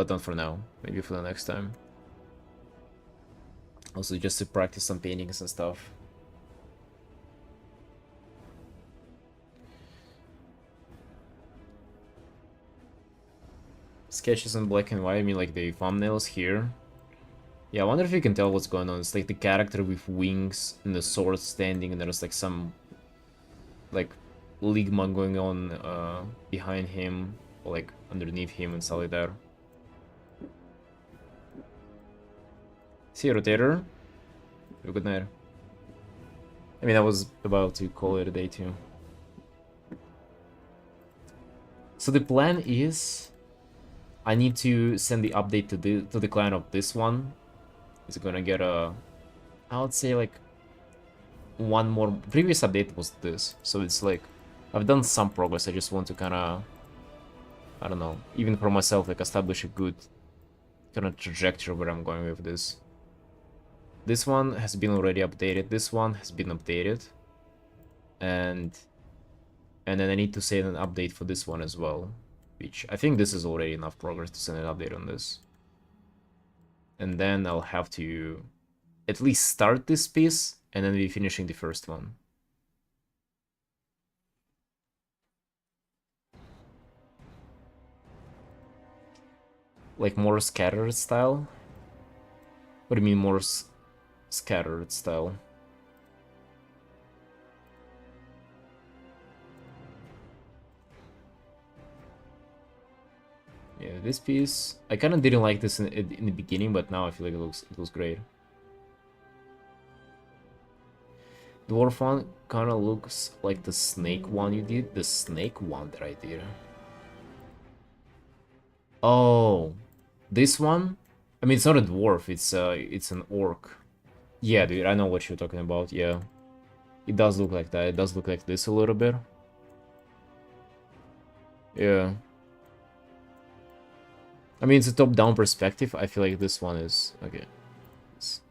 not for now, maybe for the next time. Also just to practice some paintings and stuff. Sketches in black and white, I mean like the thumbnails here. Yeah, I wonder if you can tell what's going on. It's like the character with wings and the sword standing, and there's like some like ligma going on behind him, or like underneath him and stuff like that. See you, Rotator. Have a good night. I mean, I was about to call it a day too. So the plan is, I need to send the update to the client of this one. It's gonna get a, I would say like one more. Previous update was this, so it's like I've done some progress. I just want to kind of, I don't know, even for myself, like establish a good kind of trajectory where I'm going with this. This one has been already updated. This one has been updated, and then I need to send an update for this one as well, which I think this is already enough progress to send an update on this. And then I'll have to at least start this piece and then be finishing the first one. Like more scattered style? What do you mean more scattered style? Yeah, this piece, I kind of didn't like this in the beginning, but now I feel like it looks great. Dwarf one kind of looks like the snake one you did. The snake one that I did. Oh, this one? I mean, it's not a dwarf. It's an orc. Yeah, dude, I know what you're talking about. Yeah, it does look like that. It does look like this a little bit. Yeah. I mean, it's a top-down perspective. I feel like this one is okay.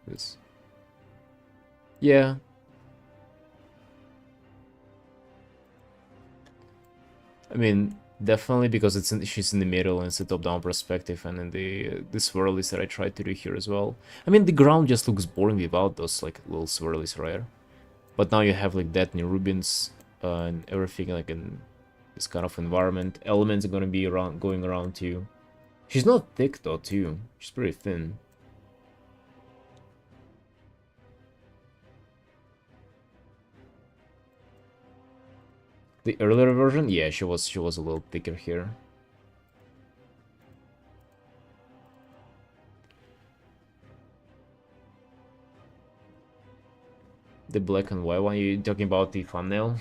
This. Yeah. I mean, definitely because she's in the middle and it's a top-down perspective, and then the swirlies that I tried to do here as well. I mean, the ground just looks boring without those like little swirlies, right? But now you have like that new Rubens and everything like in this kind of environment. Elements are gonna be going around too. She's not thick though too. She's pretty thin. The earlier version, yeah, she was a little thicker here. The black and white one, you talking about the thumbnail?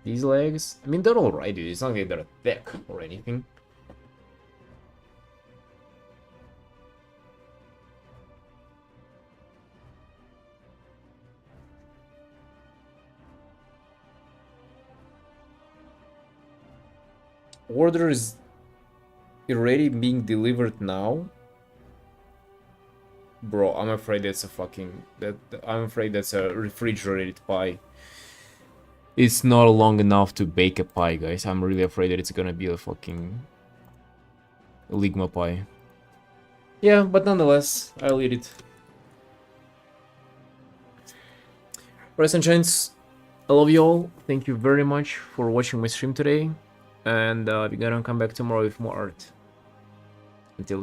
These legs, I mean, they're alright, dude. It's not like they're thick or anything. Order is already being delivered now. Bro, I'm afraid that's a fucking I'm afraid that's a refrigerated pie. It's not long enough to bake a pie, guys. I'm really afraid that it's gonna be a fucking Ligma pie. Yeah, but nonetheless, I'll eat it. Alright, sunshines, I love you all. Thank you very much for watching my stream today. And we're gonna come back tomorrow with more art. Until